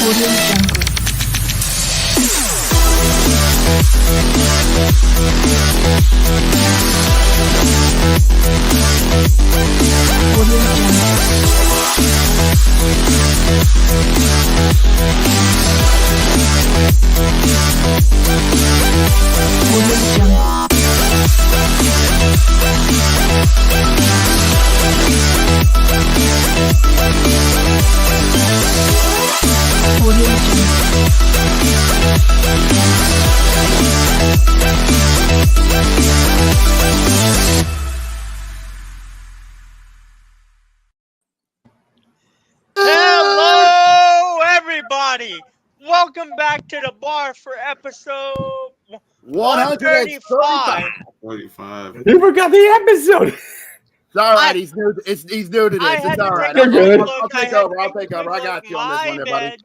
Audio Jungle. Audio Hello, everybody! Welcome back to the bar for episode 135. 45. You forgot the episode. It's all right. He's new to this. I had It's all to right. take a quick look. I'll take over. I'll take over. I got you on this one, there, buddy.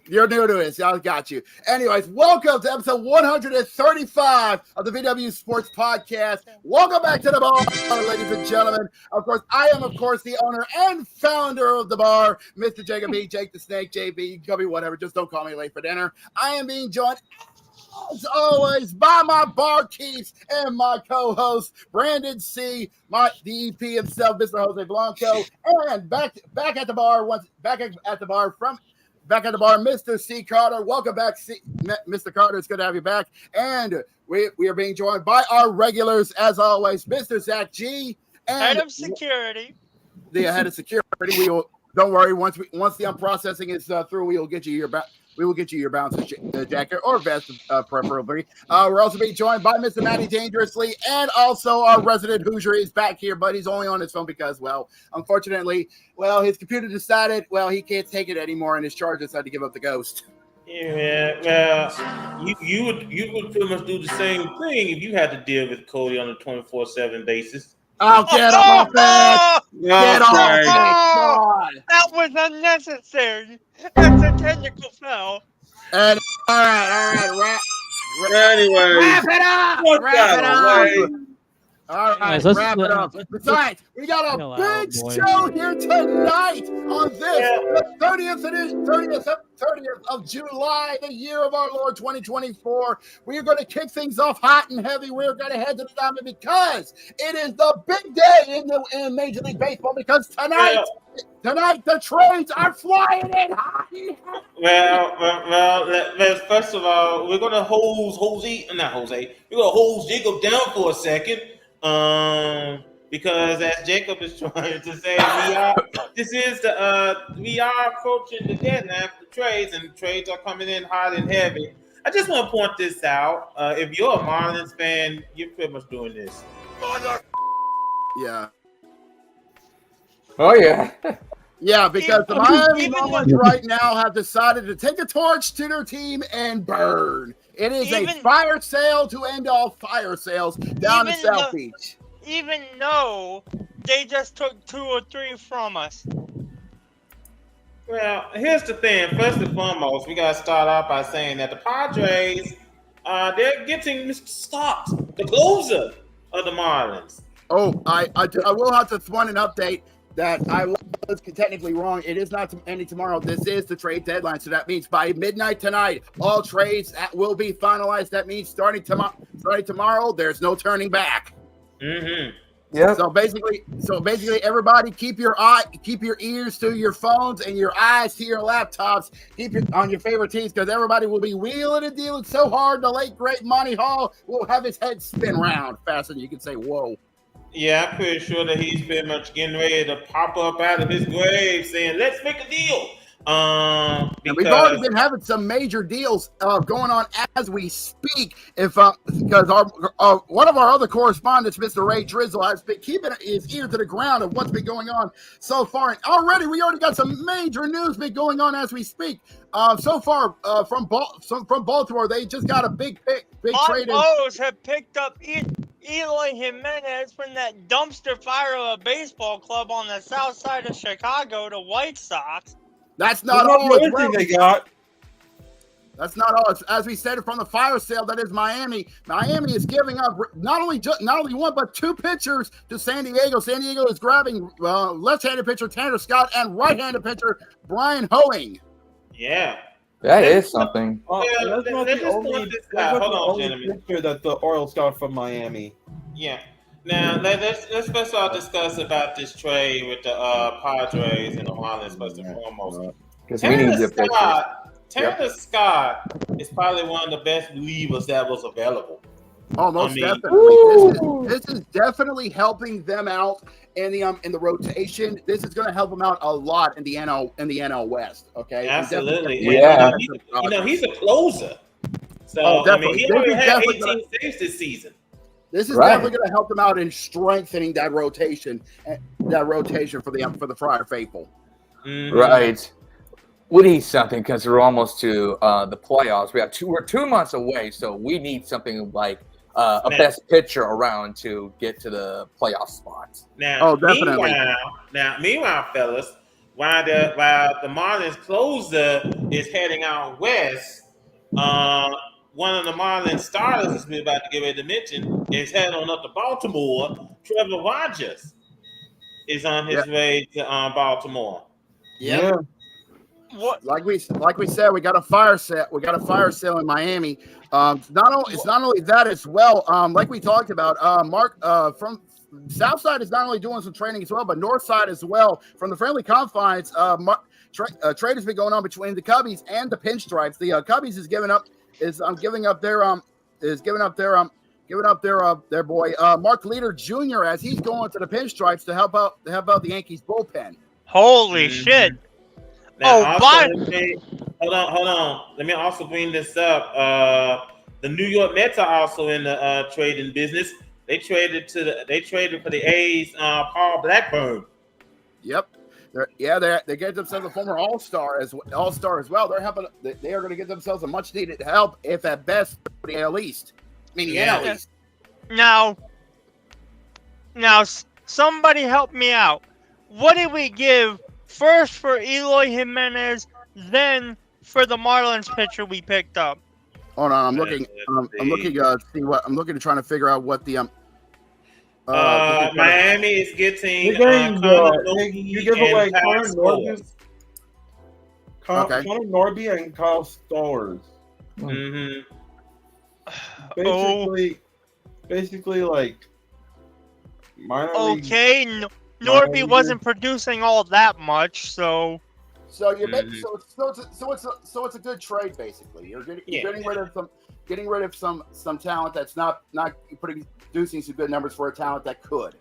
You're new to this. I got you. Anyways, welcome to episode 135 of the VWU Sports Podcast. Welcome back to the bar, ladies and gentlemen. Of course, I am, the owner and founder of the bar, Mr. Jacob B. Jake the Snake, JB. You can call me whatever. Just don't call me late for dinner. I am being joined, as always, by my barkeeps and my co-host, Brandon C., my DEP himself, Mr. Jose Blanco, and back at the bar, Mr. C. Carter. Welcome back, Mr. Carter. It's good to have you back. And we are being joined by our regulars, as always, Mr. Zach G. And Head of security. The head of security. We will. Don't worry. Once the unprocessing is through, we will get you your bouncer jacket or vest, preferably. We're also being joined by Mr. Matty Dangerously, and also our resident Hoosier is back here, but he's only on his phone because, unfortunately, his computer decided, he can't take it anymore, and his charger decided to give up the ghost. Yeah, well, you would pretty much do the same thing if you had to deal with Cody on a 24/7 basis. Oh, get off it! Get off it! That was unnecessary. That's a technical foul. And all right. Anyway, Wrap it up. All right, wrap it up. Besides, we got a big show here tonight on this, the 30th of July, the year of our Lord 2024. We are going to kick things off hot and heavy. We're going to head to the diamond because it is the big day in Major League Baseball, because tonight the trades are flying in hot and heavy. Well, first of all, we're going to hose Jacob down for a second. Because as Jacob is trying to say, we are approaching the deadline for trades, and trades are coming in hot and heavy. I just want to point this out. If you're a Marlins fan, you're pretty much doing this. Yeah. Oh yeah. Yeah, because the Miami Marlins right now have decided to take a torch to their team and burn. It is a fire sale to end all fire sales down in South Beach. Even though they just took 2 or 3 from us. Well, here's the thing. First and foremost, we got to start off by saying that the Padres, they're getting Mr. Stocks, the closer of the Marlins. Oh, I will have to throw an update that I was technically wrong. It is not ending tomorrow. This is the trade deadline. So that means by midnight tonight, all trades will be finalized. That means starting tomorrow, there's no turning back. Mm-hmm. Yeah. So basically, everybody keep your ears to your phones and your eyes to your laptops. On your favorite teams, because everybody will be wheeling and dealing so hard. The late great Monty Hall will have his head spin round faster than you can say, "Whoa." Yeah, I'm pretty sure that he's pretty much getting ready to pop up out of his grave saying, "Let's make a deal." Because we've already been having some major deals going on as we speak. Because one of our other correspondents, Mr. Ray Drizzle, has been keeping his ear to the ground of what's been going on so far. And we already got some major news been going on as we speak. So far from Baltimore, they just got a big trade. O's have picked up Eloy Jimenez from that dumpster fire of a baseball club on the south side of Chicago to White Sox. That's not all. They got. That's not all. As we said from the fire sale, that is Miami. Miami is giving up not only one but 2 pitchers to San Diego. San Diego is grabbing left-handed pitcher Tanner Scott and right-handed pitcher Brian Hoeing. Yeah. That is something. That's not let's the just only, point this that's out. not Hold the on, only gentlemen. picture that the Orioles got from Miami. Yeah. Now let's first of all discuss about this trade with the Padres and the Marlins first and foremost. Because we need good pitchers. Tanner Scott is probably one of the best relievers that was available. Oh, most I mean, definitely. This is definitely helping them out in the rotation. This is going to help them out a lot in the NL West. Okay, absolutely. Yeah. And, he's a closer. So I mean, he This already is had definitely 18 saves this season. This is Right. definitely going to help them out in strengthening that rotation for the Friar faithful. Mhm. Right. We need something because we're almost to the playoffs. We're 2 months away, so we need something like a best pitcher around to get to the playoff spots. Now, definitely. Meanwhile, fellas, while the Marlins closer is heading out west, one of the Marlins starters, as we're about to get ready to mention, is heading on up to Baltimore. Trevor Rogers is on his way to Baltimore. Yeah. What? Like we said, we got a fire sale. We got a fire sale in Miami. It's not only that as well. Like we talked about, Mark from South Side is not only doing some training as well, but North Side as well. From the friendly confines, trade has been going on between the Cubbies and the Pinstripes. The Cubbies is giving up their boy Mark Leader Jr. as he's going to the Pinstripes to help out the Yankees bullpen. Holy shit! Now, hold on. Let me also bring this up. The New York Mets are also in the trading business. They traded for the A's Paul Blackburn. Yep. They get themselves a former All-Star as well. They are going to get themselves a much needed help, if at best, the AL East. I mean, the NL East. Now, somebody help me out. What did we give first for Eloy Jimenez, then for the Marlins pitcher we picked up? Hold on, I'm looking trying to figure out what the Miami is getting You give away Connor Norby and Kyle Stowers. Mm-hmm. Basically, like minor league. Okay, Norby wasn't producing all that much, so. So you're making so it's a good trade basically. You're getting rid of some talent that's not producing some good numbers for a talent that could.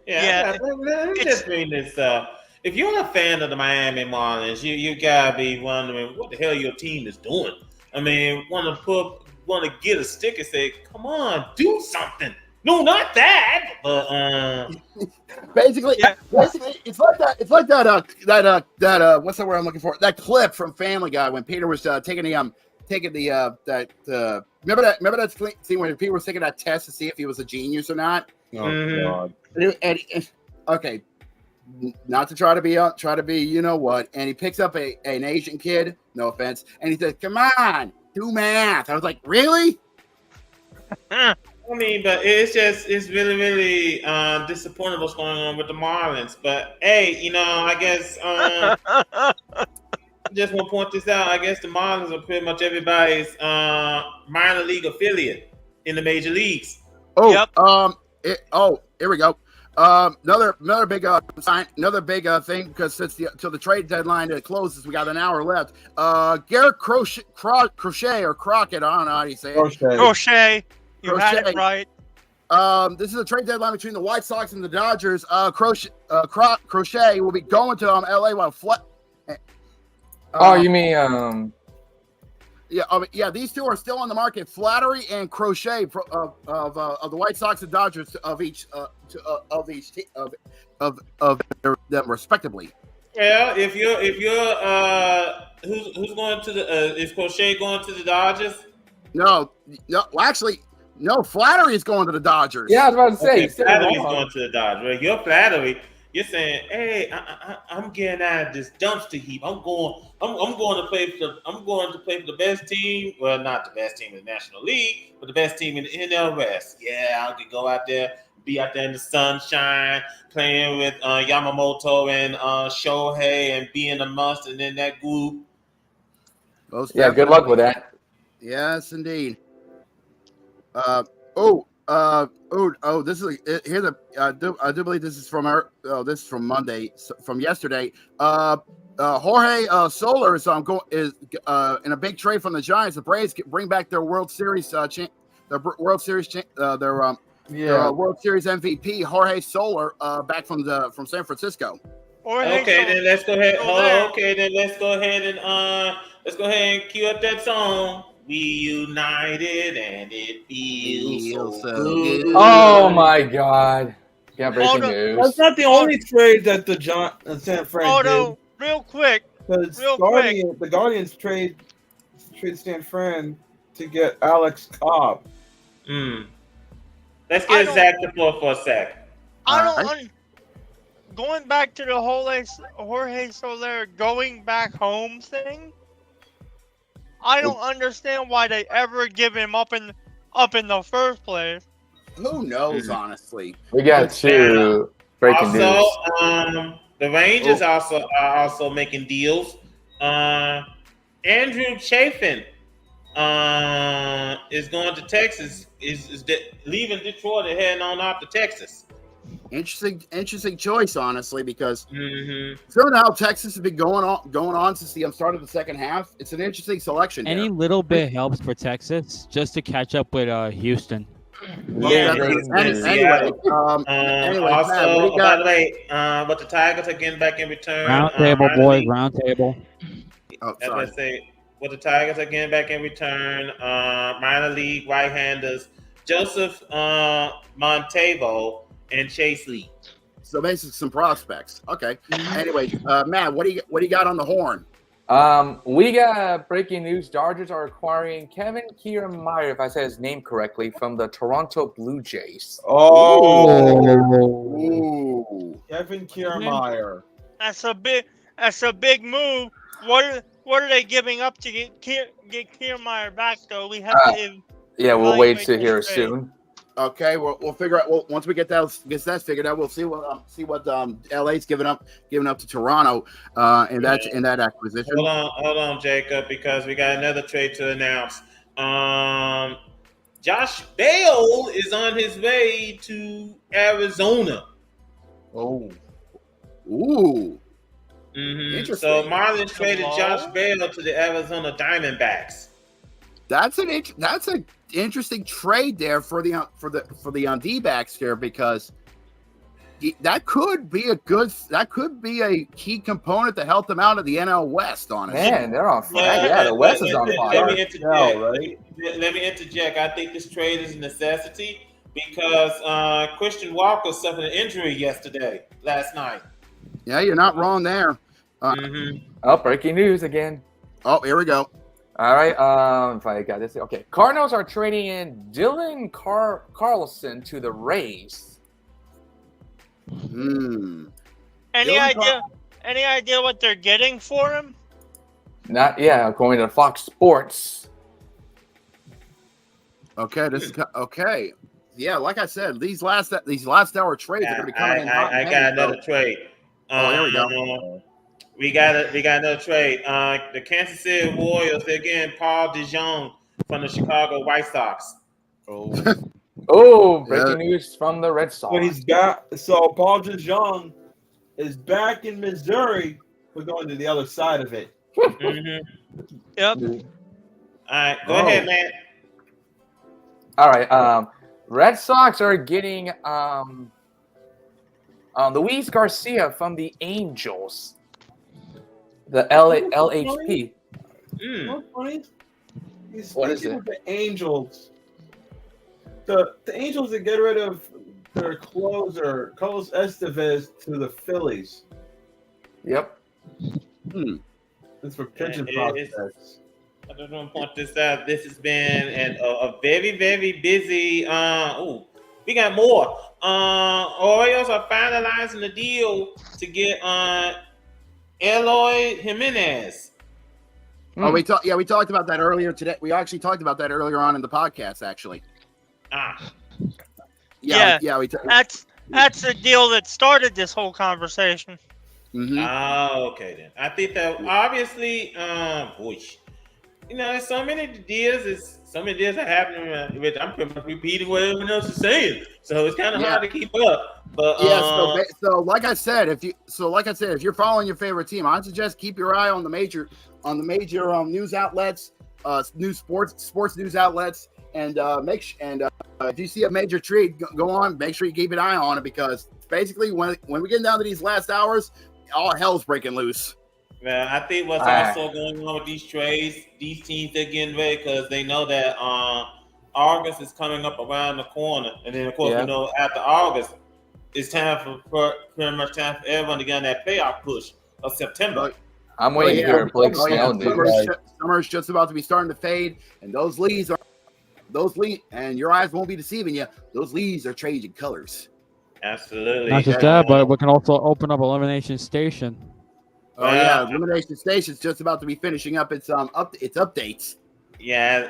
Yeah. Let me just bring this up. If you're a fan of the Miami Marlins, you gotta be wondering what the hell your team is doing. I mean, want to get a stick and say, "Come on, do something." No, not that. But basically, it's like that. What's the word I'm looking for? That clip from Family Guy when Peter was taking the remember that scene where Peter was taking that test to see if he was a genius or not. Oh God. Okay, not to try to be you know what, and he picks up an Asian kid. No offense, and he says, "Come on, do math." I was like, really? I mean, but it's really, really disappointing what's going on with the Marlins. But hey, I guess just want to point this out. I guess the Marlins are pretty much everybody's minor league affiliate in the major leagues. Oh, yep. Here we go. Another big thing, because till the trade deadline closes, we got an hour left. Garrett Crochet or Crockett, I don't know how you say it. Crochet. You had it right. This is a trade deadline between the White Sox and the Dodgers. Crochet will be going to LA while you mean Yeah, these two are still on the market. Flattery and Crochet of the White Sox and Dodgers of them respectively. Yeah, if you're who's going to the is Crochet going to the Dodgers? No, actually, no. Flattery is going to the Dodgers. Yeah, I was about to say. Flattery is going to the Dodgers. Right? Your Flattery, you're saying, hey, I'm getting out of this dumpster heap. I'm going to play for the best team. Well, not the best team in the National League, but the best team in the NL West. Yeah, I could go out there, be out there in the sunshine, playing with Yamamoto and Shohei, and being a must, and then that group. Most Yeah, good luck with that. Yes, indeed. This is here's a. I do believe this is from this is from Monday, from yesterday. Jorge Soler is in a big trade from the Giants. The Braves bring back their World Series their World Series MVP Jorge Soler back from San Francisco. Okay, then let's go ahead. Okay, then let's go ahead and cue up that song. We united and it feels so good. Oh my God! Yeah, breaking news. That's not the only trade that the San Fran did. Real quick. The Guardians trade San Fran to get Alex Cobb. Let's get Zach the floor for a sec. Going back to the whole Jorge Soler going back home thing, I don't understand why they ever give him up in the first place. Who knows, honestly? We got two breaking news. Also, the Rangers are also making deals. Andrew Chafin is going to Texas. Is leaving Detroit and heading on off to Texas. Interesting choice, honestly, because considering how Texas has been going on since the start of the second half, it's an interesting selection. Any little bit helps for Texas just to catch up with Houston. Anyway, also, by the way, but the Tigers are getting back in return. Round table, boys, round table. As I say, what the Tigers are getting back in return, minor league right-handers Joseph Montevo and Chase Lee. So basically some prospects. Okay. Anyway, Matt, what do you got on the horn? We got breaking news. Dodgers are acquiring Kevin Kiermaier, if I said his name correctly, from the Toronto Blue Jays. Ooh. Kevin Kiermaier. That's a big move. What are they giving up to get Kiermaier back though? We have to. Yeah, we'll wait to hear soon. Okay, we'll figure out. Well, once we get that figured out, we'll see what LA's giving up to Toronto, in that acquisition. Hold on, Jacob, because we got another trade to announce. Josh Bell is on his way to Arizona. Ooh. So Marlins traded Josh Bell to the Arizona Diamondbacks. That's an interesting trade there for the D-backs there, because that could be a key component to help them out of the NL West. Honestly, man, they're on fire. Yeah, the West is on fire. Let me interject. I think this trade is a necessity because Christian Walker suffered an injury last night. Yeah, you're not wrong there. Oh, breaking news again. Oh, here we go. All right, if I got this. Okay, Cardinals are trading in Dylan Carlson to the Rays. Any idea what they're getting for him? Not according to Fox Sports. Okay, this is okay. Yeah, like I said, these last hour trades are going to be coming in. I got another trade. Here we go. We got another trade. The Kansas City Royals, they're getting Paul DeJong from the Chicago White Sox. Breaking news from the Red Sox. But he's back. So Paul DeJong is back in Missouri. We're going to the other side of it. Yep. All right, go ahead, man. All right. Red Sox are getting Luis Garcia from the Angels. The LHP. What is it? The Angels. The Angels that get rid of their closer, Carlos Estevez, to the Phillies. Yep. It's for pitching prospects. I just want to point this out. This has been a very, very busy. We got more. Orioles are finalizing the deal to get Eloy Jimenez. We talked about that earlier today. We actually talked about that earlier on in the podcast, actually. That's the deal that started this whole conversation. Okay then. I think that obviously, there's so many deals. That happening, which I'm pretty much repeating what everyone else is saying. So it's kind of hard to keep up. But so like I said, if you're following your favorite team, I suggest keep your eye on the major news outlets, new sports news outlets, and if you see a major trade go on, make sure you keep an eye on it, because basically when we get down to these last hours, all hell's breaking loose. Well, I think what's also going on with these trades, these teams are getting ready because they know that August is coming up around the corner, and then of course we know after August, it's time for pretty much time for everyone to get on that playoff push of September. I'm waiting to hear Blake Snell. Summer's just about to be starting to fade, and those leads, and your eyes won't be deceiving you. Those leads are changing colors. Absolutely. Not just that, but we can also open up Elimination Station. Oh yeah, Elimination Station's just about to be finishing up its updates. Yeah.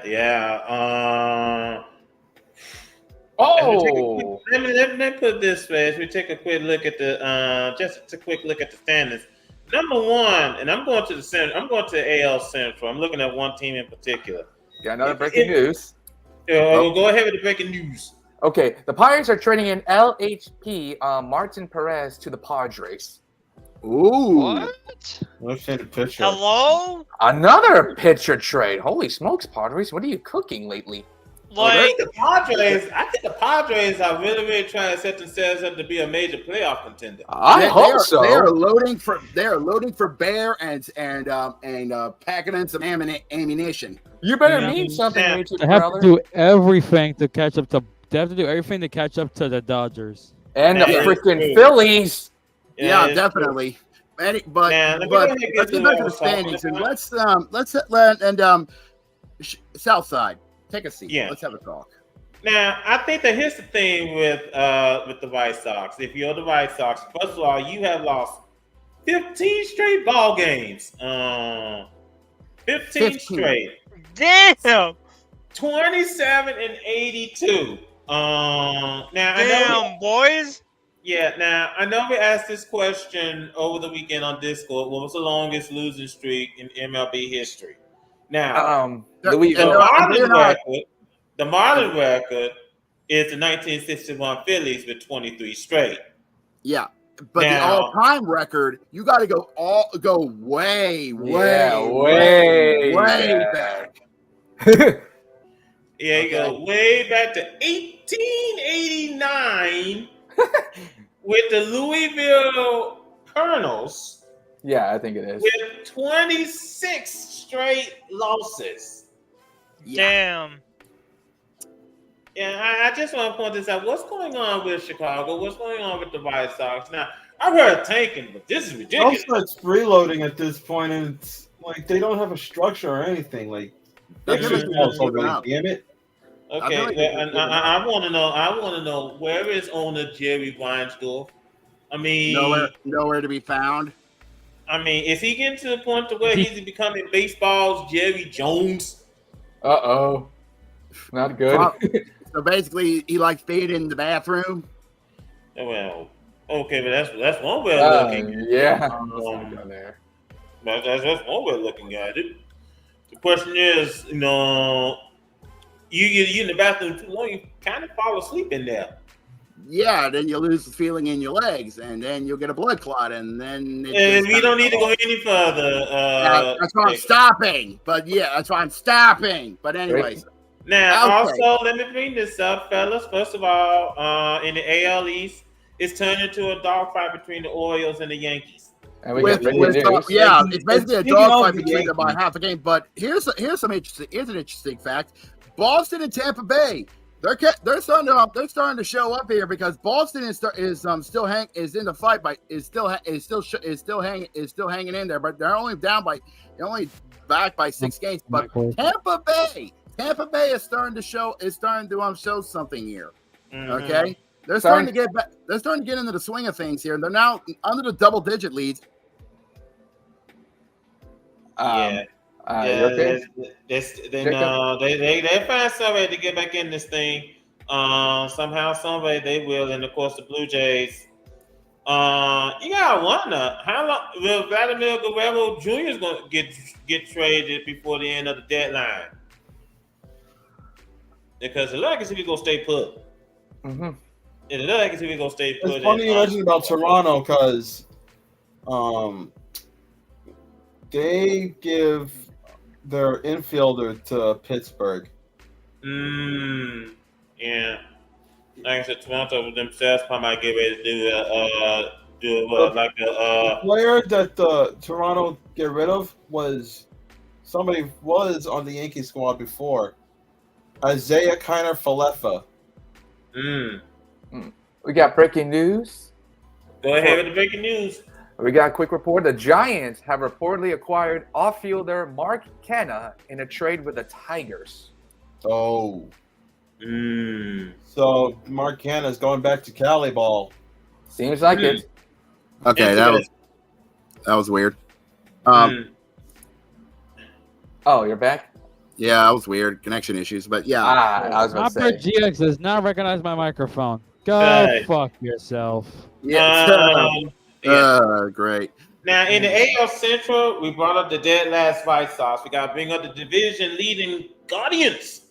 Let me put it this way. As we take a quick look at the standings. Number one, and I'm going to the center. I'm going to the AL Central. I'm looking at one team in particular. Got another breaking news. Go ahead with the breaking news. Okay, the Pirates are trading in LHP Martin Perez to the Padres. Ooh. What? Let's see the picture. Hello? Another pitcher trade. Holy smokes, Padres! What are you cooking lately? I think the Padres are really, really trying to set themselves up to be a major playoff contender. I hope so. They are loading for bear and packing in some ammunition. You better mean something. They have to do everything to catch up to. They have to do everything to catch up to the Dodgers and the freaking Phillies. Yeah, definitely. But let's get back to the standings and let's South Side. Take a seat. Yeah. Let's have a talk. Now, I think that here's the thing with the White Sox. If you're the White Sox, first of all, you have lost 15 straight ball games. 15 straight. Damn. 27-82. Boys. Yeah, now I know we asked this question over the weekend on Discord. What was the longest losing streak in MLB history? Now, the Marlin record is the 1961 Phillies with 23 straight. Yeah, but the all-time record, you got to go way back. Yeah, you go way back to 1889 with the Louisville Colonels. Yeah, I think it is. With 26 straight losses. Damn. Yeah, I just want to point this out. What's going on with Chicago? What's going on with the White Sox? Now, I've heard tanking, but this is ridiculous. Also, it's freeloading at this point, and it's like they don't have a structure or anything. Like, that's just damn it. Okay, I want to know. I want to know, where is owner Jerry Reinsdorf? I mean, nowhere to be found. I mean, is he getting to the point to where he's becoming baseball's Jerry Jones? Not good. So basically, he likes fading in the bathroom. Well, okay, but that's one way of looking. Yeah, that's one way of looking at it. The question is, you in the bathroom too long, you kind of fall asleep in there. Yeah, then you lose the feeling in your legs, and then you'll get a blood clot, and then. And we don't need to go any further. That's why I'm stopping. But yeah, that's why I'm stopping. But anyways. Now, also, let me bring this up, fellas. First of all, in the AL East, it's turned into a dogfight between the Orioles and the Yankees. And it's basically a dogfight between them by half a game. But here's an interesting fact: Boston and Tampa Bay, they're starting to show up here, because Boston is still in the fight, is still hanging in there, but they're only back by 6 games. But Tampa Bay is starting to show something here. Mm-hmm. Okay, they're starting to get back. They're starting to get into the swing of things here. They're now under the double-digit leads. They find somebody to get back in this thing. Somehow, some way they will. And of course, the Blue Jays, You gotta wonder how long will Vladimir Guerrero Jr. is gonna get traded before the end of the deadline? Because it looks like he's gonna stay put. Mm-hmm. It looks like he's gonna stay put. It's funny you mentioned about Toronto because they give their infielder to Pittsburgh. Yeah. Like I said, Toronto themselves probably might get ready to do the player that Toronto get rid of was somebody was on the Yankee squad before. Isaiah Kiner-Falefa. We got breaking news. Go ahead with the breaking news. We got a quick report. The Giants have reportedly acquired off-fielder Mark Canha in a trade with the Tigers. Oh. So Mark Canha is going back to Cali ball. Seems like it. Okay, that was weird. Oh, you're back? Yeah, that was weird. Connection issues, but yeah. I was about to Opera say. GX does not recognize my microphone. Go fuck yourself. Great. Now, in the AL Central, we brought up the dead last White Sox. We got to bring up the division leading Guardians.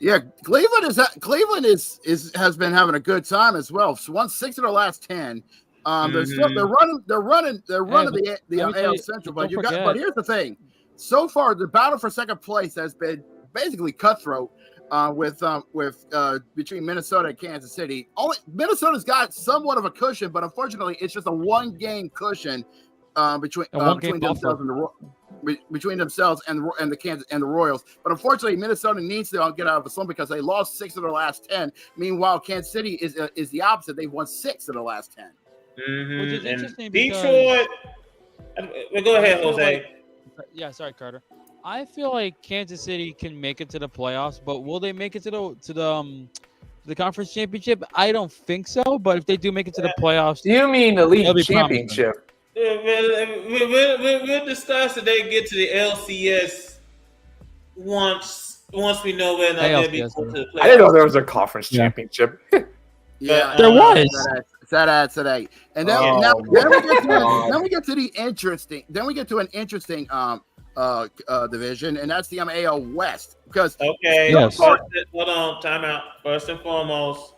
Yeah, Cleveland has been having a good time as well. So won 6 of their last 10. They're running the AL Central, but here's the thing. So far, the battle for second place has been basically cutthroat with between Minnesota and Kansas City. Minnesota's got somewhat of a cushion, but unfortunately, it's just a 1-game cushion between themselves and the Kansas and the Royals. But unfortunately, Minnesota needs to get out of the slump because they lost 6 of their last 10. Meanwhile, Kansas City is the opposite. They've won 6 of their last 10. Which is interesting Detroit. Go ahead, Jose. Yeah, sorry, Carter. I feel like Kansas City can make it to the playoffs, but will they make it to the conference championship? I don't think so. But if they do make it to the playoffs, You mean the league championship? We'll discuss if they get to the LCS once we know whether or not they'll be going to the playoffs. I didn't know there was a conference championship. Yeah, there was. That adds today, and then we get to an interesting division, and that's the AL West. Because hold on, time out. First and foremost,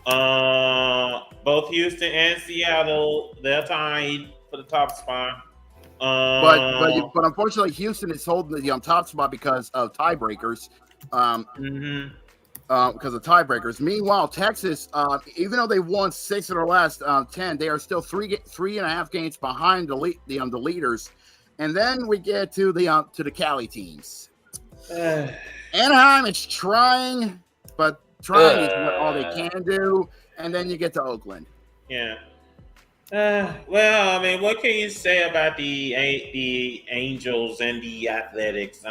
both Houston and Seattle, they're tied for the top spot. But unfortunately, Houston is holding the top spot because of tiebreakers. Because of tiebreakers. Meanwhile, Texas, even though they won 6 of their last 10, they are still 3.5 games behind the leaders. And then we get to the Cali teams. Anaheim is trying, but trying is all they can do. And then you get to Oakland. Yeah. Well, I mean, what can you say about the Angels and the Athletics?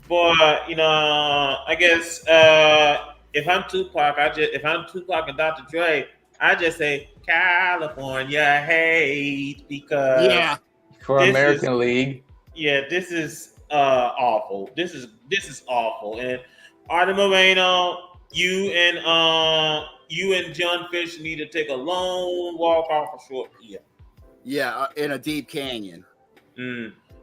Boy, I guess if I'm Tupac, and Dr. Dre, I just say California hate because for American League. Yeah, this is awful. This is awful. And Artie Moreno, you and John Fish need to take a long walk off a short pier. Yeah, in a deep canyon.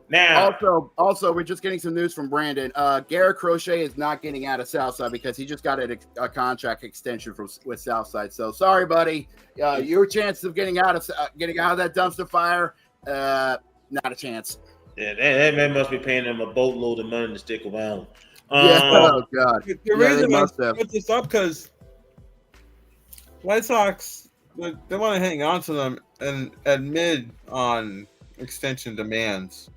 Now, also, we're just getting some news from Brandon. Garrett Crochet is not getting out of Southside because he just got a contract extension with Southside. So sorry, buddy. Your chance of getting out of that dumpster fire, not a chance. Yeah, that man must be paying them a boatload of money to stick around. Oh God. The reason I put this up because White Sox they want to hang on to them and admit on extension demands.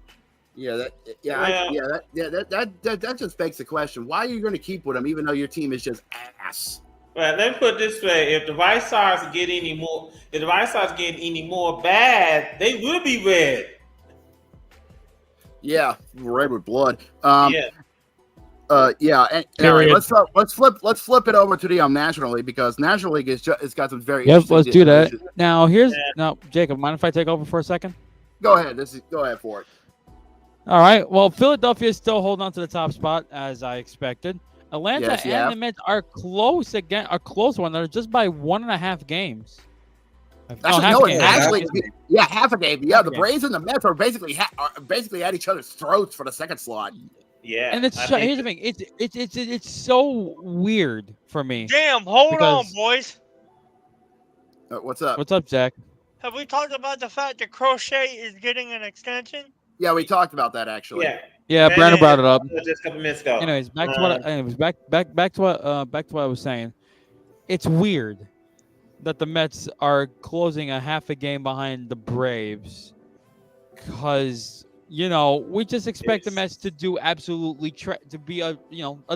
That just begs the question: why are you going to keep with them, even though your team is just ass? Well, let me put it this way: if the White Sox get any more bad, they will be red. Yeah, red with blood. Yeah. And let's flip it over to the National League because National League it's got some very let's do that. Now Jacob, mind if I take over for a second? Go ahead. Go ahead for it. All right. Well, Philadelphia is still holding on to the top spot as I expected. Atlanta and the Mets are close again. Are close one. They're just by 1.5 games. Actually, half no, a game. actually, Half a yeah, half a game. Yeah, Half a the game. Braves and the Mets are basically at each other's throats for the second slot. Yeah. And here's the thing. It's so weird for me. Damn, hold on, Because- boys. What's up? What's up, Zach? Have we talked about the fact that Crochet is getting an extension? Yeah, we talked about that actually. Yeah. Yeah, Brandon brought it up. Just a couple minutes ago. Anyways, back to what I was saying. It's weird that the Mets are closing a half a game behind the Braves, because we just expect the Mets to do absolutely to be a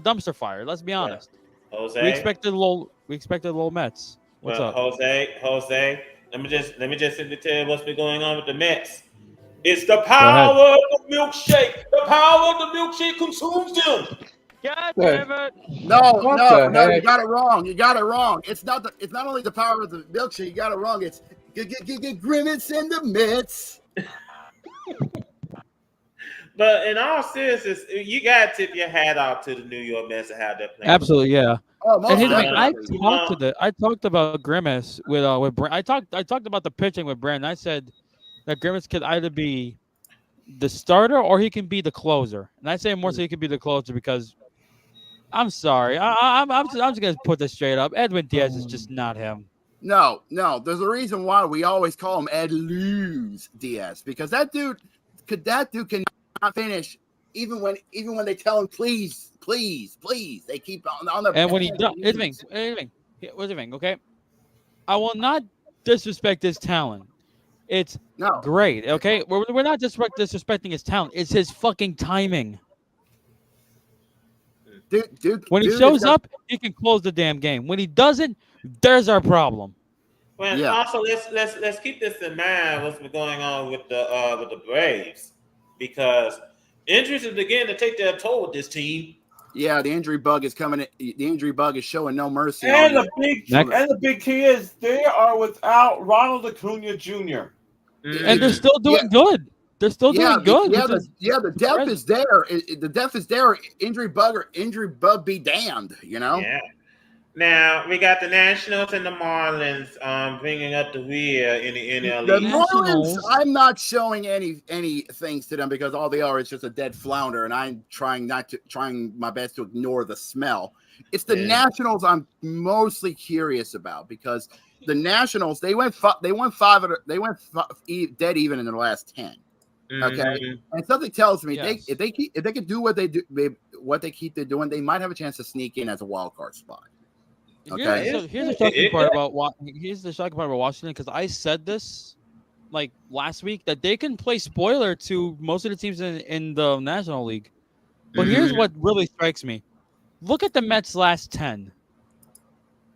dumpster fire. Let's be honest. Jose. We expected low Mets. What's up? Jose. Let me just simply tell you what's been going on with the Mets. It's the power of the milkshake. The power of the milkshake consumes them. God damn it. No, the you heck? got it wrong. It's not only the power of the milkshake. You got it wrong. It's Grimace and the Mets. But in all seriousness, you gotta tip your hat off to the New York Mets and how they're playing. Absolutely, yeah. Oh, most And here's the thing, definitely. I talked about Grimace with Brand. I talked about the pitching with Brandon. I said that Grimace could either be the starter or he can be the closer. And I say more so he could be the closer because I'm sorry. I'm just gonna put this straight up. Edwin Diaz is just not him. No. There's a reason why we always call him Ed Lose Diaz, because that dude cannot finish even when they tell him please. They keep on the. And when he does, here's the thing, okay? I will not disrespect his talent. It's No. great, okay? We're not disrespecting his talent. It's his fucking timing. Dude, When he shows up, he can close the damn game. When he doesn't, there's our problem. Well, Yeah. also let's keep this in mind. What's been going on with the Braves, because injuries is beginning to take their toll with this team. Yeah, the injury bug is coming. The injury bug is showing no mercy. And on the big key is they are without Ronald Acuna Jr. And they're still doing good. They're still doing good. The depth is there. The depth is there. Injury bug be damned. Yeah. Now we got the Nationals and the Marlins bringing up the rear in the NL The East. Marlins, I'm not showing any things to them because all they are is just a dead flounder, and I'm trying my best to ignore the smell. It's the Nationals I'm mostly curious about, because the Nationals they went dead even in their last 10. Okay, Mhm. and something tells me Yes. if they can do what they keep doing, they might have a chance to sneak in as a wild card spot. Okay. Here's the shocking part about Washington, because I said this like last week that they can play spoiler to most of the teams in the National League. But here's what really strikes me: look at the Mets' last 10.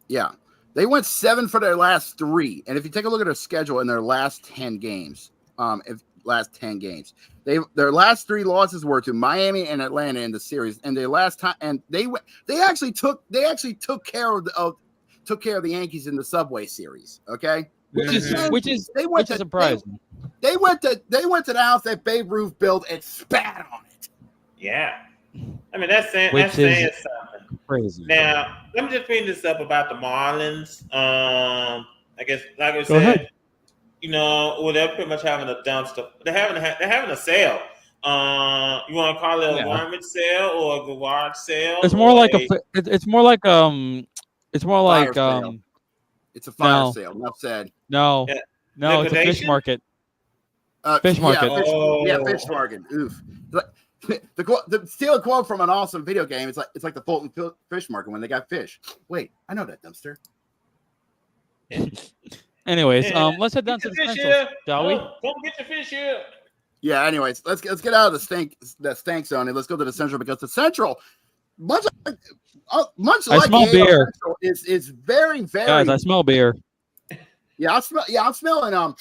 Yeah, they went 7 for their last 3, and if you take a look at their schedule in their last 10 games, their last 3 losses were to Miami and Atlanta in the series, and their last time, and they actually took care of the Yankees in the Subway Series. Okay, Which is surprising. They went to the house that Babe Ruth built and spat on it. Yeah. I mean that's saying something. Crazy. Now let me just bring this up about the Marlins. I guess like I Go said. ahead. They're pretty much having a dumpster. They're having a sale. You want to call it a garment sale or a garage sale? It's more like it's more like Fire sale. It's a fire No. sale. Enough said. no, Yeah. no, it's a fish Liquidation? market. Fish market. Fish market. Oof. The steal a quote from an awesome video game. It's like the Fulton Fish Market when they got fish. Wait, I know that dumpster. Anyways, Yeah. let's head down to Get the your fish Central, here. shall we? Come get your fish here. Yeah. Anyways, let's get out of the stank zone and let's go to the Central, because the Central, much like I the smell AL beer. Central, is very Guys, I smell beer. I'm smelling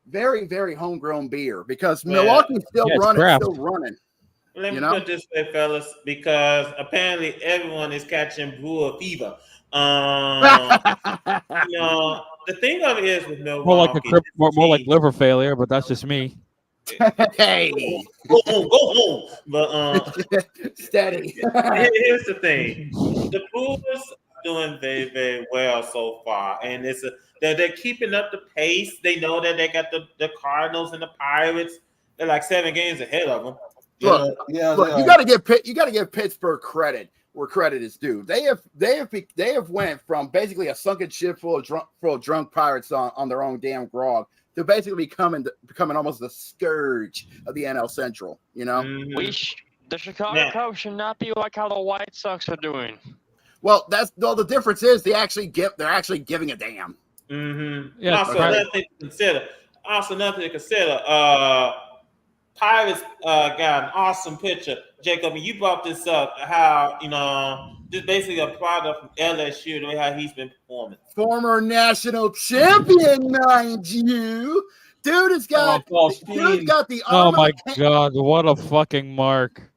very very homegrown beer, because Milwaukee's still Yeah, it's running. craft. Let me You know? put it this way, fellas, because apparently everyone is catching brewer fever. The thing of it is with Milwaukee, More like liver failure, but that's just me. Hey, go home. But steady. here's the thing: the Brewers doing very, very well so far, and they're keeping up the pace. They know that they got the Cardinals and the Pirates. They're like 7 games ahead of them. Look, you got to give Pittsburgh credit where credit is due. They have went from basically a sunken ship full of drunk pirates on their own damn grog to basically becoming almost the scourge of the NL Central. You know, the Chicago Cubs should not be like how the White Sox are doing. Well, the difference is they're actually giving a damn. Mm-hmm. Yeah, also, another thing to consider. Pirates got an awesome pitcher, Jacob. And you brought this up, how just basically a product from LSU, the way how he's been performing. Former national champion, mind you. Dude has got the arm. Oh my God! What a fucking mark.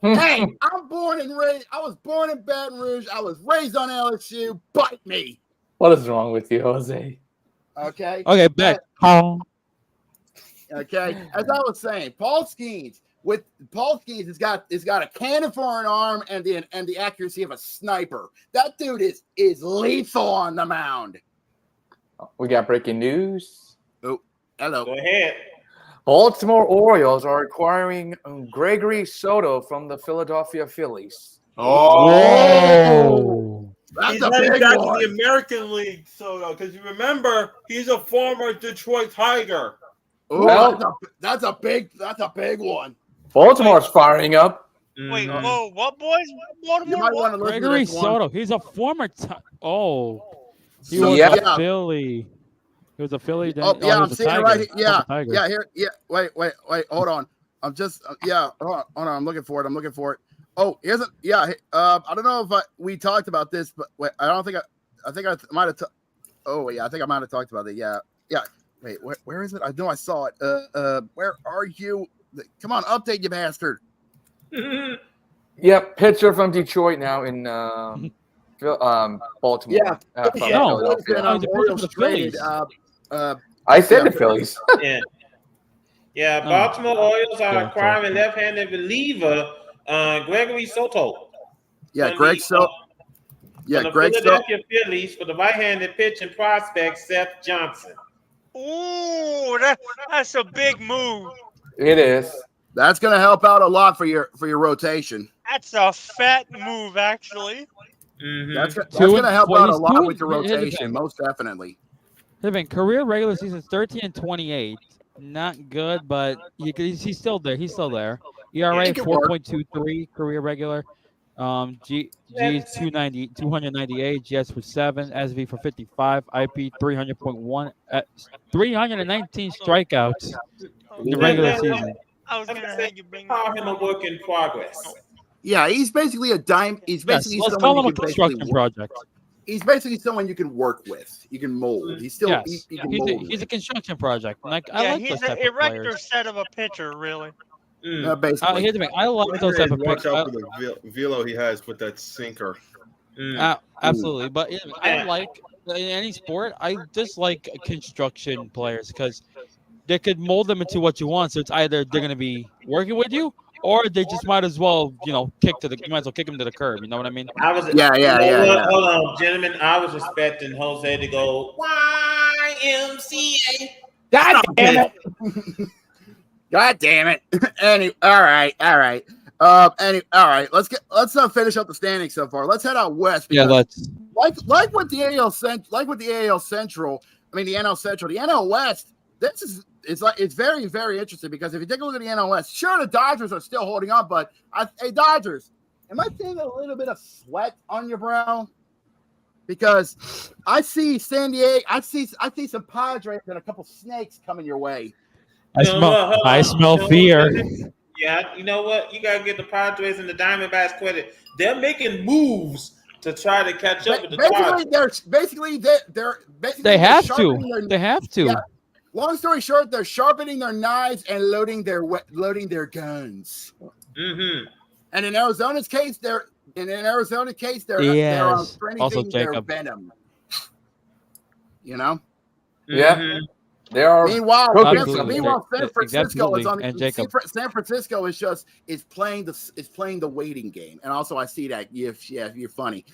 Hey, I'm born and raised. I was born in Baton Rouge. I was raised on LSU. Bite me. What is wrong with you, Jose? Okay. Okay, back. Okay. As I was saying, Paul Skeens has got a cannon for an arm and the accuracy of a sniper. That dude is lethal on the mound. We got breaking news. Oh, hello. Go ahead. Baltimore Orioles are acquiring Gregory Soto from the Philadelphia Phillies. Oh, That's he's a heading big back one. to the American League, Soto, because you remember he's a former Detroit Tiger. Ooh, Well- that's a big one. Baltimore's firing up. Wait, whoa, what boys? You might want to listen Gregory to this one. Soto. He's a former. He So, was yeah. a Philly. He was a Philly. Then, Oh, yeah, he I'm was a seeing it Tiger. right here. He was Yeah, a Tiger. yeah, here. Yeah, wait, hold on. I'm just, hold on. I'm looking for it. Oh, here's a, I don't know if we talked about this, but wait, I think I might have, oh, yeah, I think I might have talked about it. Yeah. Wait, where is it? I know I saw it. Where are you? Come on, update, you bastard. Yep, pitcher from Detroit now in Baltimore. Yeah. From No. Philadelphia. Orioles the traded. Phillies. I said the Phillies. Yeah, Oh. Baltimore Orioles are Okay, acquiring left-handed reliever Gregory Soto. Yeah, from Greg the, Soto. Yeah, from the Greg Soto. Philadelphia Phillies for the right-handed pitching prospect Seth Johnson. Ooh, that's a big move. It is. That's going to help out a lot for your rotation. That's a fat move, actually. Mm-hmm. That's going to help out a lot with your here's the rotation, thing. most definitely. Career regular season 13-28. Not good, but he's still there. ERA it can work. 4.23 career regular. G is 298. GS for 7. SV for 55. IP 300.1. 319 strikeouts in the regular season. I was gonna have you bring Call him a work in progress. Yeah, he's basically a dime. He's Yes, basically let's someone call him you a can basically construction project. He's basically someone you can work with. You can mold. He's still Yes, he can mold. he's a construction project. Like I Yeah, like he's those an type of erector players. set of a pitcher, really. Basically. Here's the thing. I like those type of Watch players. out for the velo he has with that sinker. Absolutely, but I like in any sport. I dislike construction players because they could mold them into what you want. So it's either they're going to be working with you, or they just might as well, you might as well kick them to the curb. You know what I mean? Yeah. Hold on, gentlemen. I was expecting Jose to go YMCA. God damn it! God damn it! All right. All right. Let's finish up the standings so far. Let's head out west. Yeah, let's. Like with the AL Central. I mean the NL Central, the NL West. It's very, very interesting because if you take a look at the NL West, sure the Dodgers are still holding on, but hey Dodgers, am I seeing a little bit of sweat on your brow? Because I see San Diego, I see some Padres and a couple snakes coming your way. I smell fear. Yeah, you know what? You gotta give the Padres and the Diamondbacks credit. They're making moves to try to catch up with the Dodgers. They have to. They have to. Yeah. Long story short, they're sharpening their knives and loading their guns. Mm-hmm. And in Arizona's case, they're Yes. strengthening Also, their Jacob. venom. You know. Yeah. Mm-hmm. They are. Meanwhile, Absolutely. San Francisco is on. And Jacob. San Francisco is playing the waiting game, and also I see that. You're funny.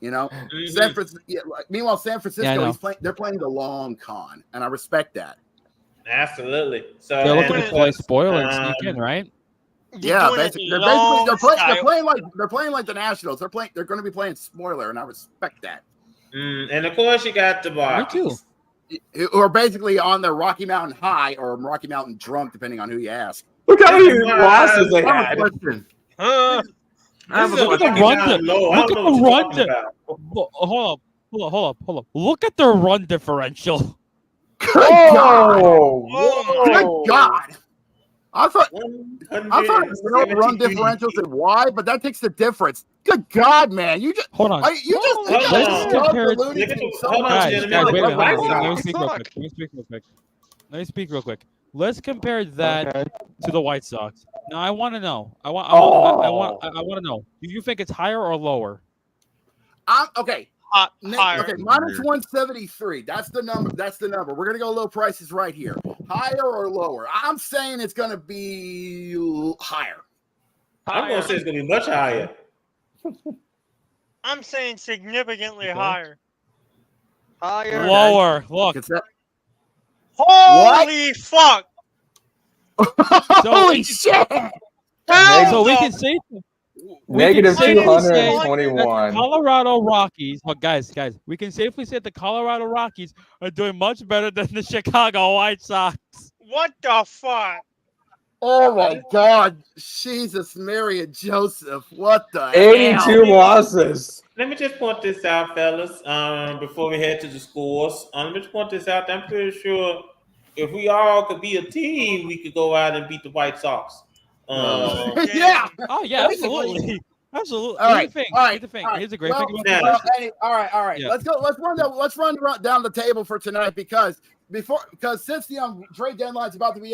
You know, Mhm. meanwhile, San Yeah, I Francisco, know. they're playing the long con, and I respect that. Absolutely. So, They're and looking to of play course, spoiler and sneak in, right? You're Yeah, doing it basically, long style. they're playing like the Nationals. They're going to be playing spoiler, and I respect that. and of course, you got the Me too. Rockies. Who are basically on their Rocky Mountain high or Rocky Mountain drunk, depending on who you ask. Look how This many is my losses they time. I have a had. question. Huh? I have This a is a Look at the question. Rocky run. Mountain low. I Look don't at know the what you're run. talking about. Hold up. Look at the run differential. Good God! Oh my! Good God! I thought run 173. differentials and why, but that takes the difference. Good God, man! You just Hold on. Hold Let's on. compare it. Look at the- so hold on, much. Guys, gentlemen. wait, Look at hold the on. White Let me Sox. speak real quick. Let's compare that to the White Sox. Now, I want to know. I want to know. Do you think it's higher or lower? Okay. Higher. Okay, minus 173. That's the number. We're gonna go low prices right here. Higher or lower? I'm saying it's gonna be higher. I'm going to say it's going to be much higher. I'm saying significantly higher. Higher. Lower. Look. Holy fuck! Holy shit! So we can say Negative safely say 221. that the Colorado Rockies. But guys, we can safely say the Colorado Rockies are doing much better than the Chicago White Sox. What the fuck? Oh my God, Jesus, Mary, and Joseph! What the 82 hell? losses. Let me just point this out, fellas, before we head to the scores. Let me just point this out. I'm pretty sure if we all could be a team, we could go out and beat the White Sox. Yeah. Oh yeah, Basically. absolutely. Absolutely. All right. Here's the thing. Here's the great thing about Now- this. All right. Yeah. Let's run down the table for tonight because since the trade deadline's about to be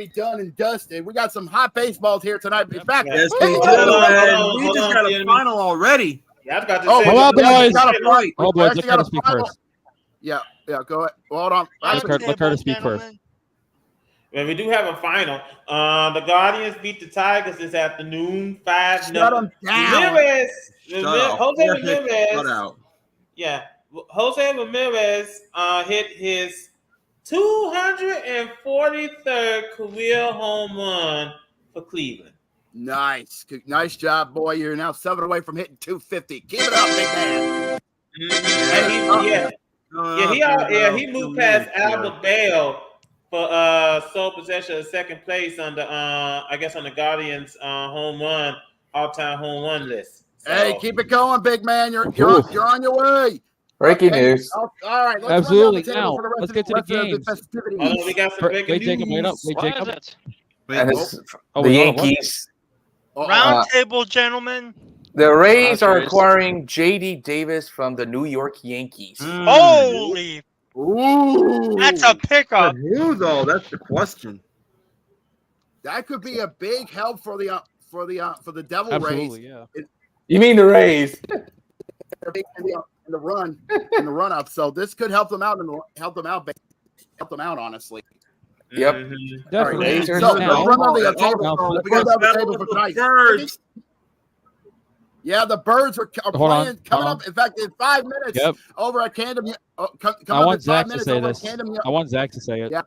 done and dusted, we got some hot baseballs here tonight. In fact, Yes, hey, we hold do. on, And we hold just on, got a gentlemen. final already. Yeah, I was about to Oh, say. Hold on, we actually boys. got a fight. Oh, We boys, actually let got a Curtis speak final. first. Yeah, go ahead. Hold on. Let Curtis speak first. Well, we do have a final. The Guardians beat the Tigers this afternoon, 5-0. Shut them down. Jose Ramirez. Shut out. Yeah, Jose Ramirez hit his 243rd career home run for Cleveland. Nice job, boy. You're now 7 away from hitting 250. Keep it up, big man. He moved past Albert Bell for sole possession of second place on the on the Guardians all-time home run list. So, Hey, keep it going, big man. You're on your way. Breaking news. All right, let's Absolutely. run down the table Now, for the rest let's of get to the games. festivities. hold on, we got some breaking Wait, Jacob, wait up. news. Wait, What Jacob. is it? And it's Oh, the wait, hold on, what? Yankees. Round table, gentlemen. The Rays are Padres. acquiring J.D. Davis from the New York Yankees. Holy, Ooh, that's a pickup. Who though? That's the question. that could be a big help for the Devil Absolutely, Rays. yeah. You mean the Rays? In the run up. So this could help them out honestly. Yep. Mhm. Definitely. Rays are So now- let's run down the Now, table for tonight. Birds. Yeah, the Birds are Hold on, playing coming hold up. In fact, in 5 minutes Yep. over at Camden. I Coming up want in 5 Zach to minutes say over this. at Camden. I want Zach to say it. Yeah,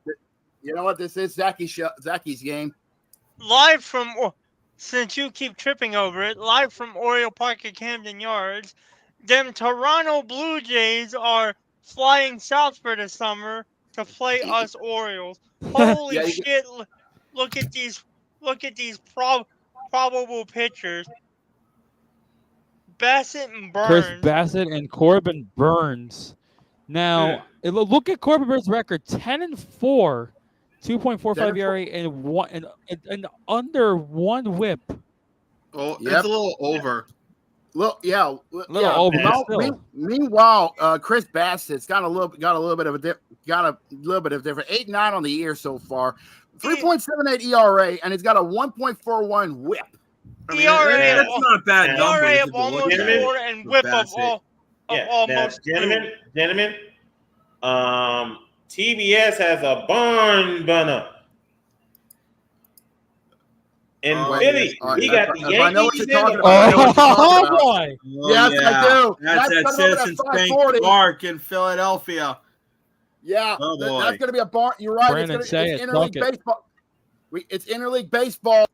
you know what? This is Zacky's game. Live from, since you keep tripping over it, live from Oriole Park at Camden Yards, them Toronto Blue Jays are flying south for the summer to play us Orioles. Holy Yeah, shit! Look at these probable pitchers. Bassett and Chris Burns. Bassett and Corbin Burns. Now, look at Corbin Burns' record: 10-4, 2.45 ERA, and under 1 WHIP. Oh, Yep. it's a little over. Look, yeah, Little over, but still. Meanwhile, Chris Bassett's got a little bit of a different 8.9 on the year so far, 3.78 ERA, and he's got a 1.41 WHIP. I mean, ERA that's not a bad number. ERA if of you look almost at it. 4 and whip of Bassett. all of Yeah, almost now, gentlemen, TBS has a barn burner. In Oh, Philly, yes. we got the Yankees. I know what you're and talking the- about. I know what you're talking Oh about. boy! Yes, I do. That's at coming up at Citizens Bank 5:40. Park in Philadelphia. Yeah, Oh, boy. that's going to be a barn. You're right. Brandon, it's say it. interleague Talk it. baseball. It's interleague baseball.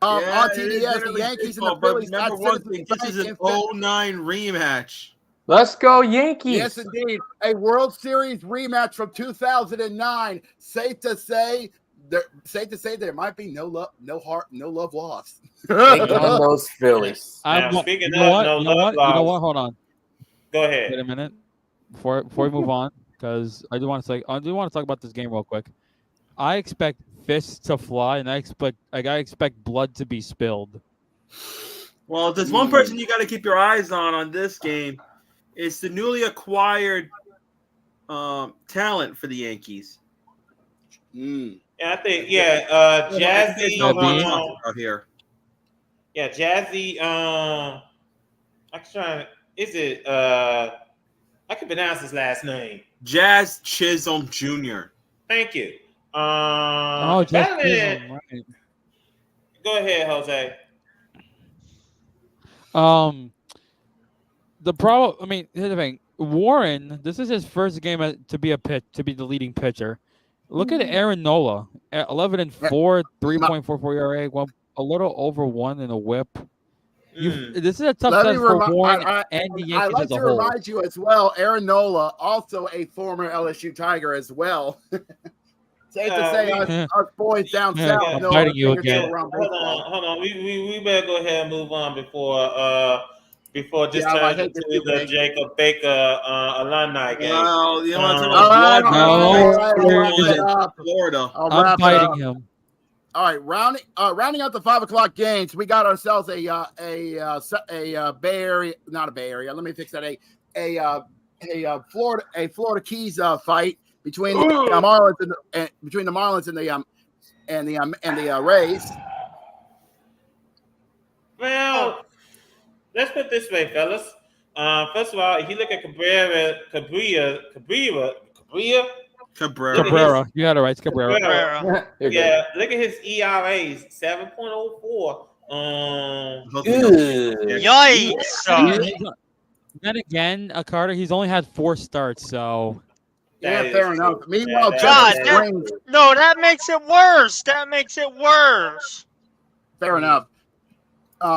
On it is TDS, the interleague Yankees and baseball, the but Phillies. remember That's one Citizens thing, this is Bank an in Philly. 09 rematch. Let's go Yankees. Yes, indeed. A World Series rematch from 2009. Safe to say there might be no love lost. Take on those Phillies. Now, speaking you know of what? no You know what? love You know lost. what? Hold on. Go Wait ahead. a minute. Before we move on, because I do want to talk about this game real quick. I expect fists to fly, and I expect blood to be spilled. Well, there's one person you got to keep your eyes on this game. It's the newly acquired talent for the Yankees. Mm. Yeah, I think I think Jazzy. you know who I'm talking about here. Yeah, Jazzy. I'm trying. Is it? I can pronounce his last name. Jazz Chisholm Jr. Thank you. Just Batman- right. Go ahead, Jose. The problem. I mean, here's the thing. Warren, this is his first game to be the leading pitcher. Look at Aaron Nola, 11-4, 3.44 ERA, a little over 1 in a WHIP. This is a tough test for Warren and the Yankees I'd like as a to whole. remind you as well, Aaron Nola, also a former LSU Tiger as well. Safe to say, us boys down south I'm know fighting a you thing or two again. around Hold baseball. on. We better go ahead and move on before this Yeah, I turns hate into this too, the Big. Jacob Baker alumni game. Well, you want to All right, talk all about right, blood I'll wrap it up. Florida. I'll I'm wrap it fighting up. him. All right, rounding out the 5:00 games, we got ourselves a Bay Area, not a Bay Area. Let me fix that. A Florida Keys fight between the Marlins and the Rays. Well, let's put it this way, fellas. First of all, if you look at Cabrera. Cabrera. You had it right. It's Cabrera. Cabrera. Yeah, look at his ERAs, 7.04. Yikes! Then again, Carter, he's only had 4 starts, so Yeah, That fair is enough. true. Meanwhile, God, Jeffrey Springs. No, that makes it worse. That makes it worse. Fair enough.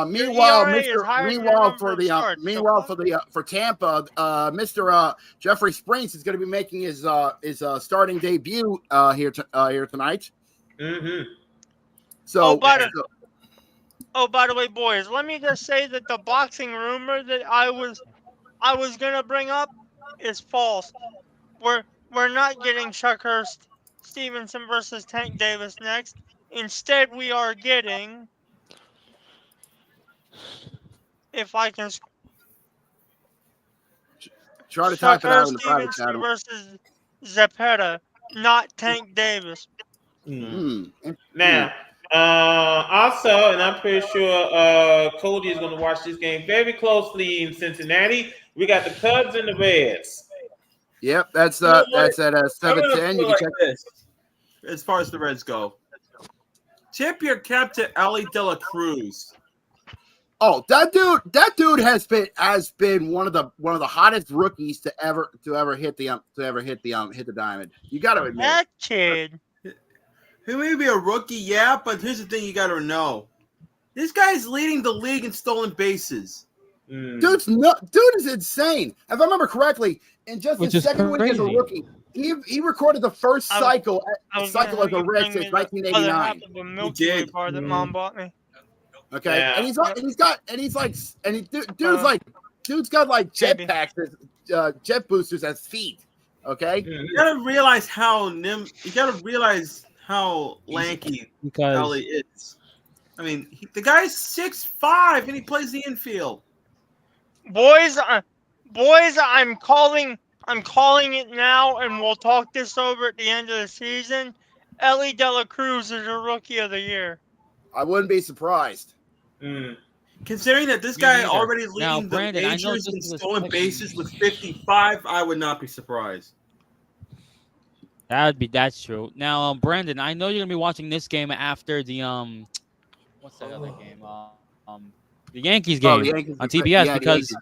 Meanwhile, ERA is higher than your number of starts, for Tampa, Mr. Jeffrey Springs is going to be making his starting debut here tonight. Mm-hmm. So, by the way, boys, let me just say that the boxing rumor that I was gonna bring up is false. We're not getting Chuckhurst Stevenson versus Tank Davis next. Instead, we are getting, if I can, try to type it out in the private Stevenson channel. versus Zepeda, not Tank Davis. Now, also, and I'm pretty sure Cody is going to watch this game very closely in Cincinnati. We got the Cubs and the Reds. Yep, that's know what? at 7:10. You can check. This, as far as the Reds go, tip your cap to Ellie De La Cruz. Oh, that dude has been one of the hottest rookies to ever hit the diamond. You got to admit. That kid. He may be a rookie, yeah, but here's the thing you got to know: this guy's leading the league in stolen bases. Dude is insane. If I remember correctly, in just his second week as a rookie, he recorded the first cycle as a Red since 1989. The Milky Way bar that Mom bought me. Okay, Yeah. and dude's got like jet boosters as feet. Okay, You gotta realize how lanky Ellie is. I mean, the guy's 6'5" and he plays the infield. Boys, I'm calling it now, and we'll talk this over at the end of the season. Ellie De La Cruz is a Rookie of the Year. I wouldn't be surprised. Considering that this guy neither. already Now, leading the Brandon, I know majors this in is a stolen second- bases with 55, I would not be surprised. That's true. Now, Brandon, I know you're gonna be watching this game after the what's that other game? The Yankees game the Yankees. on TBS Yeah, the because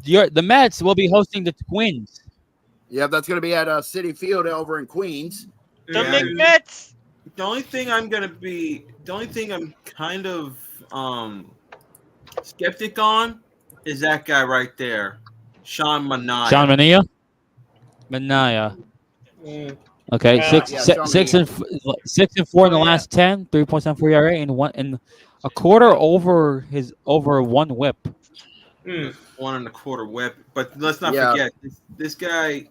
Yankees. the Mets will be hosting the Twins. Yeah, that's going to be at City Field over in Queens. The Yeah, McMets. the only thing I'm kind of skeptic on is that guy right there, Sean Manaea. Sean Manaea. Okay, Yeah. six and 4 in the last 10, 3.74 ERA, and a quarter over 1 WHIP. 1.25 WHIP. But let's not Yeah. forget this guy.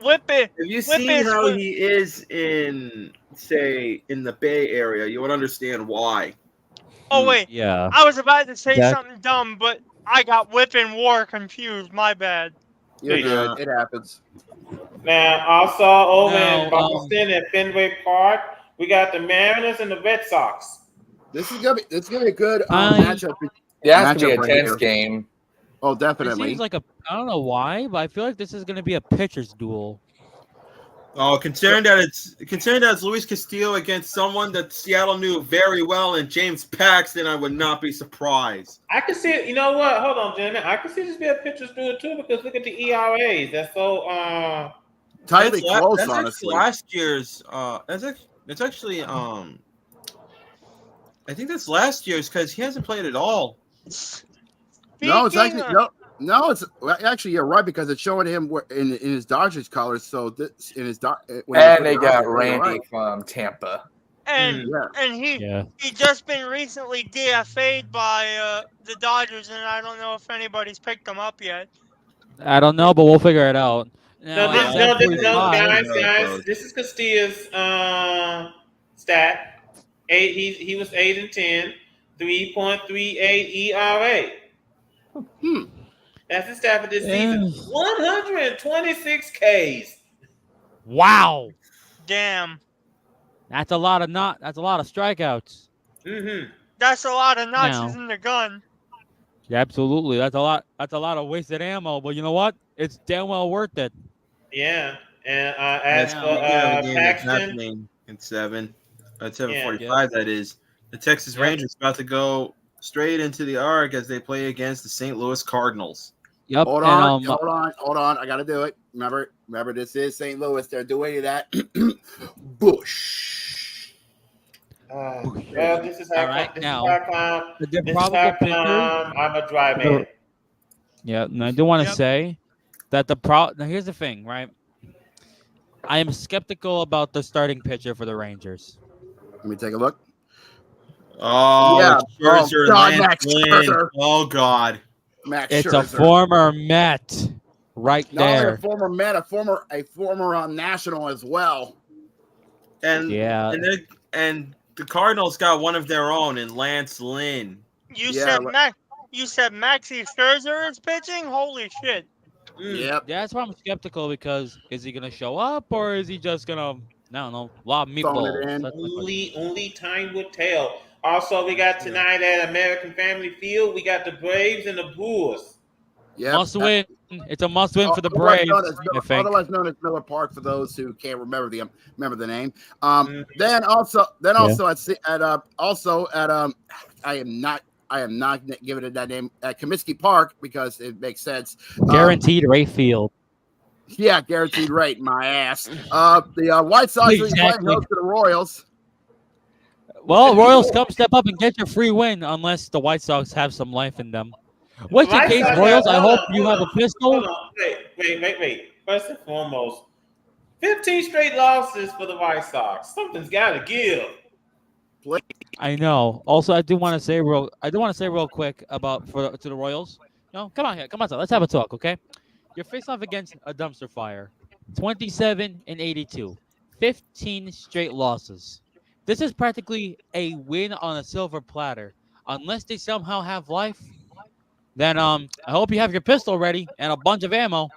Whip it. If you Whip see is how whip. he is in the Bay Area, you would understand why. Oh wait, Yeah. I was about to say That- something dumb, but I got whip and war confused. My bad. You're Yeah. good. It happens. Now, also over Now, in Boston at Fenway Park, we got the Mariners and the Red Sox. This is gonna be a good I- matchup. Yeah, it's gonna Matchup be a right tense here. game. Oh, It definitely. seems like I don't know why, but I feel like this is going to be a pitcher's duel. Oh, considering that it's Luis Castillo against someone that Seattle knew very well and James Paxton, I would not be surprised. I can see it. You know what? Hold on, Jimmy. I can see this be a pitcher's duel too because look at the ERAs. That's so Tightly close, that's honestly. actually last year's. That's actually I think that's last year's because he hasn't played at all. No, it's Speaking actually of- no. It's actually you're right because it's showing him in his Dodgers colors. So this in his And they got Randy from Tampa. And Yeah. and he Yeah. just been recently DFA'd by the Dodgers, and I don't know if anybody's picked him up yet. I don't know, but we'll figure it out. Now, no, at guys, 7:45 this is Castillo's stat. He was 8-10, 3.38 ERA. That's the stat for this season. 126 Ks. Wow, Damn, that's a lot of strikeouts. Mm-hmm. that's a lot of notches Now. in the gun. Yeah, absolutely. That's a lot of wasted ammo. But you know what? It's damn well worth it. Yeah, and as Yeah, for The game that's Paxton, happening at 7:45, that is, the Texas Yep. Rangers about to go straight into the arc as they play against the St. Louis Cardinals. Yep. Hold and, on, hold on. I gotta do it. Remember, this is St. Louis. They're doing that. Bush. well, this is All how right, this now, is how the this is probable how pitcher. I'm a dry man. Yeah, and I do want to Yep. say that now here's the thing, right? I am skeptical about the starting pitcher for the Rangers. Let me take a look. Oh, Yeah. Scherzer, Oh, God, Lance Max Lynn. Scherzer. Oh, God. Max It's Scherzer. a former Met, right Not only there. a former Met, a former national as well. And Yeah. and the Cardinals got one of their own in Lance Lynn. You Yeah, said Maxie Scherzer is pitching? Holy shit! Yep. That's why I'm skeptical because is he gonna show up or is he just gonna lob Phone meatballs? it in. That's my question. Only time will tell. Also, we got tonight at American Family Field. We got the Braves and the Brewers. Yep. Must win. It's a must win for the Otherwise Braves. known as I Miller- think. Otherwise known as Miller Park for those who can't remember the name. Then also at I am not giving it that name at Comiskey Park because it makes sense. Guaranteed right field. Yeah, guaranteed rate. My ass. The White Sox will be playing Exactly. host to the Royals. Well, Royals, come step up and get your free win unless the White Sox have some life in them. Which in White case, Sox Royals, I hold hope on, you hold have a on, pistol. Hold on. Wait. First and foremost, 15 straight losses for the White Sox. Something's got to give. I know. Also, I do want to say real quick about to the Royals. No, come on here, let's have a talk, okay? You're facing off against a dumpster fire, 27-82, 15 straight losses. This is practically a win on a silver platter. Unless they somehow have life, then I hope you have your pistol ready and a bunch of ammo.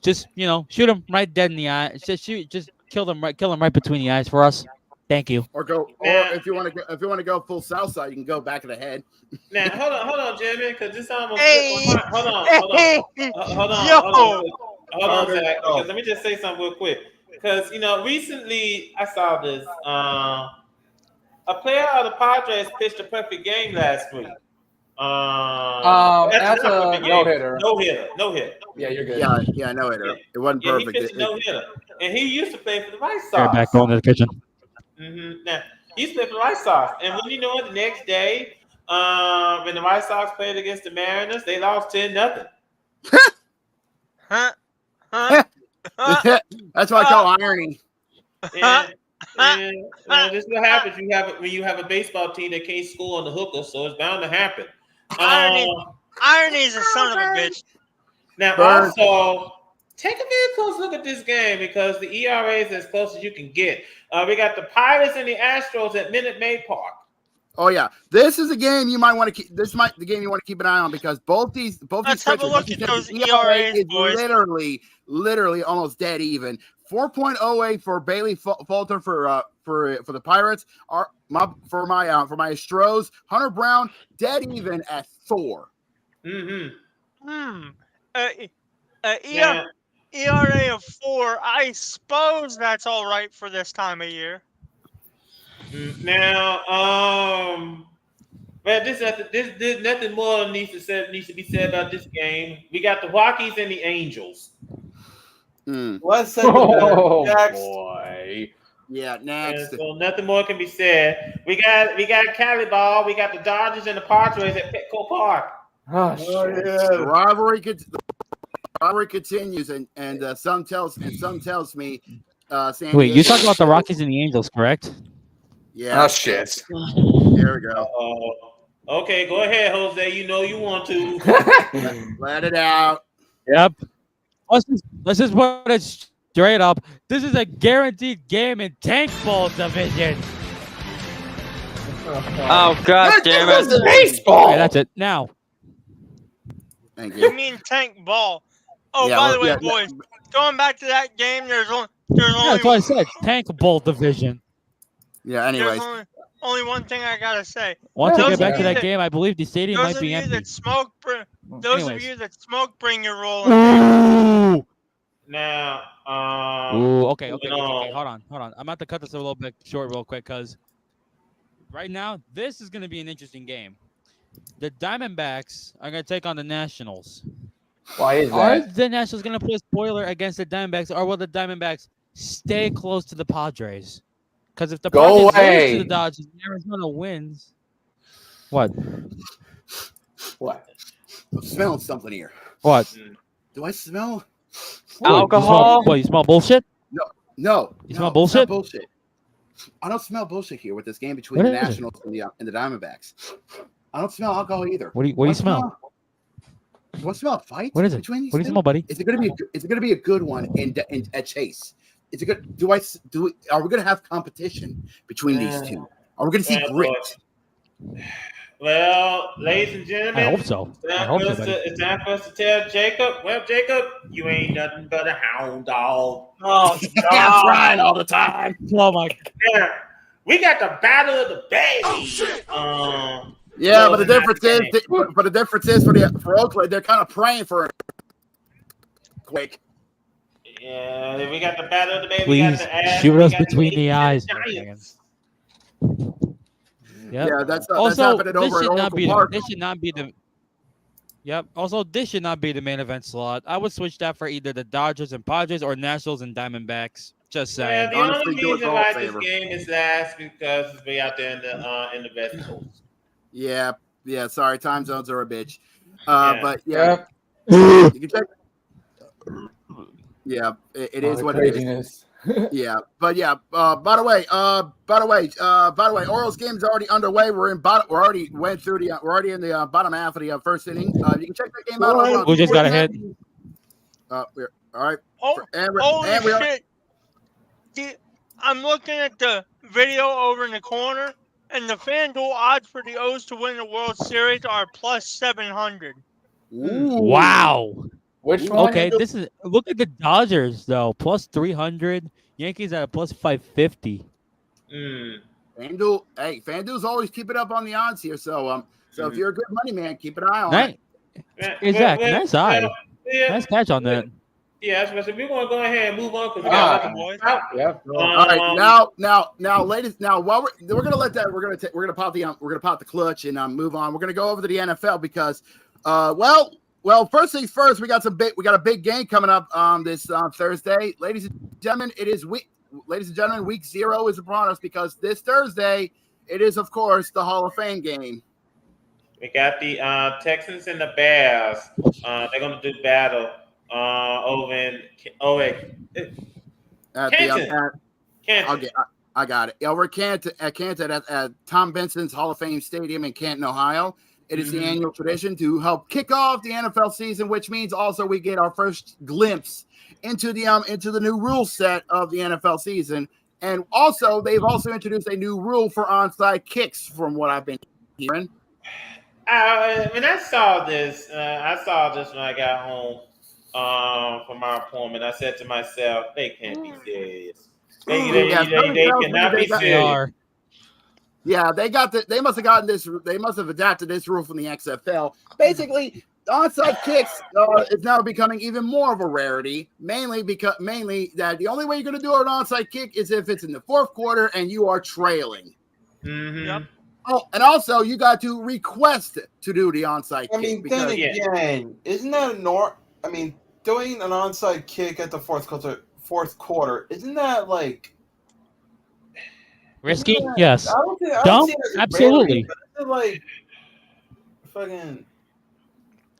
Just shoot them right dead in the eye. Just kill them right between the eyes for us. Thank you. Or if you want to go full south side, you can go back of the head. Now, hold on, Jimmy, because this almost Hey, slipped my mind. Hold on, Yo. Zach. Because let me just say something real quick. because recently I saw this. A player of the Padres pitched a perfect game last week. That's a no-hitter. No hitter. Yeah, you're good. Yeah, no hitter. It wasn't Yeah, he perfect. pitched a no hitter, and he used to play for the White Okay, Sox. back going to the kitchen. Now he used to play for the White Sox, and when the next day, when the White Sox played against the Mariners, they lost 10-0. Huh? That's what I call irony. And this is what happens when you have a baseball team that can't score on the hooker, so it's bound to happen. Irony is a son of a bitch. Now, also, take a very close look at this game because the ERA is as close as you can get. We got the Pirates and the Astros at Minute Maid Park. Oh yeah, this is a game you might want to keep. This might the game you want to keep an eye on because both these Let's have a pitchers, look at those ERA ERAs, is boys. literally almost dead even. 4.08 for Bailey Falter for the Pirates. For my Astros, Hunter Brown dead even at 4. ERA of 4. I suppose that's all right for this time of year. Now, well, this nothing more needs to be said about this game. We got the Rockies and the Angels. Let's say next. Boy. Yeah, next. And so nothing more can be said. We got Cali ball. We got the Dodgers and the Padres at Petco Park. Oh, The rivalry continues, and some tells me. San Wait, you Diego- talked about the Rockies and the Angels, correct? Yeah. Oh shit. There we go. Okay, go ahead, Jose. You know you want to. Let it out. Yep. Let's just put it straight up. This is a guaranteed game in Tank Ball division. Oh god damn it! Baseball. Okay, that's it. Now, Thank You you. mean tank ball? Oh, Yeah, by the way, yeah, boys, going back to that game, there's only that's what I said. Tank Ball division. Yeah. there's Anyways, only one thing I gotta say. Once Those we get of back to you that that- game, I believe the stadium Those might of be you empty. that smoke, bring your roll. Ooh. Now, Okay. moving on. Hold on. I'm about to cut this a little bit short real quick because right now, this is going to be an interesting game. The Diamondbacks are going to take on the Nationals. Why is Are that? the Nationals going to put a spoiler against the Diamondbacks, or will the Diamondbacks stay close to the Padres? Because if the Go Padres lose away. to the Dodgers and Arizona wins, what? What? I'm smelling something here. What? Do I smell? Alcohol? You smell bullshit? No. You smell it's bullshit? not bullshit. I don't smell bullshit here with this game between What the is it? Nationals and the Diamondbacks. I don't smell alcohol either. What do you smell? Do I smell a fight? What is it? Between these What do you two? smell, buddy? Is it going to be a good one at Chase? Is it good? Are we going to have competition between these two? Are we going to see grit? Well, ladies and gentlemen, I hope so. Buddy. It's time for us to tell Jacob. Well, Jacob, you ain't nothing but a hound dog. Oh, I'm trying all the time. Oh my! Yeah, we got the battle of the Bay. Yeah, but the difference is, for Oakland, they're kind of praying for it. Quick. Yeah, we got the battle of the Bay. Please shoot us between the eyes. Yep. Yeah, that's Also, happening this over should at not Oracle be. Park. This should not be the. Yep. Also, this should not be the main event slot. I would switch that for either the Dodgers and Padres or Nationals and Diamondbacks. Just saying. The Honestly, only do us reason all a why favor. this game is last because we out there in the West Coast. Yeah. Sorry, time zones are a bitch. Yeah. But yeah, you can check. Yeah, it is what it is. Yeah, but yeah. By the way, Orioles game's already underway. We're in already in the bottom half of the first inning. You can check that game out. Over on Who just got a hit? all right. holy shit! I'm looking at the video over in the corner, and the FanDuel odds for the O's to win the World Series are plus 700. Wow. Which one? Okay, look at the Dodgers though, plus 300. Yankees at a plus 550. FanDuel's always keeping up on the odds here. So if you're a good money man, keep an eye on Nice. it. Exactly. Nice eye. Yeah. Nice catch on that. Yeah, we're going to go ahead and move on because we Ah, got another boys. out. Yeah. All right, now, ladies. Now, while we're gonna let that, we're gonna pop the clutch and move on. We're gonna go over to the NFL because, well, first things first, we got a big game coming up this Thursday, ladies and gentlemen. Week 0 is upon us because this Thursday it is, of course, the Hall of Fame game. We got the Texans and the Bears. They're going to do battle over in At Canton. Canton. I got it. Over at Canton at Tom Benson's Hall of Fame Stadium in Canton, Ohio. It is the annual tradition to help kick off the NFL season, which means also we get our first glimpse into the new rule set of the NFL season. And also, they've also introduced a new rule for onside kicks, from what I've been hearing. When I saw this when I got home from our appointment. I said to myself, they can't be serious. They cannot be serious. Yeah, they must have gotten this. They must have adapted this rule from the XFL. Basically, onside kicks is now becoming even more of a rarity. Mainly that the only way you're going to do an onside kick is if it's in the fourth quarter and you are trailing. Mm-hmm. Yep. Oh, and also you got to request to do the onside kick. I mean, then again, isn't that doing an onside kick at the fourth quarter, isn't that like risky? Isn't that, Yes. I don't Dumb? see it as Absolutely. rarely, but is it like fucking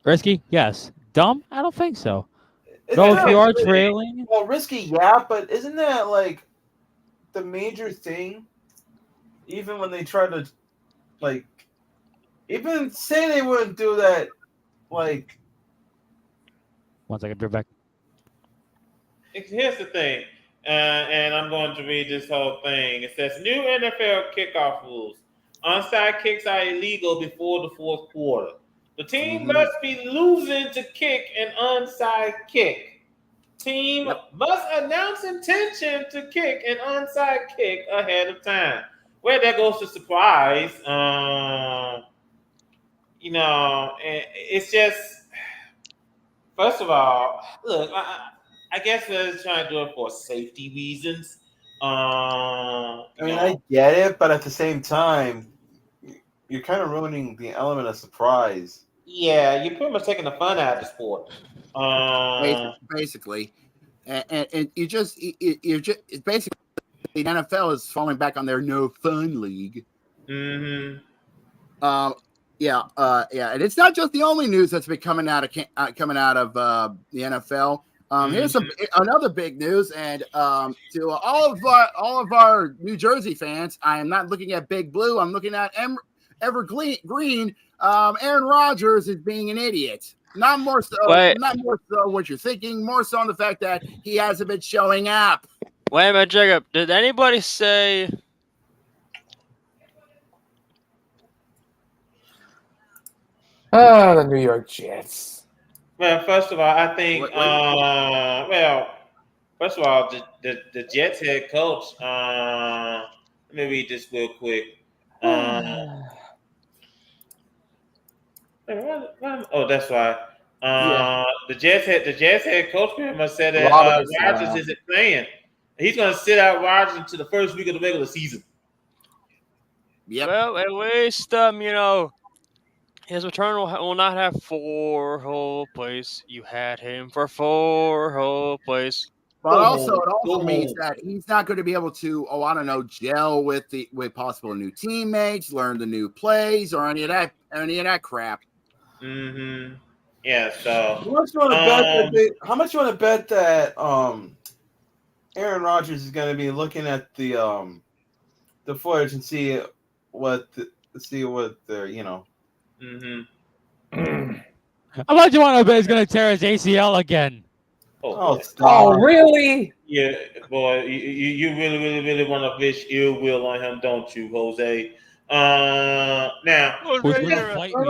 Risky? Yes. Dumb? I don't think so. it's No, not if you are really- trailing, Well, risky, yeah, but isn't that like the major thing? Even when they try to, like, even say they wouldn't do that, like. one second, be back. Here's the thing, and I'm going to read this whole thing. It says new NFL kickoff rules. Onside kicks are illegal before the fourth quarter. The team must be losing to kick an onside kick. Team must announce intention to kick an onside kick ahead of time. Well, there goes the surprise. It's just, first of all, look, I guess they're trying to do it for safety reasons. I get it, but at the same time, you're kind of ruining the element of surprise. Yeah, you're pretty much taking the fun out of the sport. Basically, and you're just basically the NFL is falling back on their no fun league. Mm-hmm. Yeah, and it's not just the only news that's been coming out of the NFL. Here's another big news, and to all of our New Jersey fans, I am not looking at Big Blue. I'm looking at Evergreen. Aaron Rodgers is being an idiot. Not more so what you're thinking. More so on the fact that he hasn't been showing up. Wait a minute, Jacob. Did anybody say? The New York Jets. Well, first of all, I think. First of all, the Jets head coach. Let me read this real quick. That's why. The Jets head coach pretty much said that Rodgers isn't playing. He's going to sit out Rodgers until the first week of the regular season. Yep. Well, at least his return will not have 4 whole plays. You had him for 4 whole plays. But it also means that he's not going to be able to, gel with possible new teammates, learn the new plays, or any of that crap. Mm-hmm. Yeah. So How much you want to bet that Aaron Rodgers is going to be looking at the footage and see what they're Mm-hmm. How much you want to bet he's going to tear his ACL again? Oh, really? Yeah, boy, you really, really, really want to wish ill will on him, don't you, Jose? Now, Who's ready to fight me?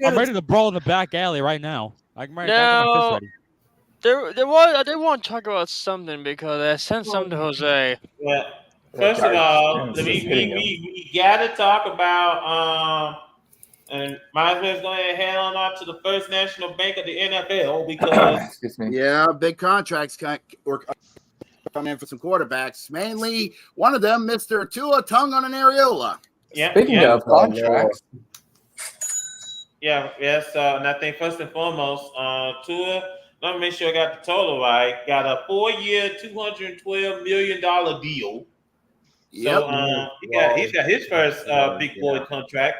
I'm ready to brawl in the back alley right now. I'm ready. No, I did want to talk about something because I sent something to Jose. Well, first of all, we got to talk about And might as well go ahead and head on out to the First National Bank of the NFL because Excuse me. Yeah, big contracts coming in for some quarterbacks. Mainly one of them, Mr. Tua Tagovailoa. Speaking of contracts, yes, and I think first and foremost, Tua. Let me make sure I got the total right. Got a 4-year, $212 million deal. Yep. So he's got his first big boy contract.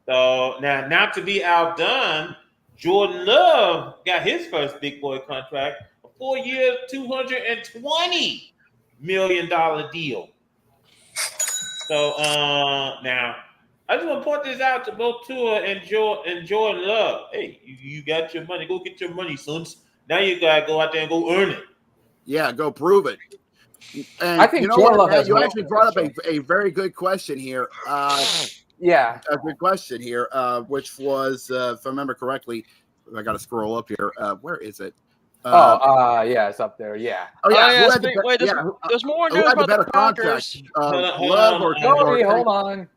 So now to be outdone, Jordan Love got his first big boy contract, a 4-year, $220 million deal. So now I just want to point this out to both Tua and Jordan Love. Hey, you got your money. Go get your money, sons. Now you gotta go out there and go earn it. Yeah, go prove it. And I think you know Jordan what? Love has You more actually brought up potential. a very good question here. Yeah. A good question here, which was, if I remember correctly, I got to scroll up here. Where is it? Yeah, it's up there. Yeah. Oh yeah, yeah, who had the wait, be- there's more who news had the about better the contract? Packers. Love or Cody, hold on.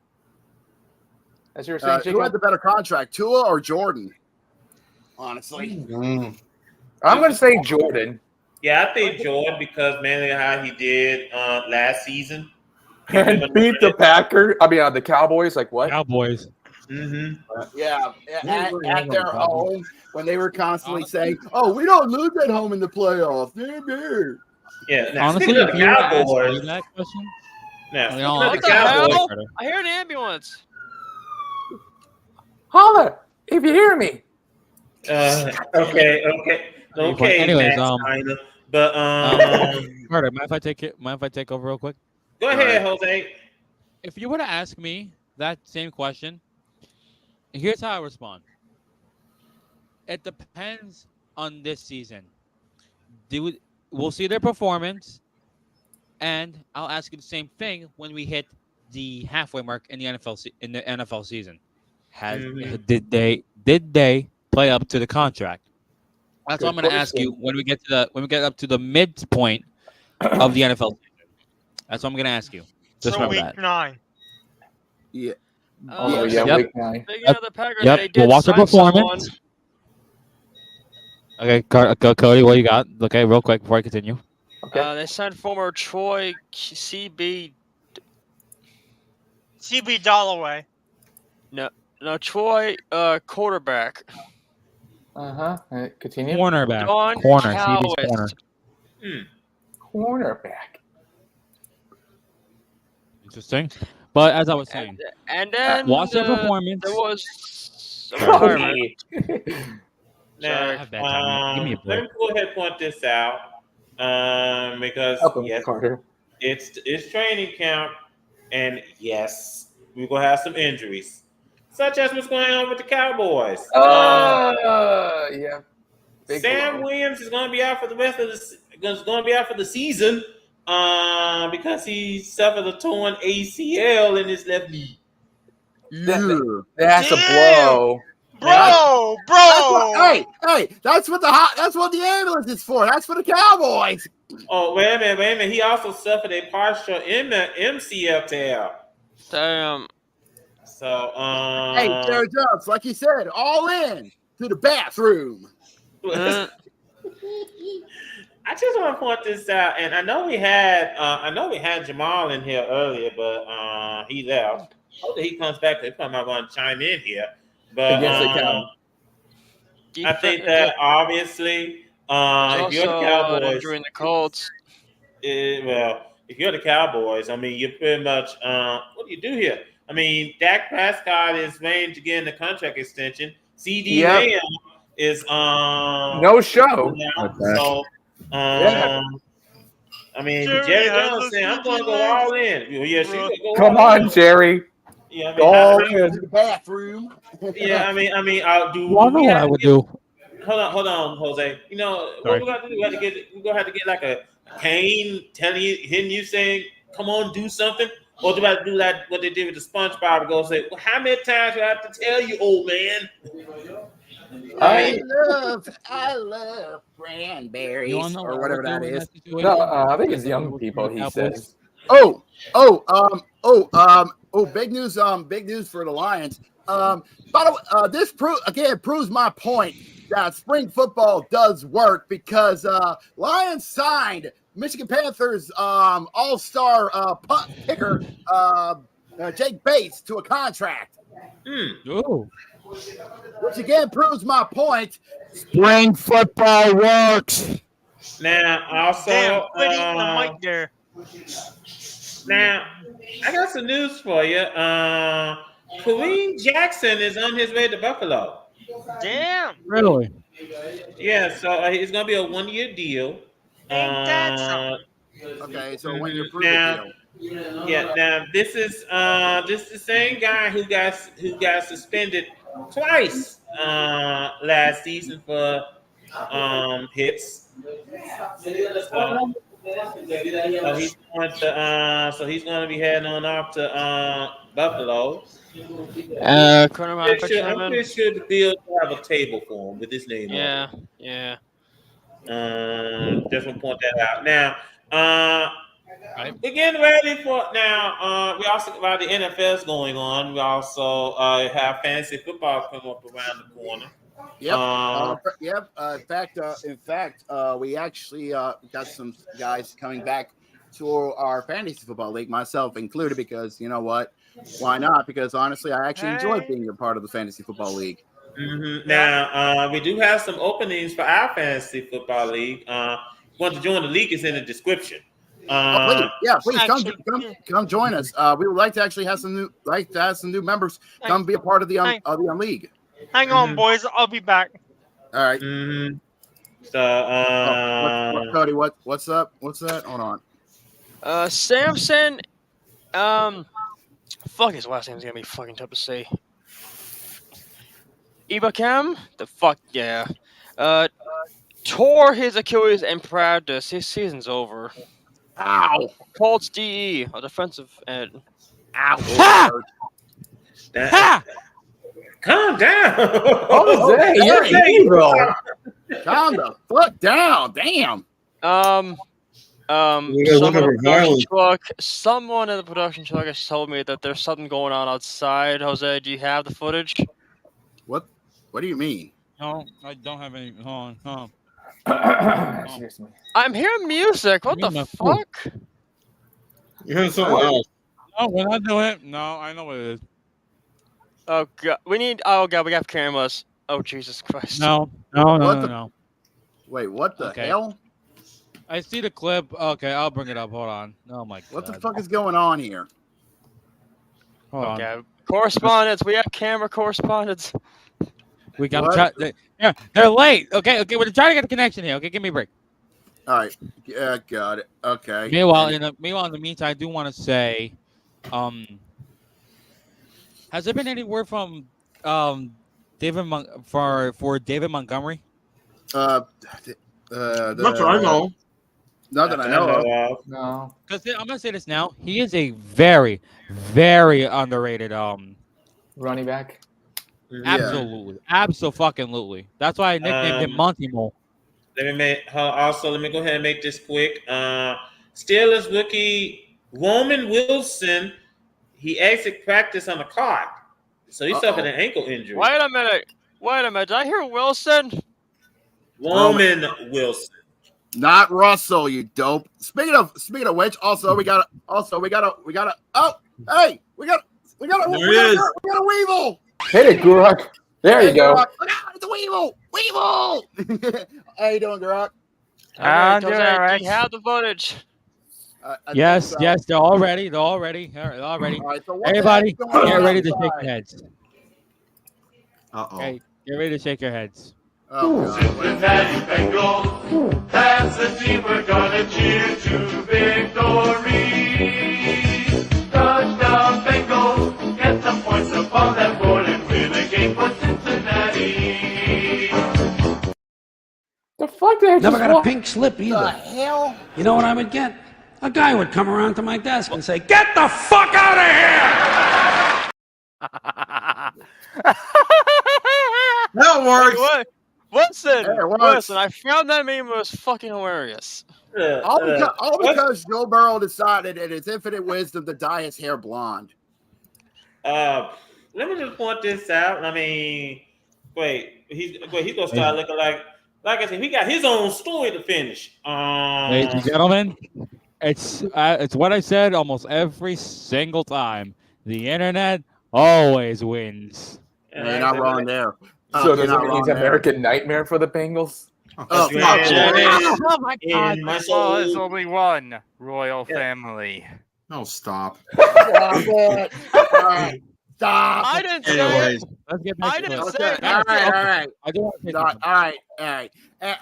As you were saying, who had Chico? the better contract, Tua or Jordan? Honestly, I'm going to say Jordan. Yeah, I think Jordan because mainly how he did last season. And beat the the Cowboys. Like what? Cowboys. Mm-hmm. yeah, at their home when they were constantly saying, "Oh, we don't lose at home in the playoffs." Yeah. Now, Honestly, speaking of if the you were to ask Cowboys, me that question, now, I speaking don't of What the the Cowboys, hell? I hear an ambulance. Holla if you hear me. okay. Anyways, Max Steiner. But Carter, mind if I take it? Mind if I take over real quick? go ahead, Jose. If you were to ask me that same question, here's how I respond. It depends on this season. We'll see their performance, and I'll ask you the same thing when we hit the halfway mark in the NFL season. Did they play up to the contract? That's what I'm going to ask you when we get up to the midpoint of the NFL season. That's what I'm going to ask you. Just So remember week that. 9. Yeah. Week 9. Speaking of the Packers, Yep. they We'll did watch their sign someone. performance. Okay, Cody, what you got? Okay, real quick before I continue. Okay. They signed former Troy CB. CB Dalloway. No, Troy quarterback. Continue. Cornerback. Don Corner. Callis. CB's corner. Cornerback. Interesting. But as I was saying, And then watch their performance. there was a retirement. Now, I have bad timing. Give me a let break. me go ahead and point this out because Help him, yes, Carter. it's training camp, and yes, we're gonna have some injuries, such as what's going on with the Cowboys. Yeah. Big Sam blow. Williams is going to be out for the rest of the season because he suffered a torn ACL in his left knee. That's a blow. Bro! That's what the ambulance is for. That's for the Cowboys. Oh, wait a minute. He also suffered a partial MCL tear. Damn. So, Hey, Jared Jones, like you said, all in to the bathroom. I just want to point this out, and I know we had Jamal in here earlier, but he left. Hopefully he comes back. He probably might want to chime in here. But I think that obviously, if you're the Cowboys, during the Colts. if you're the Cowboys, I mean, you're pretty much what do you do here? I mean, Dak Prescott is waiting to get in the contract extension. CD Lamb is no show. So I mean, Jerry Jones saying, "I'm going to go all in." Yeah, she go Come all on, in. Jerry. Yeah, All in the bathroom. Yeah, I mean, do Well, I know what I would do. Hold on, Jose. You know what we're gonna do? We're gonna have to get like a cane hitting you saying, "Come on, do something," or do I have to do that? What they did with the SpongeBob and go say, "Well, how many times do I have to tell you, old man?" I love cranberries or whatever that is. No, I think it's young people. He says. Oh, big news! Big news for the Lions. By the way, this proves my point that spring football does work because Lions signed Michigan Panthers all-star punt kicker Jake Bates to a contract, Ooh. which again proves my point. Spring football works. Now, also, Damn, quit eating the mic there. now, I got some news for you. Kareem Jackson is on his way to Buffalo. Damn. Really? Yeah, so he's gonna be a 1-year deal. Ain't that something? Okay, so when you're Now, yeah, now this is the same guy who got suspended twice last season for hits. So he's going to be heading on off to Buffalo. I'm pretty sure the Bills have a table for him with his name on it. Yeah. Just want to point that out. Now, we're getting ready for now. We also about the NFL's going on. We also have fantasy football coming up around the corner. Yep. In fact, we actually got some guys coming back to our fantasy football league, myself included, because you know what? Why not? Because honestly, I actually enjoy being a part of the fantasy football league. Mm-hmm. Now, we do have some openings for our fantasy football league. If you want to join the league, it's in the description. Please come join us. We would like to actually have some new members come be a part of the league. Hang on, boys. I'll be back. All right. Mm-hmm. So, Cody, what's up? What's that? Hold on. Samson. Fuck, his last name's gonna be fucking tough to say. Ibakam? The fuck, yeah. Tore his Achilles in practice. His season's over. Ow. Colts DE, a defensive end. Ow. Ha! Ha! Calm down. Jose, you're evil. Calm the fuck down. Damn. Someone in the production truck has told me that there's something going on outside. Jose, do you have the footage? What do you mean? No, I don't have any. Hold on. Excuse me. I'm hearing music. What the fuck? You heard something else. No, we're not doing it. No, I know what it is. Oh god, we got cameras. Oh Jesus Christ. No. Wait, what the Okay. hell? I see the clip. Okay, I'll bring it up. Hold on. Oh my god. What the fuck is going on here? Hold on. Okay. Correspondence. We have camera correspondence. We got they're late. Okay, we're trying to get a connection here. Okay, give me a break. All right. Yeah, got it. Okay. Meanwhile, in the meantime, I do want to say, has there been any word from David for David Montgomery? Not That's what I know. Not that I know of. No. Because I'm gonna say this now. He is a very, very underrated Running back. Absolutely. Absolutely. That's why I nicknamed him Monty Mole. Let me go ahead and make this quick. Steelers rookie Roman Wilson, he exited practice on a cart, so he suffered an ankle injury. Wait a minute. Did I hear Wilson? Roman Wilson, not Russell. You dope. Speaking of which, we got a Weevil. Hit it, Gurok. There you go. It's a Weevil. How you doing, Gurok? I'm doing all right. Do you have the footage? Yes, they're all ready. All right, so everybody, get ready to shake your heads. Okay, get ready to shake your heads. Oh, Cincinnati Bengals, that's the team we're gonna cheer to victory. Touchdown Bengals, get some points upon that board and win a game for Cincinnati. The fuck did I Never just got a walk? pink slip either. the hell? You know what I would get? A guy would come around to my desk and say, "Get the fuck out of here!" That works. What? Listen, Hey, it works. I found that meme was fucking hilarious. All because Joe Burrow decided in his infinite wisdom to dye his hair blonde. Let me just point this out. I mean, he's gonna start looking like I said, he got his own story to finish. Ladies and gentlemen, it's what I said almost every single time. The internet always wins. No, you're not wrong there. So does it mean it's American Nightmare for the Bengals? Oh, Oh my God! There's only one royal family. No, stop. Stop it. All right. Stop. I didn't say Anyways. it. Let's get back I to didn't this. say it. All right. I do want to say All something.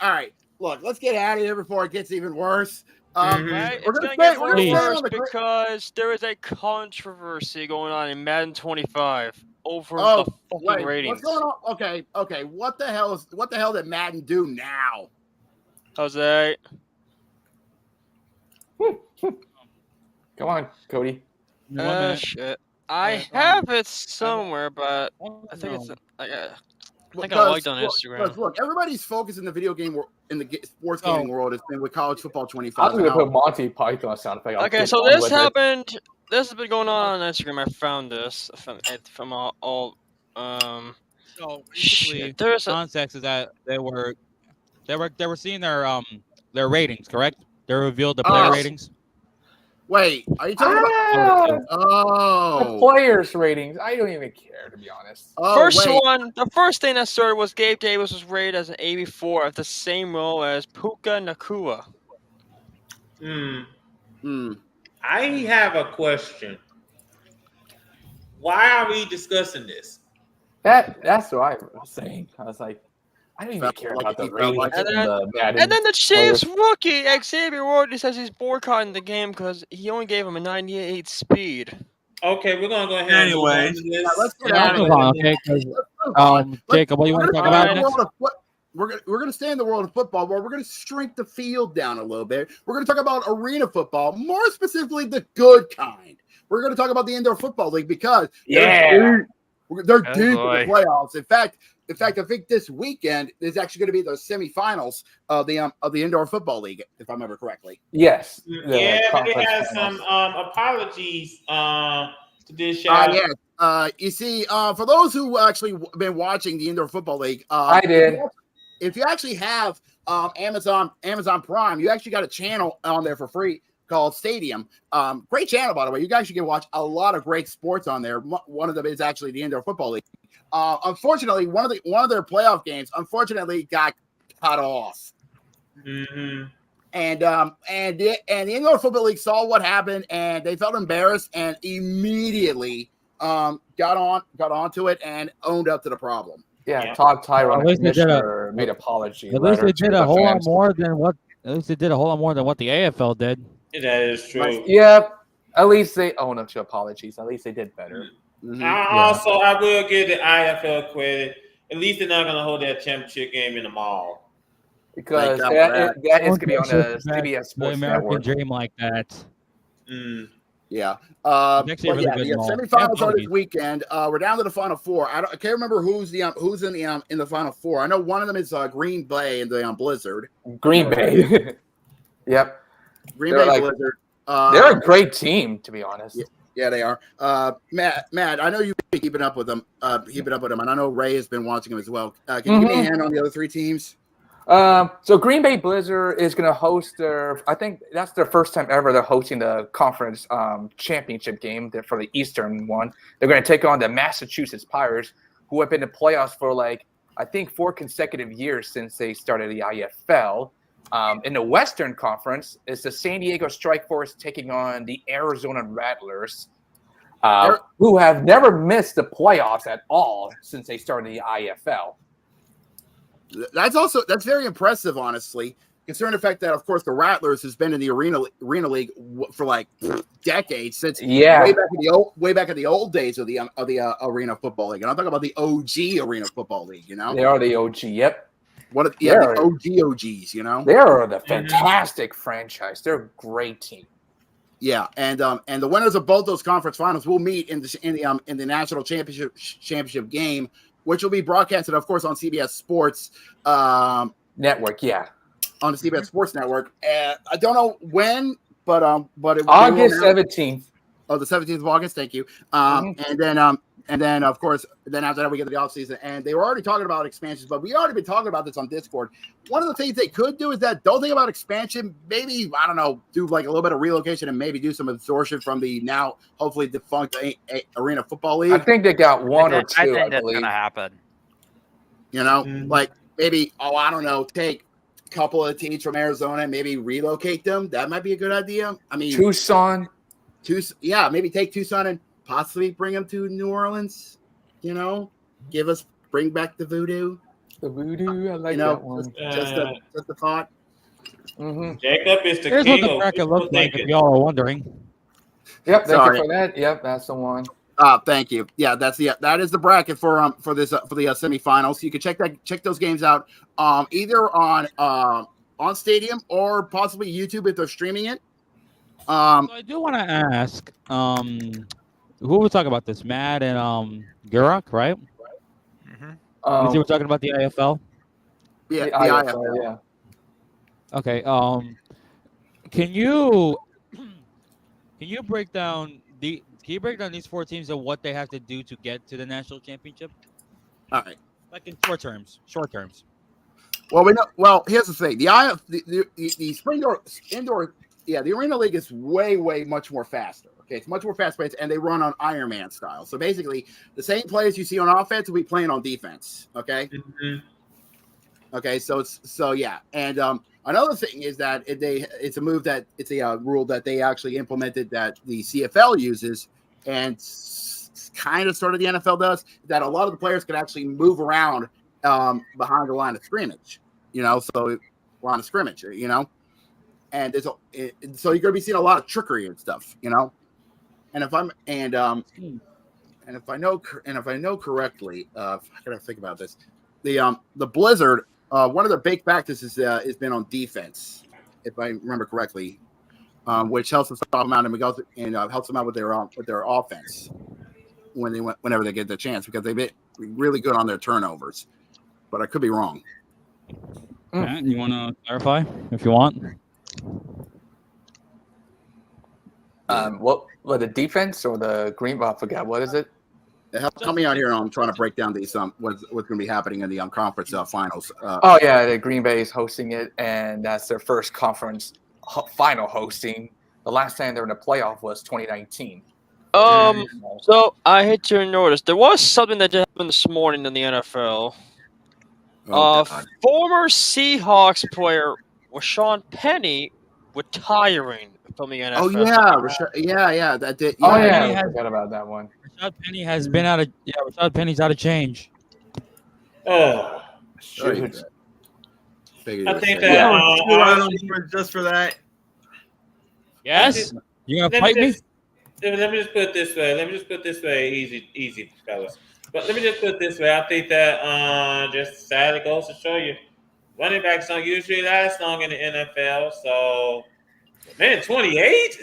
right. Look, let's get out of here before it gets even worse. Right? We're It's gonna going to get we're gonna stay worse on the because there is a controversy going on in Madden 25 over Oh, the fucking wait, ratings. what's going on? Okay. What the hell did Madden do now? Jose, Come on, Cody. 1 minute. shit. I have it somewhere, but I think it's I think I liked on Instagram. Look, everybody's focus in the video game in the sports gaming world has been with college football I 25. was going to put Monty Python sound effect. Okay, so this happened. This has been going on Instagram. I found this from all So basically, shit. There's a context is that they were seeing their ratings, correct? They revealed the player ratings. Wait, are you talking about? the Oh, players' ratings. I don't even care, to be honest. the first thing that started was Gabe Davis was rated as an 84 at the same role as Puka Nakua. I have a question. Why are we discussing this? That's what I was saying. I was like, I don't even care about the ratings And then the Chiefs rookie Xavier Ward says he's boycotting the game because he only gave him a 98 speed. Okay, we're gonna go ahead. Anyway, and move on to this. let's get out of Okay, Jacob, what do you want to talk about next? We're going to stay in the world of football, but we're going to shrink the field down a little bit. We're going to talk about arena football, more specifically the good kind. We're going to talk about the indoor football league because they're deep in the playoffs. In fact, I think this weekend is actually going to be the semifinals of the indoor football league, if I remember correctly. Yes. Yeah, but they had some apologies to this show. Yes. You see, for those who actually been watching the indoor football league, I did. If you actually have Amazon Prime, you actually got a channel on there for free called Stadium. Great channel, by the way. You guys can watch a lot of great sports on there. One of them is actually the indoor football league. Unfortunately, one of their playoff games got cut off. And the indoor football league saw what happened and they felt embarrassed and immediately got onto it and owned up to the problem. Yeah, Todd Tyrone made apology. At least they did a whole lot more than what. At least they did a whole lot more than what the AFL did. That is true. Yeah, at least they own up to apologies. At least they did better. I will give the IFL credit. At least they're not going to hold that championship game in the mall. Because that is going to be on the CBS Sports the American Network. dream like that. Yeah. Actually, really the semifinals are this weekend. We're down to the final four. I can't remember who's in the final four. I know one of them is Green Bay in the Blizzard. Green Bay. Yep. Green Bay Blizzard. They're a great team, to be honest. Yeah, they are. Matt, I know you've been keeping up with them. And I know Ray has been watching them as well. Can you give me a hand on the other three teams? So Green Bay Blizzard is going to host I think that's their first time ever they're hosting the conference championship game for the Eastern one. They're going to take on the Massachusetts Pirates, who have been in playoffs for I think 4 consecutive years since they started the IFL. In the Western Conference, it's the San Diego Strike Force taking on the Arizona Rattlers, who have never missed the playoffs at all since they started the IFL. That's very impressive, honestly, considering the fact that, of course, the Rattlers has been in the arena league for decades since way back in the old days of the arena football league. And I'm talking about the OG arena football league. They are the OG. Yep. The OGs. They are the fantastic franchise. They're a great team. Yeah, and the winners of both those conference finals will meet in the national championship game, which will be broadcasted, of course, on CBS Sports Network. Yeah, on the CBS Sports Network. I don't know when, but it will August 17th. Oh, the 17th of August. Thank you. And then of course, then after that we get to the off season, and they were already talking about expansions, but we already been talking about this on Discord. One of the things they could do is that don't think about expansion. Maybe I don't know, do like a little bit of relocation and maybe do some absorption from the now hopefully defunct Arena Football League. I think they got one or two. I think that's believe. gonna happen. You know, like maybe I don't know, take a couple of teams from Arizona and maybe relocate them. That might be a good idea. I mean, Tucson. Maybe take Tucson and possibly bring them to New Orleans. You know, bring back the voodoo. The voodoo, I like that one. Just a thought. Mm-hmm. Jacob is the Here's king what the of bracket looks like, if thinking. y'all are wondering. Yep, thank Sorry. you for that. Yep, that's the one. Thank you. Yeah, that is the bracket for the semifinals. You can check those games out either on Stadium or possibly YouTube if they're streaming it. So I do want to ask, who we talking about this? Matt and Gurak, right? You see, we're talking about the AFL. Yeah, the the IFL, IFL. yeah. Okay. Can you break down these four teams and what they have to do to get to the national championship? All right. Like in short terms. Well, we know. Well, here's the thing: the spring indoor, the Arena League is way much more faster. Okay, it's much more fast paced, and they run on Ironman style. So basically, the same players you see on offense will be playing on defense. Okay. Mm-hmm. Okay, and another thing is that it's a move that it's a rule that they actually implemented that the CFL uses, and kind of sort of the NFL does, that a lot of the players can actually move around behind the line of scrimmage, so line of scrimmage, and so you're going to be seeing a lot of trickery and stuff, and if I know correctly, I gotta think about this, the Blizzard. One of their big practices has been on defense, if I remember correctly, which helps them stop them out and helps them out with their offense whenever they get the chance, because they've been really good on their turnovers. But I could be wrong. Matt, you want to clarify if you want? What the defense or the green? I forgot. What is it? Help me out here. I'm trying to break down these what's going to be happening in the conference finals. The Green Bay is hosting it, and that's their first conference final hosting. The last time they were in the playoff was 2019. So I hate to notice there was something that just happened this morning in the NFL. Former Seahawks player Rashawn Penny retiring from the NFL. Oh yeah, that did. Yeah. Oh yeah, I forgot about that one. Rashad Penny has been out of Rashad Penny's out of change. Oh, shoot. I think that just for that. Yes, you gonna fight me? Let me just put it this way. Easy, fellas. But let me just put it this way. I think that just sadly goes to show you, running backs don't usually last long in the NFL. So, man, 28.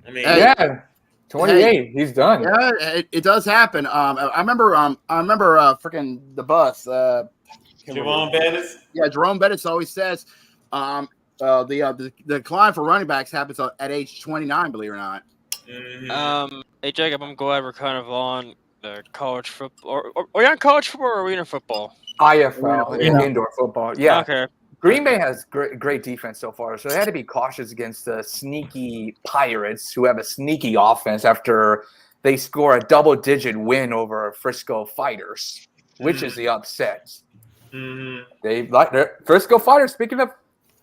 I mean, yeah. 28, he's done. Yeah, it does happen. I remember freaking the bus. Jerome Bettis. Yeah, Jerome Bettis always says the decline for running backs happens at age 29, believe it or not. Mm-hmm. Hey Jacob, I'm glad we're kind of on the college football. Are you on college football or arena football? IFL, indoor football. Yeah. Okay. Green Bay has great defense so far, so they had to be cautious against the sneaky Pirates, who have a sneaky offense after they score a double-digit win over Frisco Fighters, which is the upset. Mm-hmm. They like their Frisco Fighters. Speaking of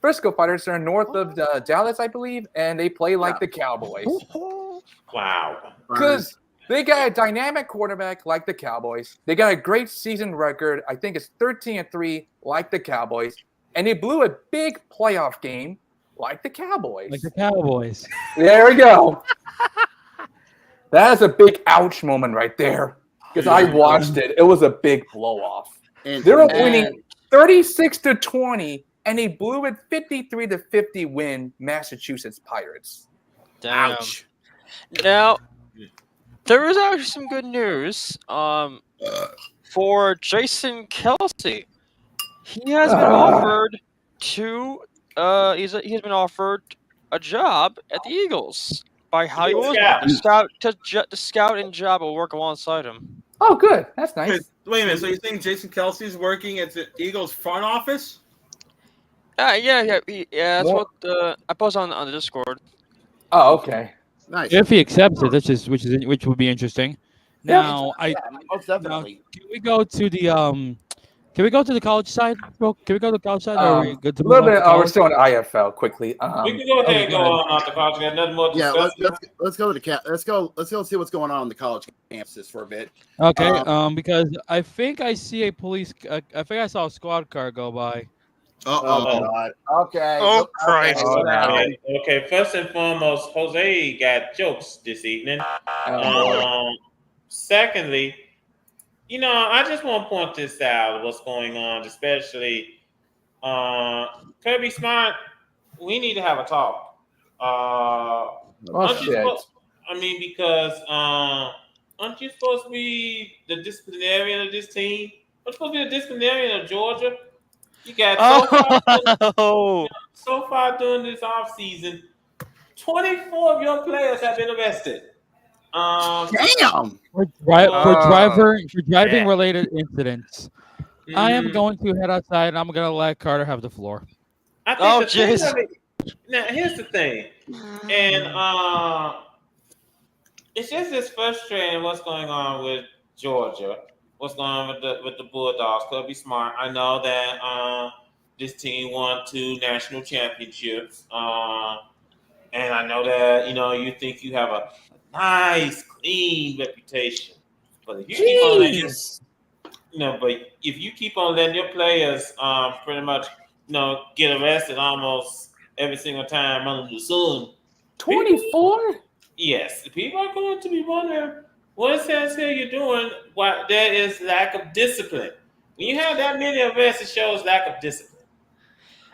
Frisco Fighters, they're north of Dallas, I believe, and they play like the Cowboys. Wow. Because they got a dynamic quarterback like the Cowboys. They got a great season record. I think it's 13-3 like the Cowboys. And they blew a big playoff game like the Cowboys. There we go. That is a big ouch moment right there. Because I watched it. It was a big blow-off. They were winning 36-20, and they blew it 53-50 win Massachusetts Pirates. Damn. Ouch. Now, there is actually some good news for Jason Kelsey. He has been offered he's been offered a job at the Eagles. By Hollywood, the scouting job will work alongside him. Oh, good. That's nice. Wait a minute. So you think Jason Kelsey's working at the Eagles front office? Yeah. That's More- what I posted on the Discord. Oh, okay. Nice. If he accepts it, which would be interesting. Yeah. Now, Most definitely. can we go to the Can we go to the college side? Can we go to the college side? Or are we good to A little move on bit. to college? We're still on IFL quickly. We can go ahead and go on off the college. Got nothing more to Yeah, discuss. let's go to the let's go see what's going on the college campuses for a bit. Okay, because I think I see a police. I think I saw a squad car go by. Oh God. Okay. Oh, Christ. Okay, first and foremost, Jose got jokes this evening. Secondly, I just want to point this out, what's going on, especially Kirby Smart, we need to have a talk. Because aren't you supposed to be the disciplinarian of this team? Aren't you supposed to be the disciplinarian of Georgia? You got so far during this offseason, 24 of your players have been arrested. Damn! For driving related incidents. I am going to head outside and I'm going to let Carter have the floor. Jeez. Now here's the thing, and it's just as frustrating what's going on with Georgia. What's going on with the Bulldogs? Kirby Smart. I know that this team won 2 national championships, and I know that you think you have a nice, clean reputation. But if you keep on letting your players pretty much get arrested almost every single time under the sun. 24? Yes, people are going to be wondering what it says here you're doing. Why there is lack of discipline. When you have that many arrests, it shows lack of discipline.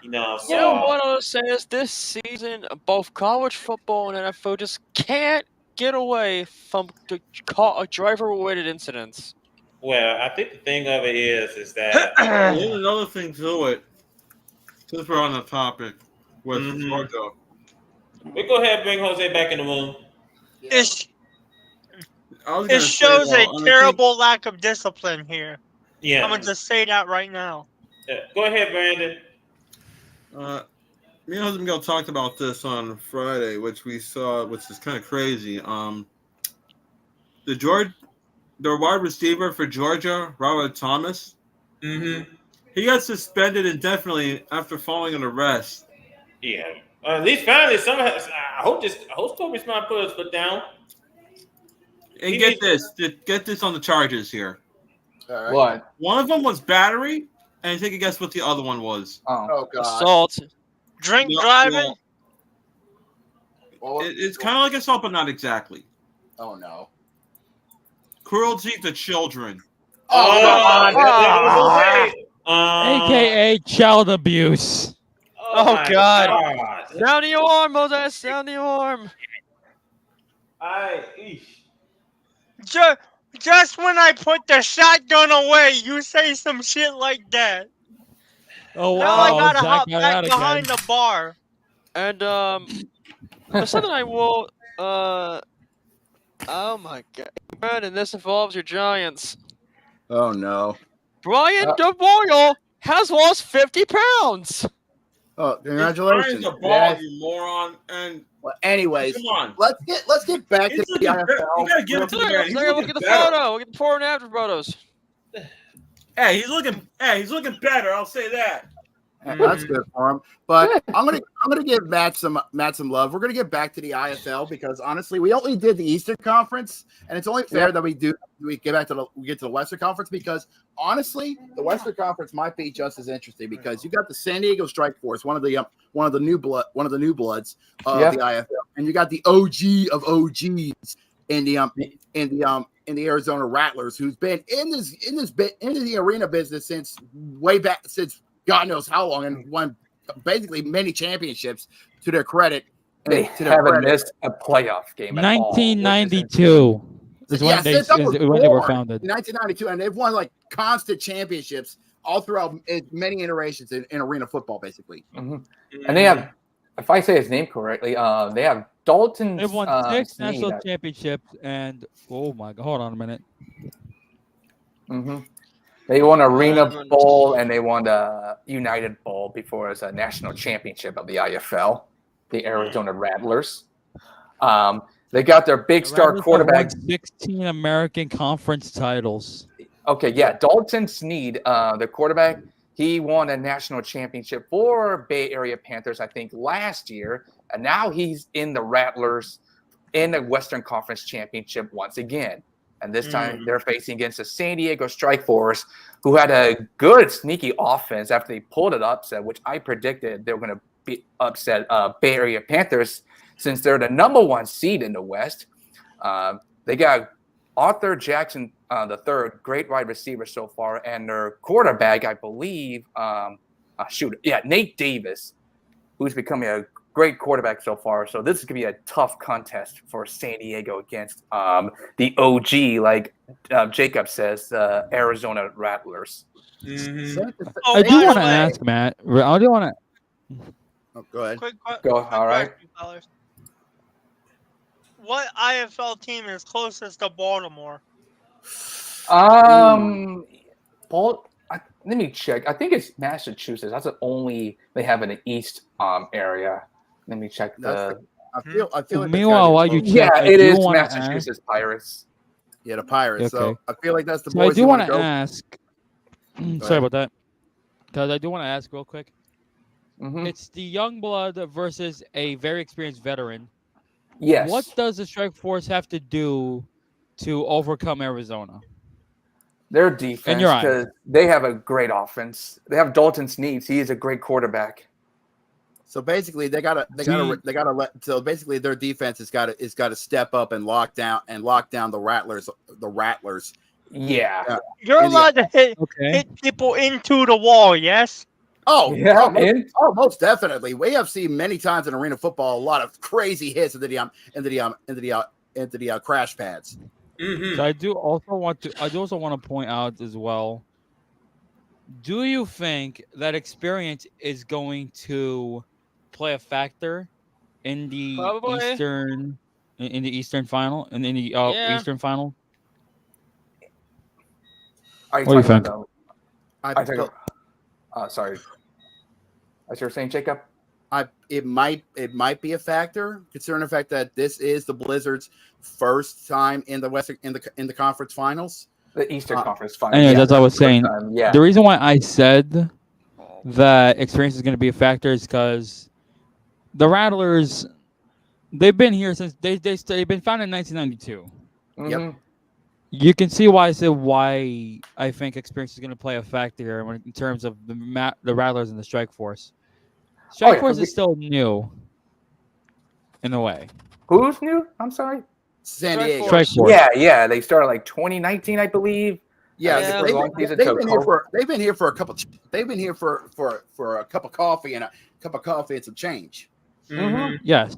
What I was saying is this season, both college football and NFL just can't get away from driver-related incidents. Well, I think the thing of it is that there's another thing to it. Since we're on the topic with Georgia, we go ahead and bring Jose back in the room. It shows a terrible lack of discipline here. Yeah, I'm gonna just say that right now. Yeah. Go ahead, Brandon. Me and Jose Miguel talked about this on Friday, which we saw, which is kind of crazy. The wide receiver for Georgia, Robert Thomas, he got suspended indefinitely after following an arrest. Yeah, at least finally, I hope Kirby Smart put his foot down. And get this on the charges here. All right. What? One of them was battery, and take a guess what the other one was. Oh God. Assault. Drink driving. It's kind of like assault, but not exactly. Oh no. Cruelty to children. AKA child abuse. Oh God. Down the arm, Moses. Down the arm. Just when I put the shotgun away, you say some shit like that. Oh Now wow! I gotta Zach hop got back out behind again. the bar. And there's something I will. Oh my God, Brandon, this involves your Giants. Oh no. Brian DeBoyle has lost 50 pounds. Oh, congratulations. The ball, you moron. And well, anyways, come on. Let's get back to the NFL. You gotta give it to the man. He's Look at the photo. Look at the before and after photos. Hey, he's looking better. I'll say that. That's good for him. But I'm gonna give Matt some love. We're gonna get back to the IFL because honestly, we only did the Eastern Conference, and it's only fair that we get to the Western Conference because honestly, the Western Conference might be just as interesting because you got the San Diego Strike Force, one of the new bloods of the IFL, and you got the OG of OGs in the Arizona Rattlers, who's been in the arena business since way back since God knows how long, and won basically many championships to their credit. They haven't missed a playoff game at 1992 is when they were founded. 1992, and they've won like constant championships all throughout many iterations in arena football, basically. And they have, if I say his name correctly, they have Dalton. They've won 6 Snead, national championships, and oh my god, hold on a minute. They won Arena Bowl and they won the United Bowl before it was a national championship of the IFL, the Arizona Rattlers. They got their big star quarterback. 16 American Conference titles. Okay, yeah, Dalton Snead, the quarterback, he won a national championship for Bay Area Panthers, I think, last year, and now he's in the Rattlers in the Western Conference Championship once again. And this time they're facing against the San Diego Strikeforce, who had a good sneaky offense after they pulled it upset, which I predicted they were going to be upset Bay Area Panthers since they're the #1 seed in the West. They got Arthur Jackson the third, great wide receiver so far, and their quarterback, I believe, Nate Davis, who's becoming a great quarterback so far. So this is going to be a tough contest for San Diego against the OG, like Jacob says, the Arizona Rattlers. I do want to ask, Matt. I do want to. Oh, go ahead. All right. What IFL team is closest to Baltimore? Let me check. I think it's Massachusetts. That's the only they have in the East area. Let me check I feel like meanwhile, while you check, yeah, it is Massachusetts Pirates. Yeah, the Pirates. Okay. So I feel like that's the So boys. I do want to ask. Sorry ahead. about that. Because I do want to ask real quick. It's the young blood versus a very experienced veteran. Yes. What does the Strikeforce have to do to overcome Arizona? Their defense, because they have a great offense. They have Dalton Snead. He is a great quarterback. So basically, they gotta let. So basically, their defense has got to step up and lock down the Rattlers. The Rattlers. Yeah. You're allowed to hit people into the wall. Yes. Oh yeah. Most definitely. We have seen many times in arena football a lot of crazy hits into the crash pads. So I do also want to point out as well. Do you think that experience is going to play a factor in the Eastern final and in the Eastern final? What do you think? Sorry. As you were saying, Jacob? It might be a factor, considering the fact that this is the Blizzard's first time in the Western in the conference finals. The Eastern Conference finals. Anyway, that's what I was saying. The reason why I said that experience is going to be a factor is because the Rattlers, they've been here since they've been founded in 1992. Yep. You can see why I said why I think experience is going to play a factor here in terms of the Rattlers and the Strikeforce. Strikeforce is still new, in a way. Who's new? I'm sorry. San Diego. Strikeforce. Yeah. They started like 2019, I believe. Yeah, they've been here for a couple. They've been here for a cup of coffee and some change. Yes.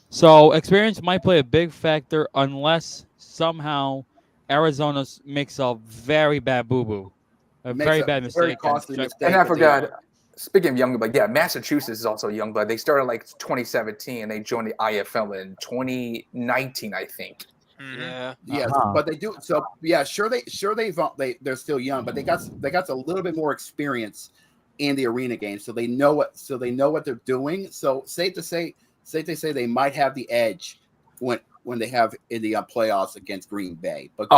So experience might play a big factor unless somehow Arizona makes a very bad boo-boo. Very bad mistake. Very costly mistake. And I forgot, speaking of young blood, Massachusetts is also young blood. They started like 2017 and they joined the IFL in 2019, I think. Yeah. Yes, but they do. So yeah, they're still young, but they got a little bit more experience in the arena game, so they know what they're doing. So safe to say they might have the edge when they have in the playoffs against Green Bay. But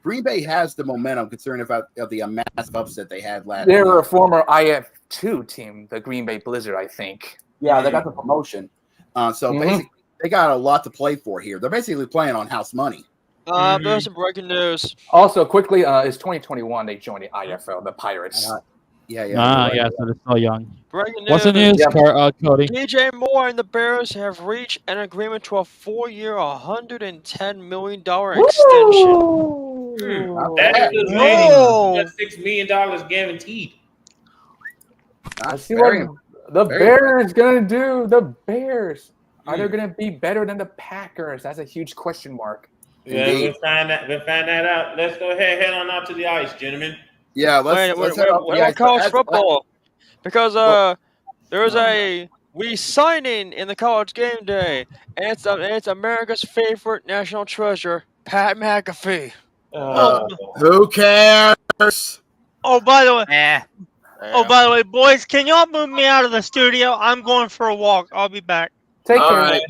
Green Bay has the momentum concerning about the massive upset they had last year. They're a former IF2 team, the Green Bay Blizzard, I think. Yeah, they got the promotion. So basically, they got a lot to play for here. They're basically playing on house money. There's some breaking news. Also, quickly, it's 2021 they joined the IFL, the Pirates. So they're still young. Breaking What's the news, Cody? DJ Moore and the Bears have reached an agreement to a 4-year, $110 million extension. That is $6 million guaranteed. Let's see what the Bears going to do. The Bears. Are they going to be better than the Packers? That's a huge question mark. Yeah, we'll find that out. Let's go ahead on out to the ice, gentlemen. Yeah, let's college football, because there's a we signing in the college game day, and it's America's favorite national treasure, Pat McAfee. Who cares? Oh, by the way. Eh. Oh, by the way, boys, can y'all move me out of the studio? I'm going for a walk. I'll be back. Take All care. right.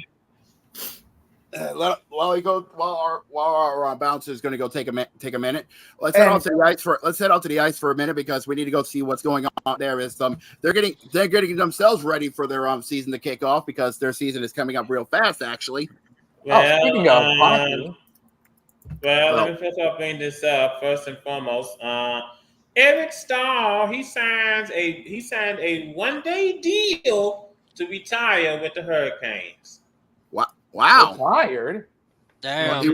While our bouncer is going to go take a minute. Let's head out to the ice for a minute because we need to go see what's going on there. They're getting themselves ready for their season to kick off because their season is coming up real fast. Actually. Well, speaking of hockey. Let me first bring this up first and foremost. Eric Stahl, he signed a 1-day deal to retire with the Hurricanes. Wow. Retired. Damn. He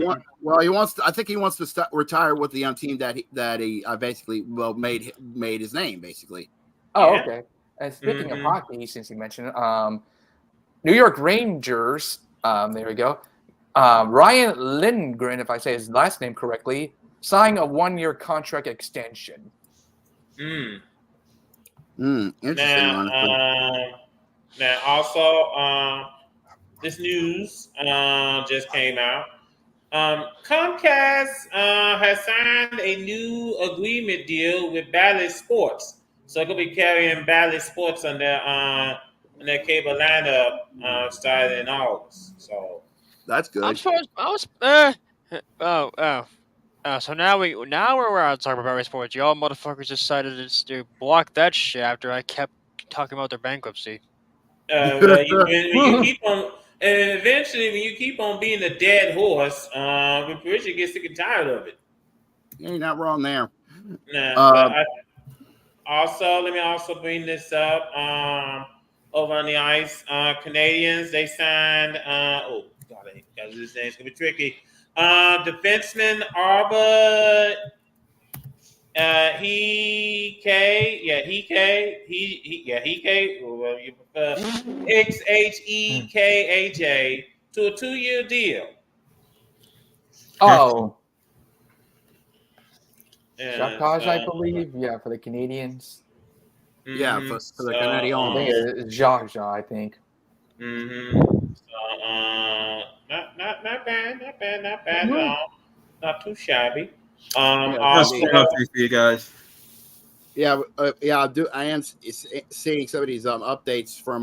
wants. I think he wants to retire with the team that he basically made his name basically. Oh, okay. And speaking of hockey, since you mentioned New York Rangers, there we go. Ryan Lindgren, if I say his last name correctly, signed a 1-year contract extension. Interesting. Now also, this news just came out. Comcast has signed a new agreement deal with Bally Sports, so it will be carrying Bally Sports on their cable lineup starting in August. So that's good. I'm supposed. So now we're out talking about Bally Sports. Y'all motherfuckers decided to block that shit after I kept talking about their bankruptcy. when you keep on. And eventually, when you keep on being a dead horse, Richard gets sick and tired of it. You ain't not wrong there. But let me also bring this up. Over on the ice, Canadians, they signed. This name's gonna be tricky. Defenseman Arba. XHEKAJ to a 2-year deal. Oh. Yeah, Jacques, I believe. Yeah, for the Canadians. Yeah, for the Canadians. I think it's Jacques, I think. Not bad at all. Not too shabby. That's cool for you guys. Yeah, I am seeing some of these updates from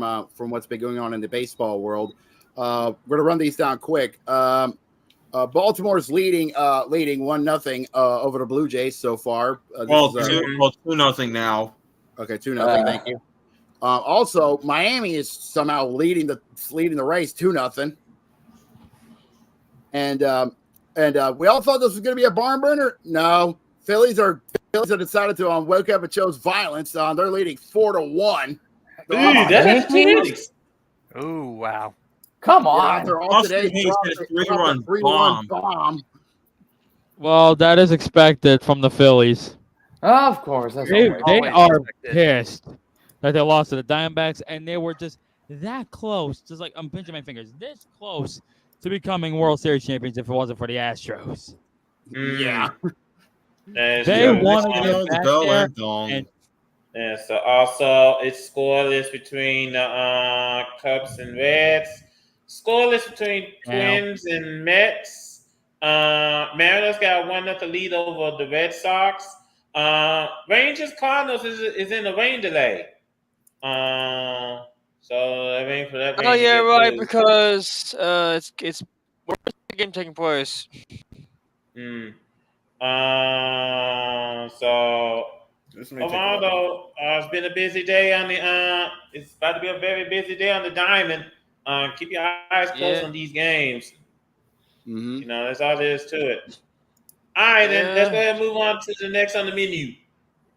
what's been going on in the baseball world. We're gonna run these down quick. Baltimore's leading 1-0 over the Blue Jays so far. 2-0 now. Okay, 2-0. Thank you. Also, Miami is somehow leading the race 2-0. And we all thought this was going to be a barn burner. No, Phillies have decided to wake up and chose violence. They're leading 4-1. Dude, that's Phoenix. Oh wow! Come on. They're all today. 3-run bomb. Well, that is expected from the Phillies. Of course, They are pissed that they lost to the Diamondbacks, and they were just that close. Just like I'm pinching my fingers, this close to becoming World Series champions if it wasn't for the Astros. Yeah, they want to get back there. And so also it's scoreless between the Cubs and Reds. Scoreless between Twins and Mets. Mariners got a 1-0 lead over the Red Sox. Rangers Cardinals is in a rain delay. So I mean for that. Oh yeah, right. Because it's where's the game taking place? So although it's been a busy day on the it's about to be a very busy day on the diamond. Keep your eyes closed on these games. Mm-hmm. You know, that's all there is to it. All right, then let's go ahead and move on to the next on the menu.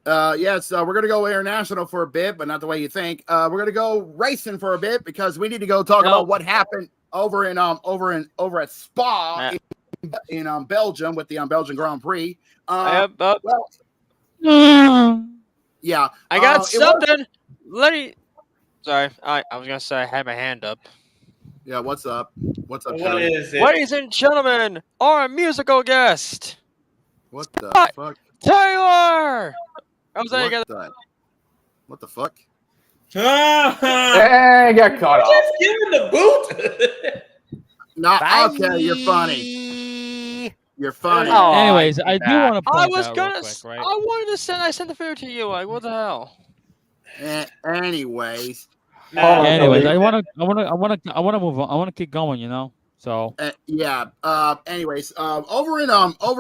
Yes, we're gonna go international for a bit, but not the way you think. We're gonna go racing for a bit because we need to go talk about what happened over at Spa in Belgium with the Belgian Grand Prix. Yeah, I got something. Sorry, I was gonna say I had my hand up. Yeah, what's up? What's up, What is it? Ladies and gentlemen, our musical guest. What the fuck? Taylor! What the fuck? Hey, got caught off. Just giving the boot. No, okay, you're funny. You're funny. Oh, Anyways, I do want to I point was out gonna. real quick, right? I wanted to send. I sent the video to you. Like, what the hell? Anyways, Anyways, I want to move on. I want to keep going. You know, so yeah. Anyways, over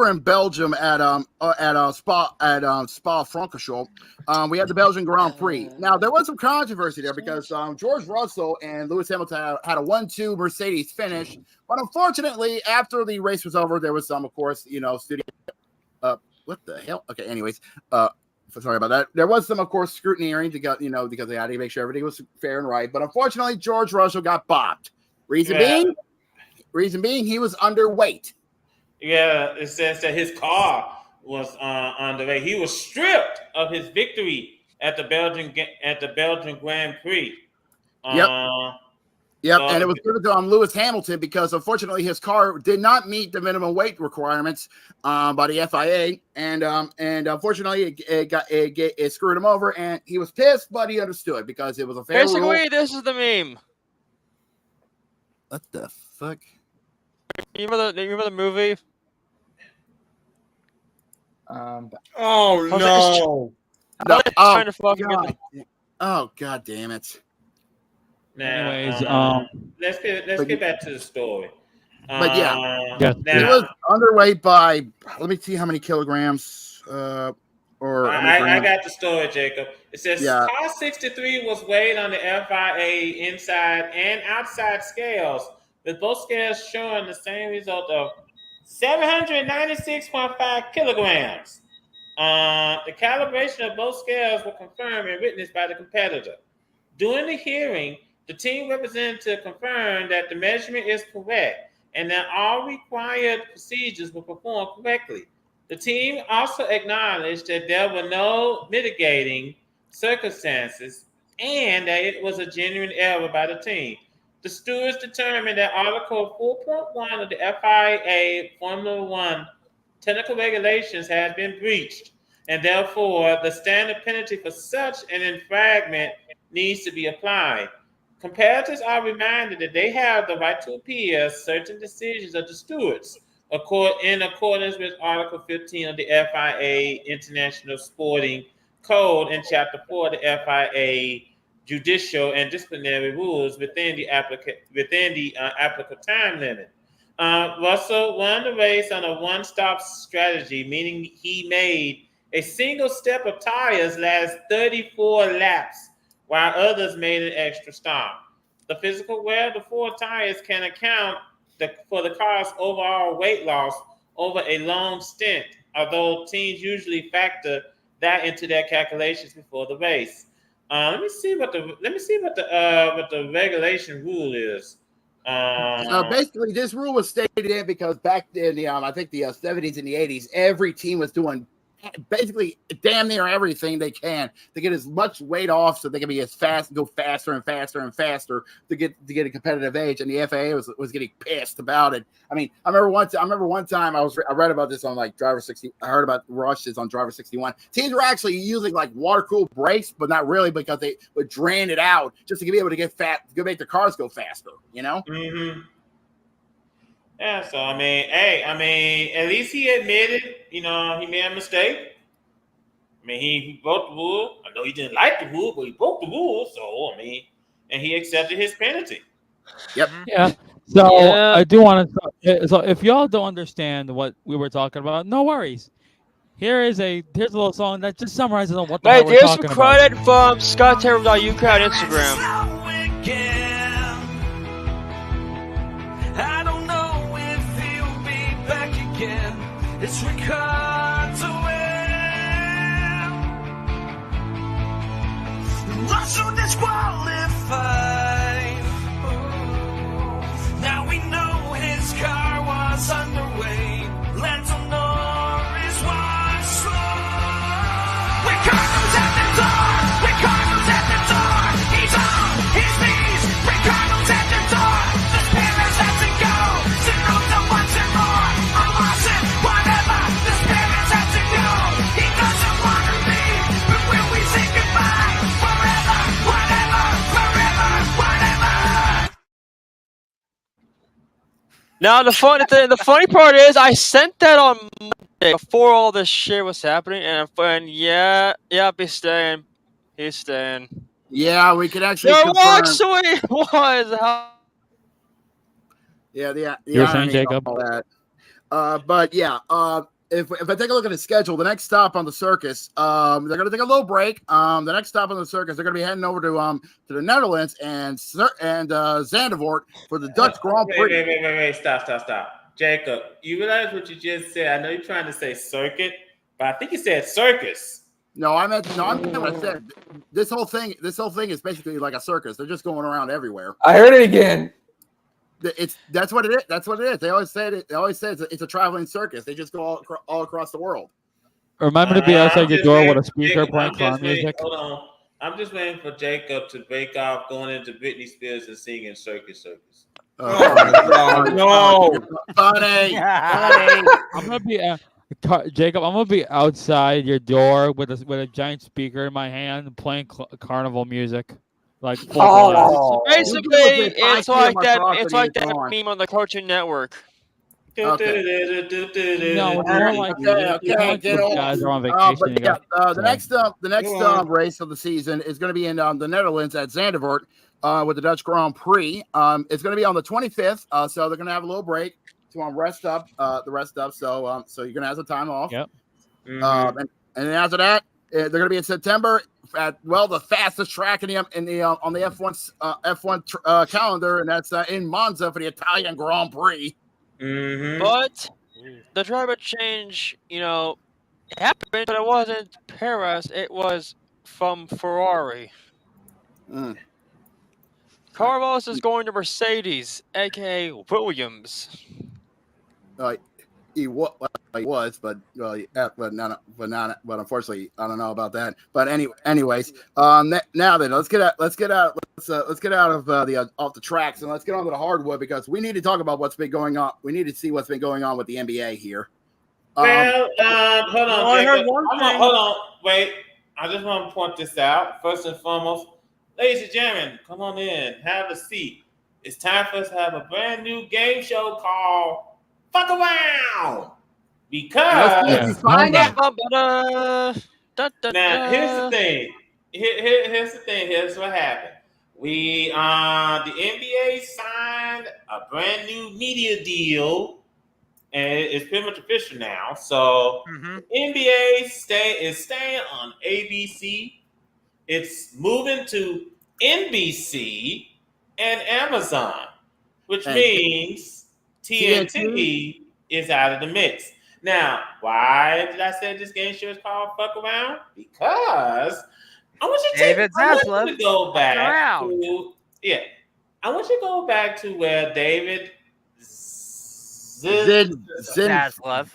in Belgium at Spa-Francorchamps, we had the Belgian Grand Prix. Now there was some controversy there because George Russell and Lewis Hamilton had a 1-2 Mercedes finish, but unfortunately, after the race was over, there was some, of course, studio. What the hell? Okay. Anyways, sorry about that. There was some, of course, scrutineering because they had to make sure everything was fair and right. But unfortunately, George Russell got bopped. Reason being, he was underweight. Yeah, it says that his car was underweight. He was stripped of his victory at the Belgian Grand Prix. Yep, and it was given to Lewis Hamilton because unfortunately his car did not meet the minimum weight requirements by the FIA, and unfortunately it screwed him over, and he was pissed, but he understood because it was a fair rule. Basically, this is the meme. What the fuck? You remember the movie? Oh no! Trying to fucking get the... Oh god damn it! Now, anyways, let's get back to the story. But yeah. He was underweight by, let me see how many kilograms. I got the story, Jacob. It says car 63 was weighed on the FIA inside and outside scales, with both scales showing the same result of 796.5 kilograms. The calibration of both scales were confirmed and witnessed by the competitor. During the hearing, the team representative confirmed that the measurement is correct and that all required procedures were performed correctly. The team also acknowledged that there were no mitigating circumstances and that it was a genuine error by the team. The stewards determined that Article 4.1 of the FIA Formula One technical regulations had been breached, and therefore the standard penalty for such an infringement needs to be applied. Competitors are reminded that they have the right to appeal certain decisions of the stewards in accordance with Article 15 of the FIA International Sporting Code and Chapter 4 of the FIA Judicial and Disciplinary Rules within the applicable time limit. Russell won the race on a one-stop strategy, meaning he made a single step of tires last 34 laps, while others made an extra stop. The physical wear of the 4 tires can account for the car's overall weight loss over a long stint, although teams usually factor that into their calculations before the race. Let me see what the regulation rule is. Basically, this rule was stated in because back in the I think the 70s and the 80s, every team was doing basically damn near everything they can to get as much weight off so they can be as fast, go faster and faster and faster to get a competitive edge. And the FAA was getting pissed about it. I mean, I remember one time I read about this on like Driver 60. I heard about rushes on Driver 61. Teams were actually using like water cooled brakes, but not really because they would drain it out just to be able to get fat, to make the cars go faster. You know. Mm-hmm. Yeah, so at least he admitted, he made a mistake. He broke the rule. I know he didn't like the rule, but he broke the rule. So and he accepted his penalty. Yep. Yeah. So I do want to. So if y'all don't understand what we were talking about, no worries. Here's a little song that just summarizes on what the hell we're talking about. There's some credit from ScottTaylor.uk on Instagram. It's record to win. Russell disqualified. Now we know his car was underway. Lando Norris was slow. Ricardo's at the door. He's on. Now the funny part is, I sent that on Monday before all this shit was happening, and yeah, he's staying. He's staying. Yeah, we can actually There confirm. actually was. Yeah, the You were saying, irony of Jacob? all that. But yeah, if I take a look at the schedule, the next stop on the circus, they're gonna take a little break. The next stop on the circus, they're gonna be heading over to the Netherlands and Zandvoort for the Dutch Grand Prix. Wait, stop. Jacob, you realize what you just said? I know you're trying to say circuit, but I think you said circus. I meant what I said. This whole thing is basically like a circus. They're just going around everywhere. I heard it again. That's what it is. That's what it is. They always say it. They always say it's a traveling circus. They just go all across the world. Remember to be outside your door with a speaker Jacob, playing car music. Hold on. I'm just waiting for Jacob to break off going into Britney Spears and singing Circus. No. Funny. I'm gonna be Jacob. I'm gonna be outside your door with a giant speaker in my hand, playing carnival music, like full blast. So basically, it's like that. It's like that meme on the Cartoon Network. Okay. No, it's more like guys are on vacation. The next race of the season is going to be in the Netherlands at Zandvoort with the Dutch Grand Prix. It's going to be on the 25th, so they're going to have a little break to rest up. So you're going to have some time off. Yep. And then after that, they're going to be in September at the fastest track on the F1 calendar, and that's in Monza for the Italian Grand Prix. Mm-hmm. But the driver change, happened, but it wasn't Perez. It was from Ferrari. Carlos is going to Mercedes, aka Williams. He was, but unfortunately, I don't know about that. But anyways, now then, let's get out of off the tracks and let's get onto the hardwood because we need to talk about what's been going on. We need to see what's been going on with the NBA here. Hold on, Jacob. Hold on, wait. I just want to point this out. First and foremost, ladies and gentlemen, come on in, have a seat. It's time for us to have a brand new game show called Fuck Around. Because now here's the thing. Here's what happened. The NBA signed a brand new media deal, and it's pretty much official now. So NBA is staying on ABC. It's moving to NBC and Amazon, which means TNT is out of the mix. Now, why did I say this game show is called Fuck Around? Because I want you to go back to I want you to go back to where David Zaslav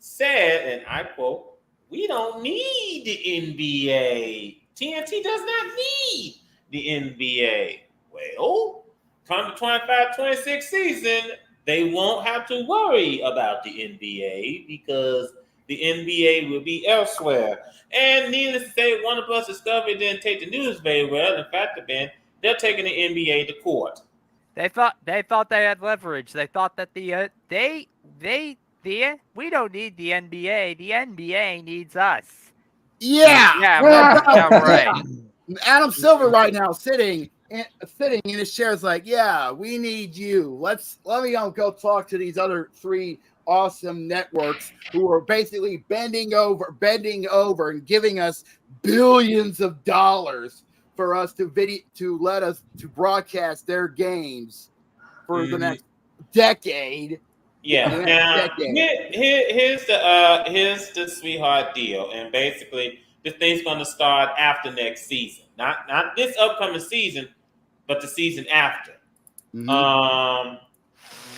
said, and I quote, "We don't need the NBA. TNT does not need the NBA." Well, come the 25-26 season, they won't have to worry about the NBA because the NBA will be elsewhere. And needless to say, Warner Bros. Discovery didn't take the news very well. In fact, they're taking the NBA to court. They thought they had leverage. They thought that we don't need the NBA. The NBA needs us. Yeah, right. Adam Silver right now sitting in his chair is like, yeah, we need you. Let me go talk to these other three awesome networks who are basically bending over and giving us billions of dollars for us to broadcast their games for the next decade. Yeah. Now, here's the sweetheart deal, and basically this thing's going to start after next season, not this upcoming season, but the season after.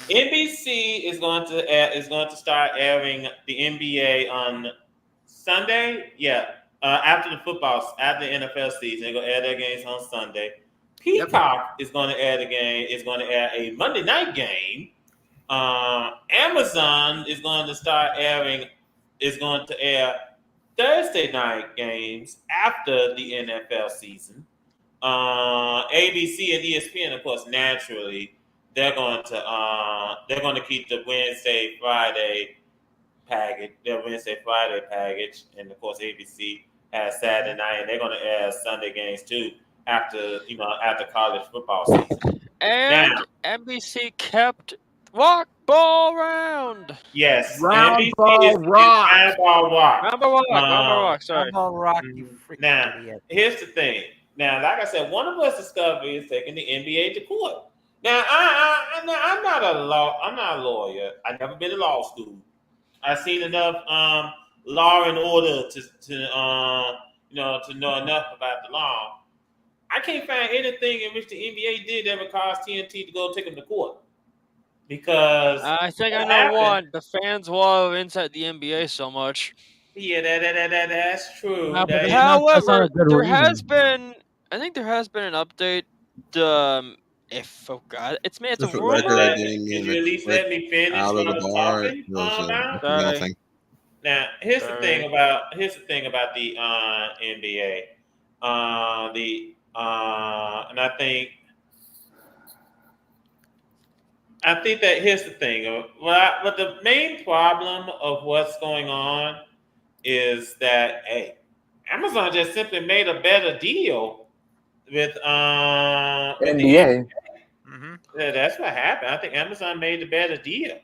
NBC is going to start airing the NBA on Sunday. Yeah, after the NFL season, they're going to air their games on Sunday. Peacock is going to air the game. Is going to air a Monday night game. Amazon is going to air Thursday night games after the NFL season. ABC and ESPN, of course, naturally, they're going to keep the Wednesday Friday package, their Wednesday Friday package, and of course ABC has Saturday night, and they're going to add Sunday games too after college football season. And Now, NBC kept Rock Ball Round. yes, Round NBC ball is rock. Round Ball Rock. Round Ball Rock. Sorry. Rock, you freaking Now, idiot. here's the thing. Now, like I said, one of us discovery is taking the NBA to court. Now, I'm not a lawyer. I've never been to law school. I've seen enough law and order to know enough about the law. I can't find anything in which the NBA did that would cause TNT to go take them to court. Because I think I know one. The fans love Inside the NBA so much. Yeah, that's true. No, but that's However, not a good there reason. has been. I think there has been an update. It's a Could rumor. you at least let me finish out of what I the was bar. talking about? Nothing. Now, here's the thing about the NBA. And I think that here's the thing. But the main problem of what's going on is that Amazon just simply made a better deal with NBA. Yeah, that's what happened. I think Amazon made the better deal.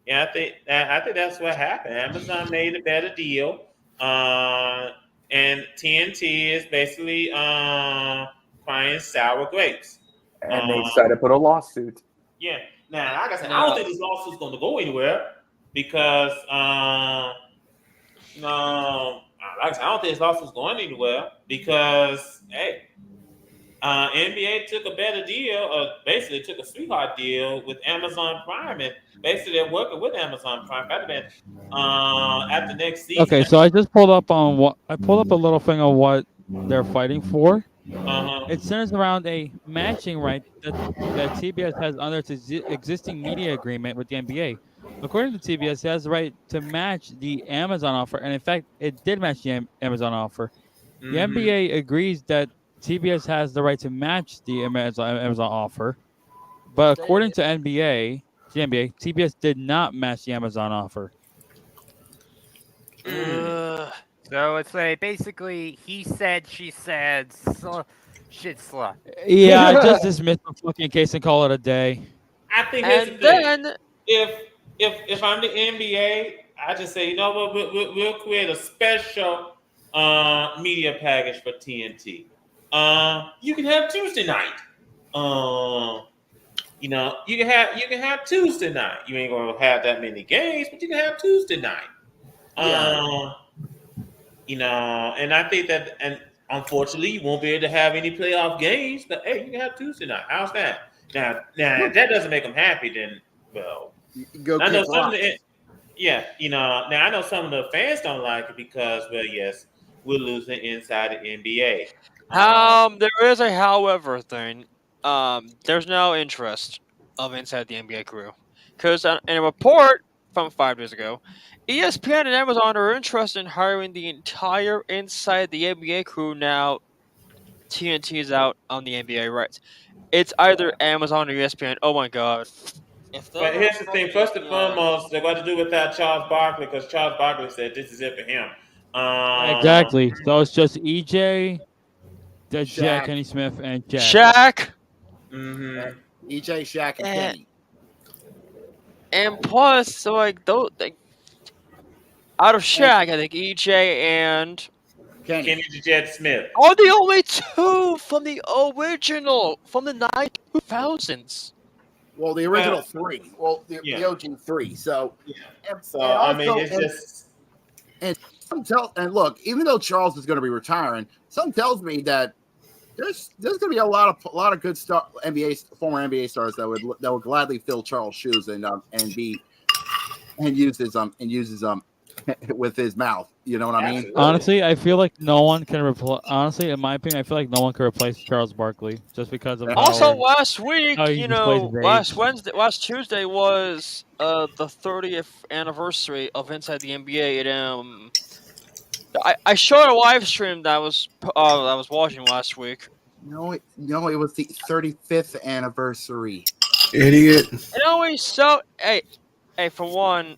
Yeah, I think that's what happened. Amazon made a better deal, and TNT is basically crying sour grapes. And they decided to put a lawsuit. Yeah. Now, like I said, I don't think this lawsuit's going to go anywhere because I don't think this lawsuit's going anywhere because NBA took a better deal, or basically took a sweetheart deal with Amazon Prime, and basically they're working with Amazon Prime after next season. Okay, so I just pulled up a little thing on what they're fighting for. It centers around a matching right that TBS has under its existing media agreement with the NBA. According to TBS, it has the right to match the Amazon offer, and in fact, it did match the Amazon offer. The NBA agrees that TBS has the right to match the Amazon offer, but according to the NBA, TBS did not match the Amazon offer. So it's like basically he said, she said, shit slut. Yeah, just dismiss the fucking case and call it a day. I think here's the thing. If I'm the NBA, I just say, you know what, we'll create a special media package for TNT. You can have Tuesday night. You can have Tuesday night. You ain't gonna have that many games, but you can have Tuesday night. And I think that, and unfortunately, you won't be able to have any playoff games. But hey, you can have Tuesday night. How's that? Now, if that doesn't make them happy, then well, go. I know some of the, now I know some of the fans don't like it because, well, yes, we're losing inside the NBA. There is a however thing. There's no interest of Inside the NBA crew because in a report from 5 days ago, ESPN and Amazon are interested in hiring the entire Inside the NBA crew now. TNT is out on the NBA rights. It's either Amazon or ESPN. Oh my god. But here's the thing. First and foremost, they're going to do without Charles Barkley because Charles Barkley said this is it for him. Exactly. So it's just EJ, Jack, Kenny Smith, and Shaq. EJ, Shaq, and Kenny. And plus, so out of Shaq, I think EJ and Kenny the Jet Smith are the only two from the original, from the 2000s. Well, the original three. Well, the OG three. So, it's just. And look, even though Charles is going to be retiring, something tells me that there's going to be a lot of good former NBA stars that would gladly fill Charles' shoes and uses with his mouth. You know what I mean? Honestly, I feel like no one can replace. Honestly, in my opinion, I feel like no one can replace Charles Barkley just because of. Also, last week, last Tuesday was the 30th anniversary of Inside the NBA. I showed a live stream that I was watching last week. No, it was the 35th anniversary. Idiot. It always so. Hey, for one,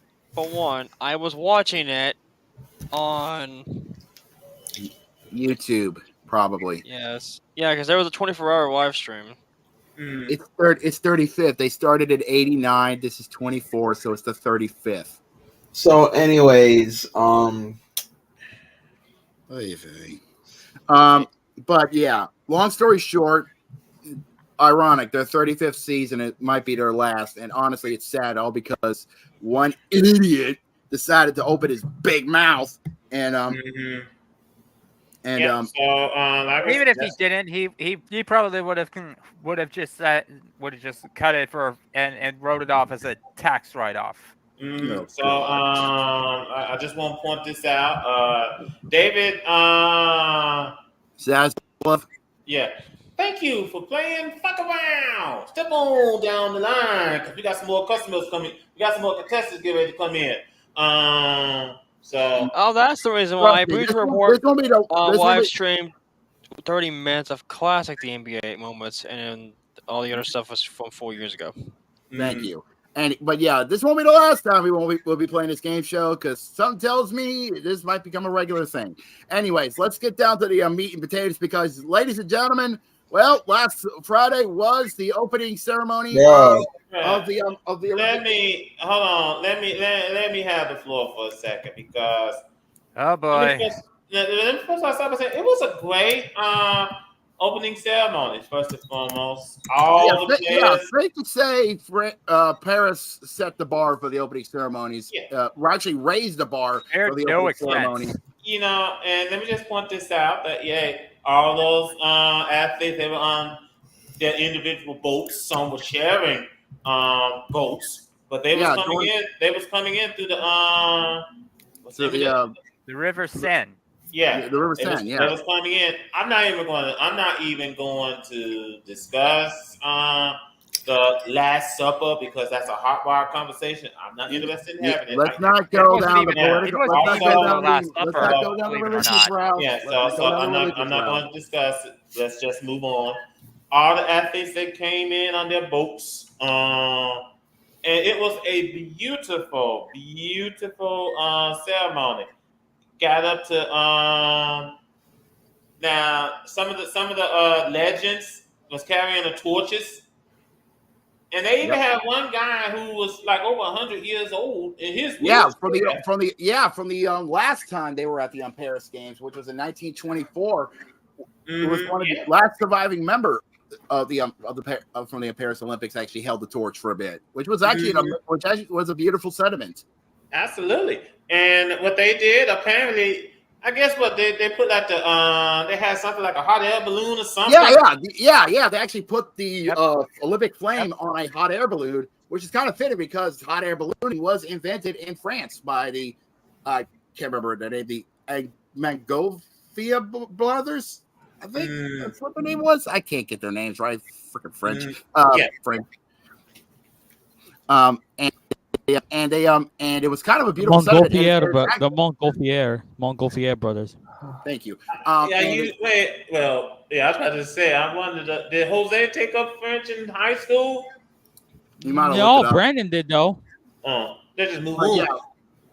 I was watching it on. YouTube, probably. Yes. Yeah, because there was a 24-hour live stream. It's 35th. They started at 89. This is 24, so it's the 35th. So, anyways, but yeah, long story short, ironic, their 35th season, it might be their last, and honestly, it's sad all because one idiot decided to open his big mouth and Even if he didn't, he probably would have just cut it for and wrote it off as a tax write-off. I just want to point this out. David Zaslav. Yeah. Thank you for playing Fuck Around. Step on down the line because we got some more customers coming. We got some more contestants getting ready to come in. Oh, that's the reason why Breach Report live streamed 30 minutes of classic the NBA moments, and all the other stuff was from 4 years ago. Thank you. But yeah, this won't be the last time we'll be playing this game show because something tells me this might become a regular thing. Anyways, let's get down to the meat and potatoes because, ladies and gentlemen, well, last Friday was the opening ceremony of the Let me hold on. Let me have the floor for a second because oh boy, let me first start by saying it was a great opening ceremony. First and foremost, safe to say, Paris set the bar for the opening ceremonies. Actually raised the bar for the opening ceremony. You know, and let me just point this out that all those athletes, they were on their individual boats. Some were sharing boats, but they was coming in. They was coming in through the River Seine. Yeah, the River Seine. They was coming in. I'm not even going to discuss the Last Supper because that's a hot wire conversation. I'm not interested in having it. Let's not go down the political. Let's not go down the religious route. Yeah, so I'm not going to discuss it. Let's just move on. All the athletes that came in on their boats, and it was a beautiful, beautiful ceremony. Got up to now some of the legends was carrying the torches. And they even had one guy who was like over 100 years old in his from the last time they were at the Paris Games, which was in 1924. It was one of the last surviving member of from the Paris Olympics actually held the torch for a bit, which was actually was a beautiful sentiment. Absolutely. And what they did apparently, I guess what they put like they had something like a hot air balloon or something. Yeah. They actually put the Olympic flame on a hot air balloon, which is kind of fitting because hot air ballooning was invented in France by the I can't remember the name, the Mangovia brothers. I think that's what the name was. I can't get their names right. Freaking French. French. And it was kind of a beautiful the Montgolfier brothers. Thank you. I was about to say, I wondered, did Jose take up French in high school? No, Brandon did though. They just moved on.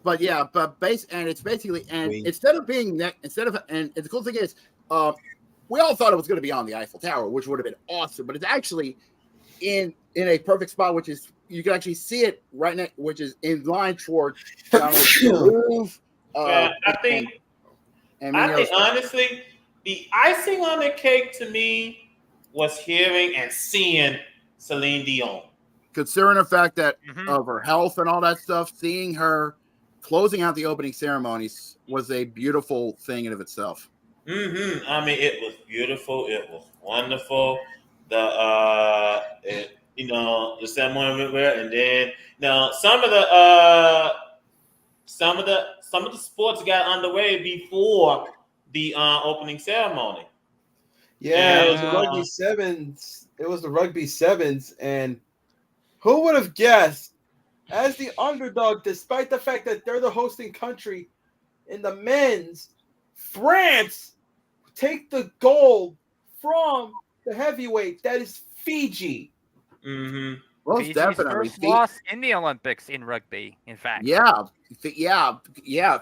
It's basically instead of the cool thing is, we all thought it was going to be on the Eiffel Tower, which would have been awesome, but it's actually in a perfect spot, which is you can actually see it right next, which is in line toward the roof. I think honestly, the icing on the cake to me was hearing and seeing Celine Dion. Considering the fact that of her health and all that stuff, seeing her closing out the opening ceremonies was a beautiful thing in of itself. I mean, it was beautiful. It was wonderful. The ceremony went well, and then some of the sports got underway before the opening ceremony. Yeah, it was the rugby sevens. It was the rugby sevens, and who would have guessed, as the underdog, despite the fact that they're the hosting country in the men's, France take the gold from the heavyweight, that is Fiji. Mm-hmm. Most Fiji's definitely. first loss in the Olympics in rugby, in fact. Yeah.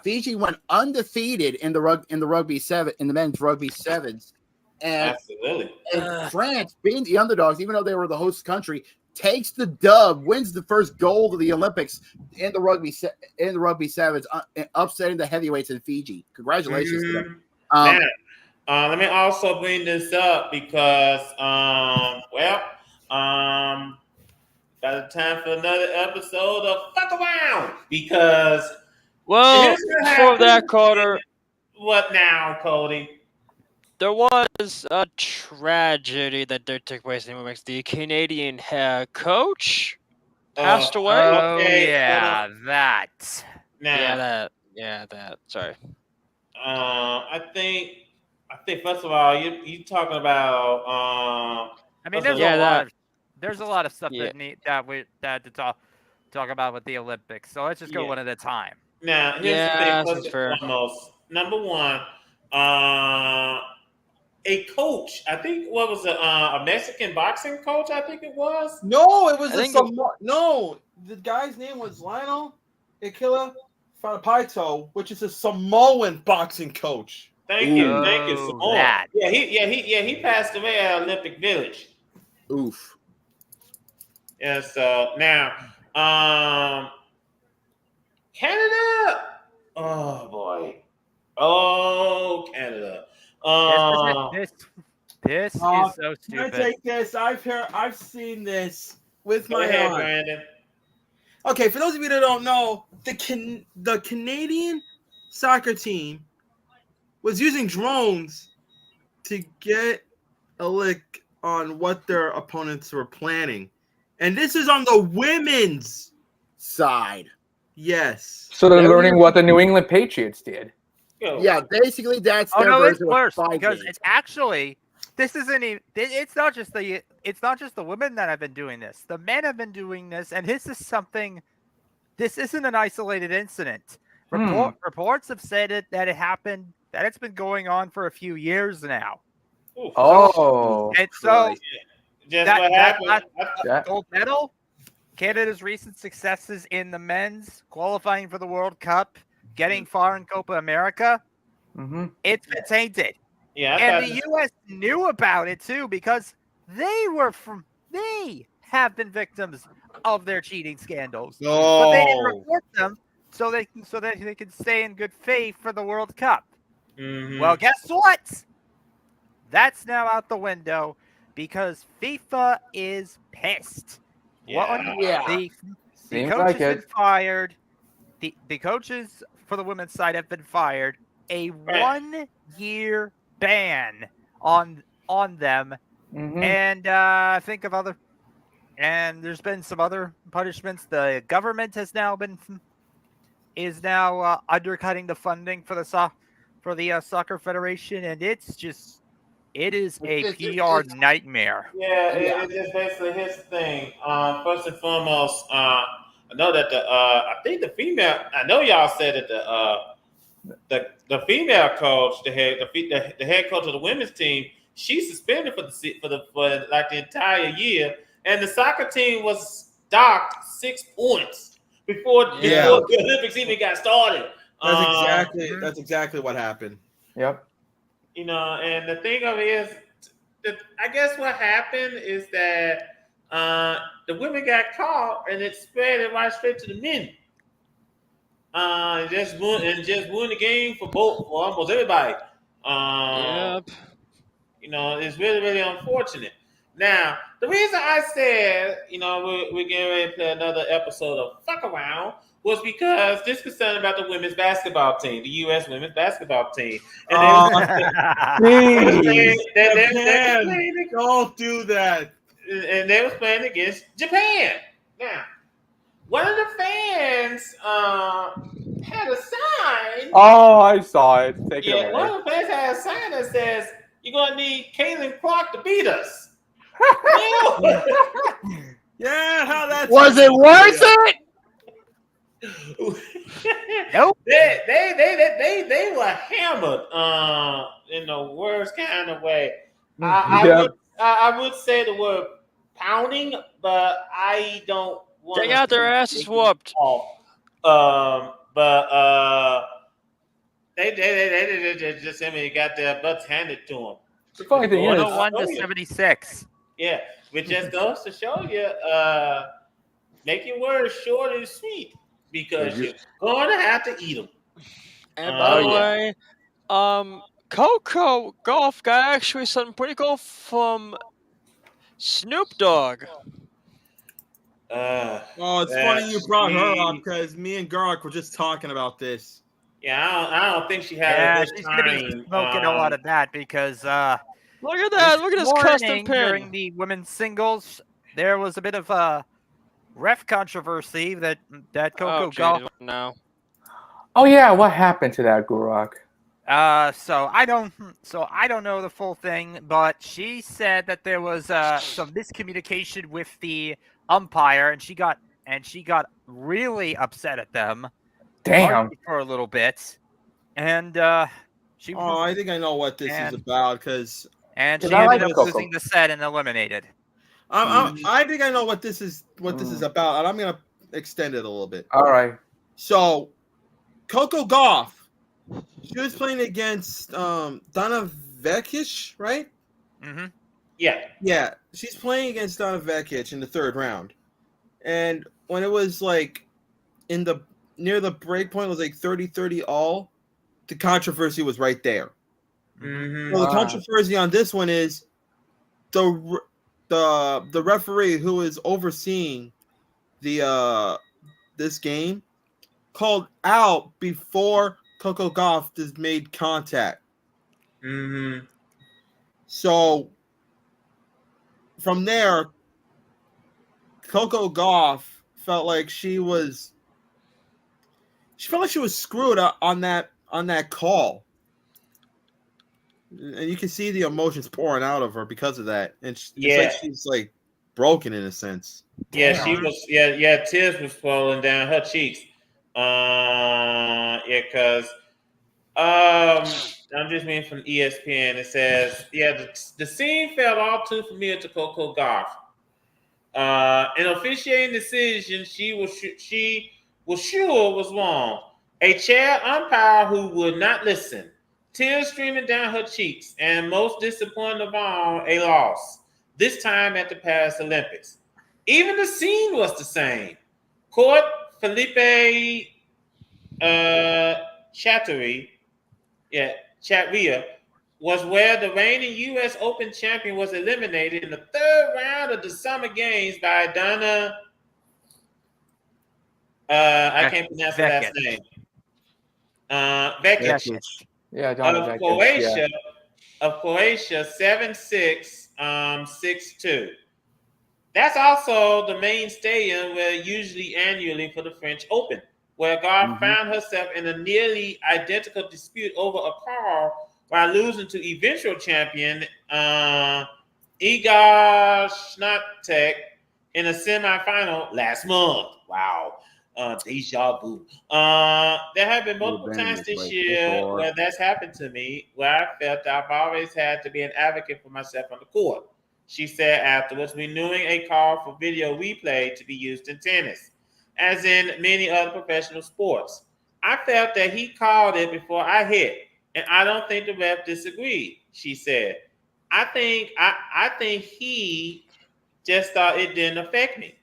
Fiji went undefeated in the men's rugby sevens, and Absolutely. France, being the underdogs, even though they were the host country, takes the dub, wins the first gold of the Olympics in the rugby sevens, upsetting the heavyweights in Fiji. Congratulations to them. Now, let me also bring this up because, by the time for another episode of Fuck Around, because Well, here's what for happened. that, Carter, What now, Cody? there was a tragedy that did take place in the Olympics. The Canadian head coach passed away. Oh, Okay, yeah, that. Now, that. Sorry. I think first of all, you talking about I mean, what's there's a lot of stuff Yeah. that to talk about with the Olympics. So let's just go one at a time. Now, here's Yeah, the thing. that's First and fair. foremost, number one, a coach. I think what was a Mexican boxing coach? I think it was. No, it was I think no. The guy's name was Lionel Aquila Falapaito, which is a Samoan boxing coach. Thank you, Oh, Samoa. that. He passed away at Olympic Village. Oof. Yeah. So now, Canada. Oh boy. Oh, Canada. This is so Can I stupid. take this? I've seen this with Go my ahead, eyes. Brandon. Okay, for those of you that don't know, the Canadian soccer team was using drones to get a lick on what their opponents were planning. And this is on the women's side. Yes. So they're learning what the New England Patriots did. Yeah, basically that's Oh their no, it's version worse of because fighting. it's actually this isn't even. It's not just the women that have been doing this. The men have been doing this, and this is something. This isn't an isolated incident. Reports have said that it happened. That it's been going on for a few years now. Oh, And so Just that what happened. last gold medal, Canada's recent successes in the men's qualifying for the World Cup, getting far in Copa America, it's been tainted. Yeah, and the U.S. knew about it too because they have been victims of their cheating scandals, but they didn't report them so that they could stay in good faith for the World Cup. Well, guess what? That's now out the window because FIFA is pissed. The Seems coach like has it. been fired. The coaches for the women's side have been fired. A 1-year ban on them, and think of other. And there's been some other punishments. The government has now undercutting the funding for the soccer federation, and it is a PR nightmare. It's just basically his thing. First and foremost, I know that I think the female. I know y'all said that the female coach, the head coach of the women's team, she's suspended for the entire year, and the soccer team was docked 6 points before the Olympics even got started. That's exactly what happened. Yep. And the thing of it is, I guess what happened is that the women got caught, and it spread it right straight to the men. Just won the game for almost everybody. It's really, really unfortunate. Now, the reason I said, we're getting ready to play another episode of Fuck Around was because this concern about the women's basketball team, the U.S. women's basketball team. Don't do that. And they was playing against Japan. Now, one of the fans had a sign. Oh, I saw it. Take it away. One of the fans had a sign that says, "You're gonna need Caitlin Clark to beat us." Yeah, how that was it worth it? Nope. They were hammered in the worst kind of way. I I would say the word pounding, but I don't want They to got their say asses taking whooped. off. But they just got their butts handed to them. The funny thing is, 101 to 76. Yeah, which just goes to show you, make your words short and sweet because you're going to have to eat them. And by the way, Coco Golf got actually something pretty cool from Snoop Dogg. It's funny you brought her up because me and Garlic were just talking about this. Yeah, I don't think she had Yeah, a good she's gonna be time. smoking a lot of that because Look at that! Look at this custom morning pin. during the women's singles, there was a bit of a ref controversy that Coco Golf. No. oh yeah, what happened to that Gurok? So I don't know the full thing, but she said that there was some miscommunication with the umpire, and she got really upset at them. Damn. argued for a little bit, and she. Oh, I think I know what this is about because. And she 'Cause I like ended up Coco. losing the set and eliminated. I think I know what this is about, and I'm gonna extend it a little bit. All right. So, Coco Golf, she was playing against Donna Vekic, right? Mm-hmm. Yeah. She's playing against Donna Vekic in the third round, and when it was like near the break point, it was like 30-30 all. The controversy was right there. Mm-hmm. So the controversy on this one is the referee who is overseeing the this game called out before Coco Golf has made contact. Mm-hmm. So from there, Coco Golf felt like she was screwed on that call. And you can see the emotions pouring out of her because of that. And it's like she's like broken in a sense. Yeah, she was. Yeah. Tears was flowing down her cheeks. Because I'm just reading from ESPN. It says, the scene felt all too familiar to Coco Golf. An officiating decision she was sure was wrong. A chair umpire who would not listen. Tears streaming down her cheeks, and most disappointing of all, a loss. This time at the Paris Olympics. Even the scene was the same. Court Felipe Chatria was where the reigning U.S. Open champion was eliminated in the third round of the Summer Games by Donna. I can't pronounce her last name. Vekic. Yeah, Donna Vekic. Of Croatia, 7-6, 6-2. That's also the main stadium where usually annually for the French Open, where Golf found herself in a nearly identical dispute over a call while losing to eventual champion Igor Swiatek in a semifinal last month. Wow. Deja vu. There have been multiple times this year where that's happened to me, where I felt I've always had to be an advocate for myself on the court. She said afterwards, renewing a call for video replay to be used in tennis, as in many other professional sports. I felt that he called it before I hit, and I don't think the ref disagreed, she said. I think he just thought it didn't affect me.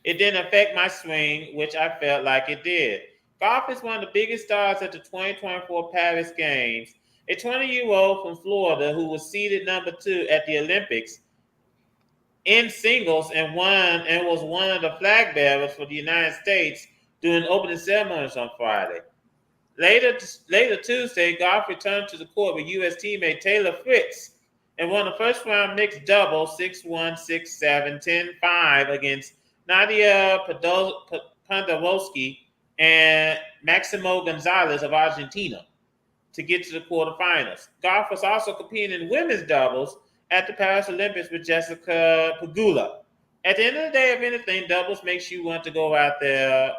It didn't affect my swing, which I felt like it did. Golf is one of the biggest stars at the 2024 Paris Games. A 20-year-old from Florida who was seeded number 2 at the Olympics in singles and was one of the flag bearers for the United States during opening ceremonies on Friday. Later Tuesday, Golf returned to the court with U.S. teammate Taylor Fritz and won the first round mixed double 6-1, 6-7, 10-5 against Nadia Podoroski and Maximo Gonzalez of Argentina to get to the quarterfinals. Golf was also competing in women's doubles at the Paris Olympics with Jessica Pegula. At the end of the day, if anything, doubles makes you want to go out there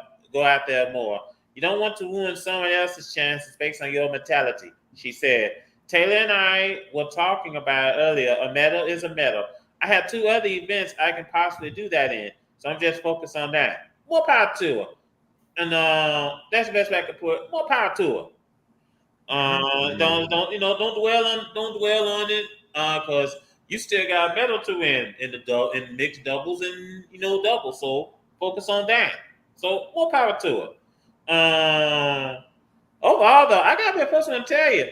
more. You don't want to ruin someone else's chances based on your mentality, she said. Taylor and I were talking about earlier. A medal is a medal. I have 2 other events I can possibly do that in, so I'm just focused on that. More power to her, and that's the best way I can put it. More power to her. Don't dwell on it, because you still got a medal to win in mixed doubles and doubles. So focus on that. So more power to her. Overall, though, I gotta be the first one to tell you.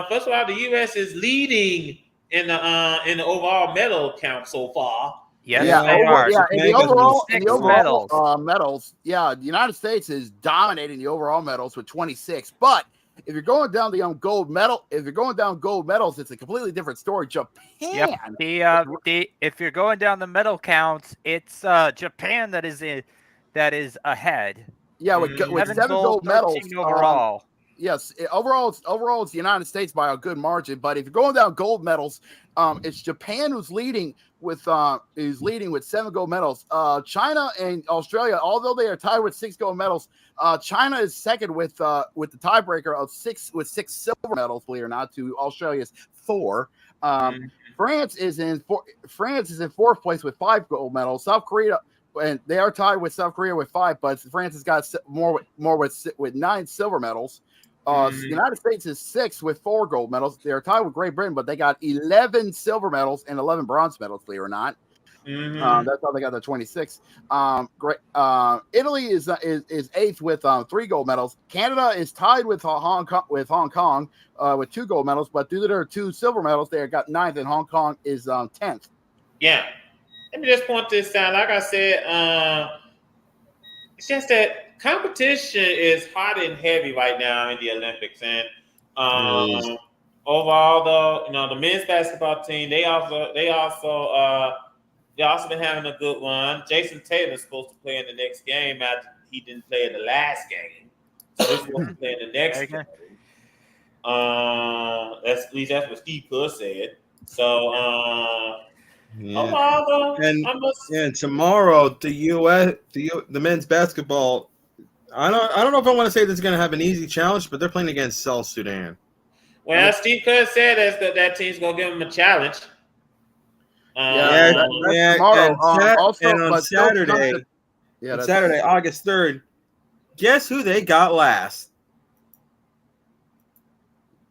First of all, the U.S. is leading in the overall medal count so far. Yes, Yeah, they are. in the overall medals. Medals, yeah, the United States is dominating the overall medals with 26. But if you're going down the gold medals, it's a completely different story. Japan. Yep. If you're going down the medal counts, it's Japan that is ahead. Yeah, with 7 gold medals overall. Yes, overall it's the United States by a good margin. But if you're going down gold medals, it's Japan who's leading with 7 gold medals. China and Australia, although they are tied with 6 gold medals, China is second with the tiebreaker of 6 silver medals, believe it or not, to Australia's 4. France is in 4th place with 5 gold medals. South Korea, and they are tied with South Korea with 5, but France has got more with 9 silver medals. The United States is 6th with 4 gold medals. They are tied with Great Britain, but they got 11 silver medals and 11 bronze medals, believe it or not. That's how they got their 26. Italy is 8th with 3 gold medals. Canada is tied with Hong Kong with 2 gold medals, but due to their 2 silver medals, they got 9th, and Hong Kong is 10th. Yeah. Let me just point this out. Like I said, it's just that competition is hot and heavy right now in the Olympics, and overall, though, the men's basketball team they also been having a good run. Jason Taylor's supposed to play in the next game after he didn't play in the last game, so he's supposed to play in the next game. At least that's what Steve Kerr said. So. And tomorrow the men's basketball. I don't know if I want to say this is going to have an easy challenge, but they're playing against South Sudan. Well, Steve Kerr said that team's going to give them a challenge. Tomorrow. On Saturday, August 3rd, guess who they got last?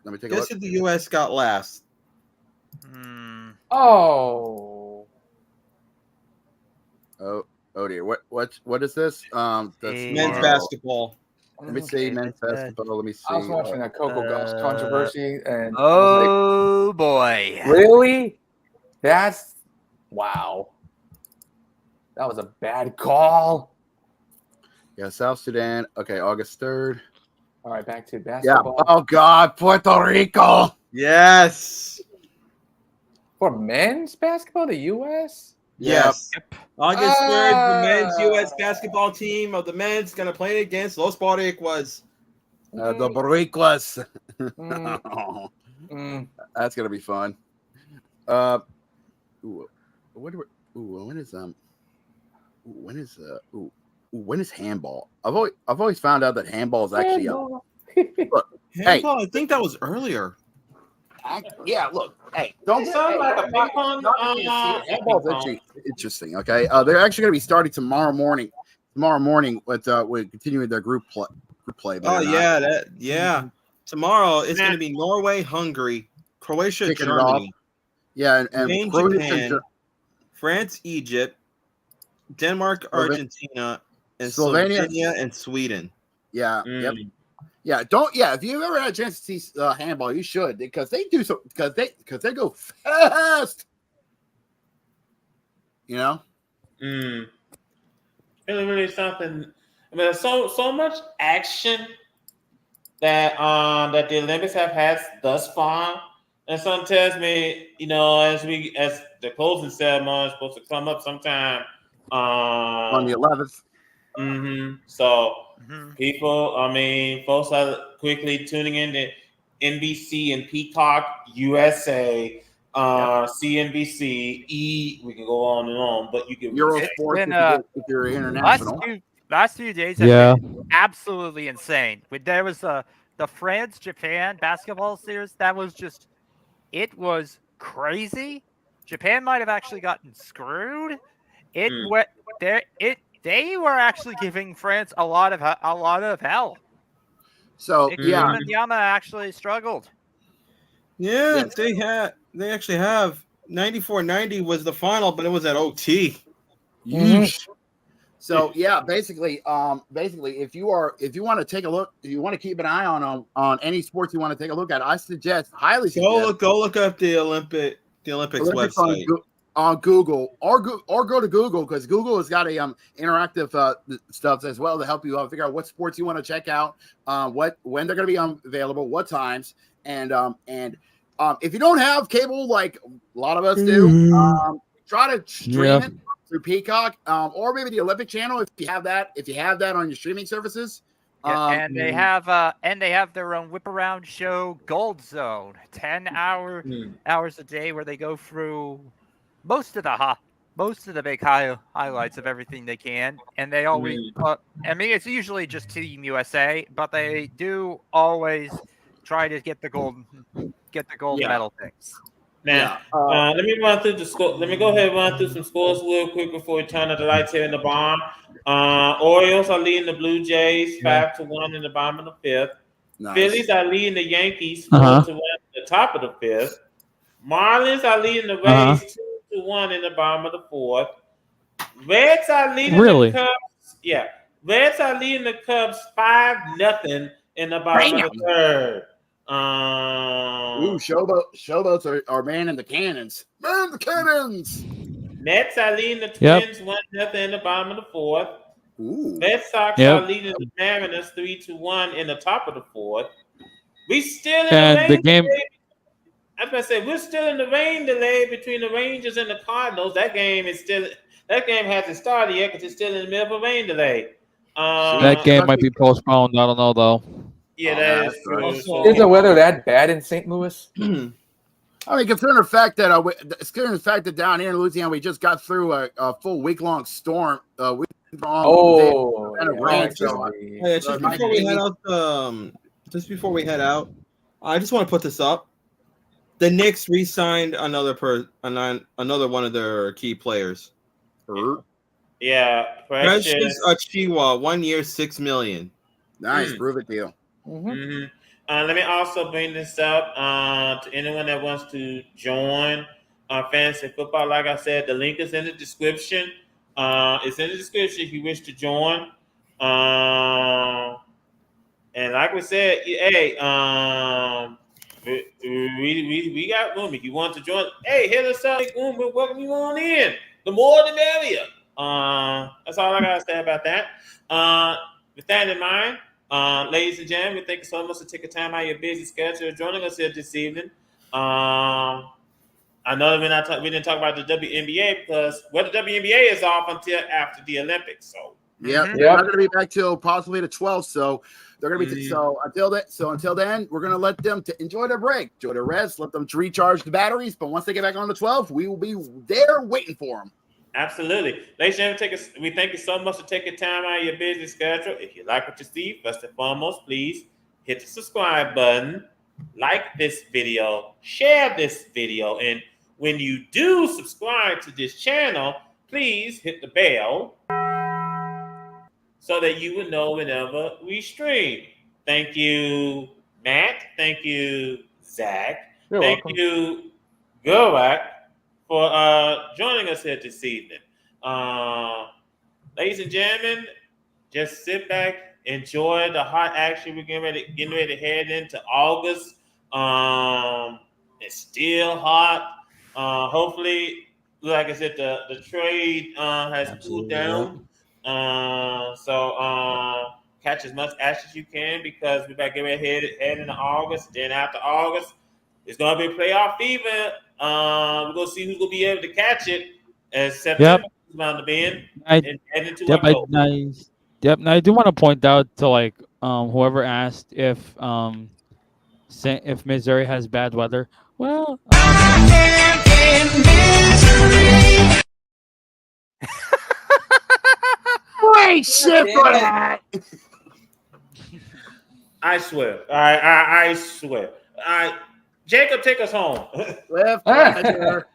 Let me take a look. Guess who the U.S. got last? Oh dear. What is this? That's men's basketball. Let me see men's basketball. Let me see. I was watching that Coco Gauff controversy, and boy, really? That's wow. That was a bad call. Yeah, South Sudan. Okay, August 3rd. All right, back to basketball. Yeah. Oh God, Puerto Rico. Yes. For men's basketball, the U.S. Yes. Yep. August 3rd, the men's U.S. basketball team of the men's going to play against Los Boricuas. The Boricuas. That's going to be fun. When is handball? I've always found out that handball is actually handball. I think that was earlier. Yeah, look. Hey, don't sound like a ping pong. Handball's interesting. Okay, they're actually going to be starting tomorrow morning. With continuing their group play. Tomorrow it's going to be Norway, Hungary, Croatia, Germany. Yeah, and Japan, France, Egypt, Denmark, Argentina, and Slovenia and Sweden. Yeah. Yep. Yeah, if you've ever had a chance to see handball, you should, because they do so because they go fast. Really, really something. I mean, so much action that the Olympics have had thus far, and something tells me, as the closing ceremony is supposed to come up sometime on the 11th. So folks are quickly tuning in to NBC and Peacock USA, CNBC, E. We can go on and on, but you can Eurosport if you're international. Last few days have been absolutely insane. There was the France-Japan basketball series, it was crazy. Japan might have actually gotten screwed. They were actually giving France a lot of hell. So Wembanyama actually struggled. Yeah, they actually have 94-90 was the final, but it was at OT. Yeesh. So basically, if you want to take a look, if you want to keep an eye on any sports you want to take a look at, I highly suggest go look up the Olympics website on Google or go to Google, because Google has got a interactive stuff as well to help you figure out what sports you want to check out, when they're going to be available, what times, and if you don't have cable like a lot of us do, try to stream it through Peacock, or maybe the Olympic Channel if you have that on your streaming services. And they have their own whip around show, Gold Zone, 10 hours a day, where they go through most of the big highlights of everything they can, and they always. It's usually just Team USA, but they do always try to get the gold medal things. Now, let me run through the score. Let me go ahead and run through some scores real quick before we turn up the lights here in the barn. Orioles are leading the Blue Jays 5-1 in the bottom of the fifth. Nice. Phillies are leading the Yankees 4-1 at the top of the fifth. Marlins are leading the Rays 2-1 in the bottom of the fourth. Reds are leading the Cubs. Yeah, Reds are leading the Cubs 5-0 in the bottom of the third. Showboats are man in the cannons. Man the cannons. Mets are leading the Twins 1-0 in the bottom of the fourth. Red Sox are leading the Mariners 3-1 in the top of the fourth. We still in the game. I was gonna say we're still in the rain delay between the Rangers and the Cardinals. That game hasn't started yet because it's still in the middle of a rain delay. That game might be postponed. I don't know though. Yeah, that is true. Is the weather that bad in St. Louis? I mean, considering the fact that down here in Louisiana we just got through a full week-long storm. Just before we head out, I just want to put this up. The Knicks re-signed another one of their key players. Yeah, Precious Achiuwa, 1 year, $6 million. Nice, prove it deal. Let me also bring this up to anyone that wants to join fantasy football. Like I said, the link is in the description. It's in the description if you wish to join. And like we said, hey, we got room. If you want to join, hey, hit us up. We'll welcome you on in. The more the merrier. That's all I gotta say about that. With that in mind, ladies and gentlemen, thank you so much for taking time out of your busy schedule joining us here this evening. I know that we didn't talk about the WNBA because the WNBA is off until after the Olympics. So they're not going to be back till possibly the 12th. So they're going to be until then, we're going to let them to enjoy their break, enjoy their rest, let them to recharge the batteries. But once they get back on the 12th, we will be there waiting for them. Absolutely. Ladies and gentlemen, we thank you so much for taking time out of your busy schedule. If you like what you see, first and foremost, please hit the subscribe button, like this video, share this video, and when you do subscribe to this channel, please hit the bell so that you will know whenever we stream. Thank you, Matt. Thank you, Zach. Thank you, Gorak, for joining us here this evening. Ladies and gentlemen, just sit back, enjoy the hot action. We're getting ready to head into August. It's still hot. Hopefully, like I said, the trade has cooled down. So catch as much action as you can because we're about to get ready to head into August. Then after August, it's going to be playoff fever. We're going to see who's going to be able to catch it as September is about to be in. And head into October. Now I do want to point out to whoever asked if Missouri has bad weather. Well, great shit for that. I swear. I swear. Jacob, take us home. With pleasure.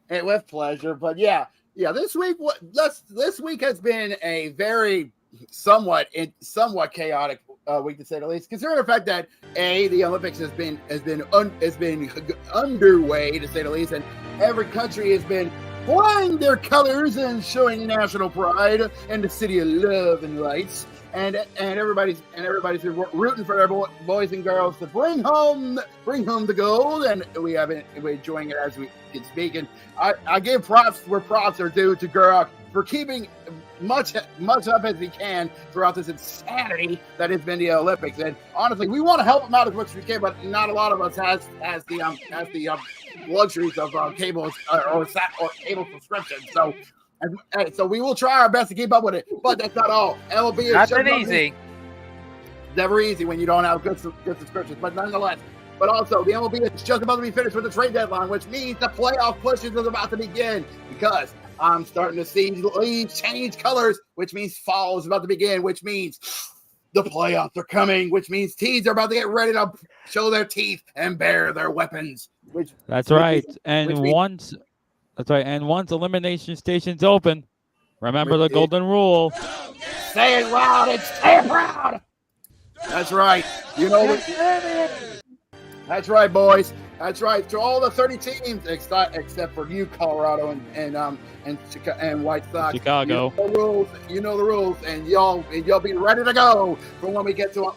And with pleasure. But yeah, this week has been a very somewhat chaotic week, to say the least, considering the fact that the Olympics has been underway, to say the least, and every country has been flying their colors and showing national pride in the city of love and lights. And everybody's been rooting for their boys and girls to bring home the gold, and we're enjoying it as we can speak. And I give props where props are due to Gurok for keeping much up as he can throughout this insanity that has been the Olympics. And honestly, we want to help him out as much as we can, but not a lot of us has the luxuries of cable or cable subscription. So we will try our best to keep up with it, but that's not all. MLB is Not that easy. Never easy when you don't have good subscriptions, but nonetheless. But also, the MLB is just about to be finished with the trade deadline, which means the playoff pushes is about to begin, because I'm starting to see leaves change colors, which means fall is about to begin, which means the playoffs are coming, which means teams are about to get ready to show their teeth and bare their weapons. That's right. And once Elimination Station's open, remember the golden rule. Say it loud and say it proud. That's right. That's right, boys. That's right. To all the 30 teams, except for you, Colorado and White Sox. Chicago. You know the rules, and y'all be ready to go for when we get to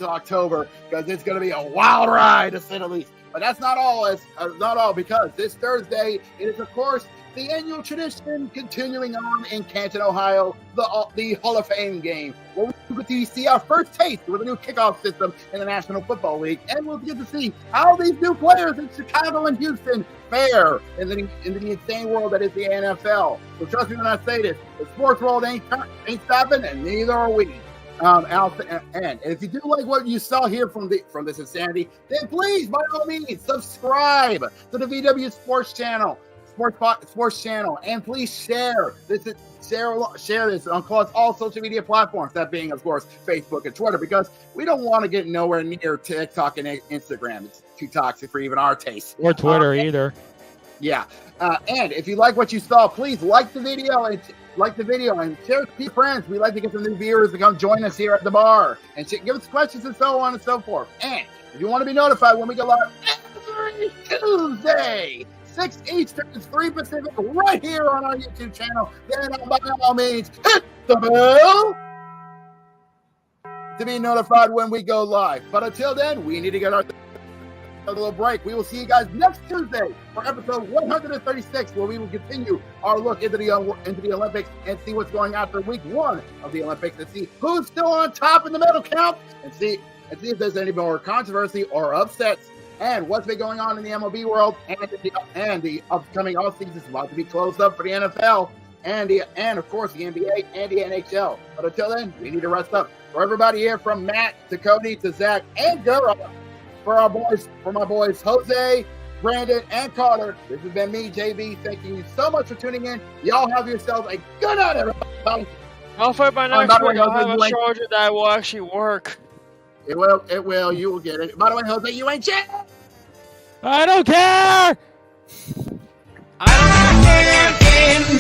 October, because it's going to be a wild ride, to say the least. But that's not all, because this Thursday it is, of course, the annual tradition continuing on in Canton, Ohio, the Hall of Fame game, where we get to see our first taste with a new kickoff system in the National Football League, and we'll get to see how these new players in Chicago and Houston fare in the insane world that is the NFL. So trust me when I say this: the sports world ain't stopping, and neither are we. And if you do like what you saw here from this insanity, then please, by all means, subscribe to the VW Sports Channel, and please share this across all social media platforms, that being, of course, Facebook and Twitter, because we don't want to get nowhere near TikTok and Instagram. It's too toxic for even our taste. Or Twitter either. Yeah. And if you like what you saw, please like the video and share it with your friends. We'd like to get some new viewers to come join us here at the bar and give us questions and so on and so forth. And if you want to be notified when we go live every Tuesday, 6 Eastern, 3 Pacific, right here on our YouTube channel, then by all means, hit the bell to be notified when we go live. But until then, we need to get our little break. We will see you guys next Tuesday for episode 136, where we will continue our look into the Olympics and see what's going on after week 1 of the Olympics, and see who's still on top in the medal count, and see if there's any more controversy or upsets, and what's been going on in the MLB world, and the upcoming off season is about to be closed up for the NFL and of course the NBA and the NHL. But until then, we need to rest up. For everybody here, from Matt to Cody to Zach and Gura, for my boys Jose, Brandon, and Carter, this has been me, JB. Thank you so much for tuning in. Y'all have yourselves a good night, everybody. Hopefully by next week I'll have a charger that will actually work. It will. You will get it. By the way, Jose, you ain't shit. I don't care. I don't care.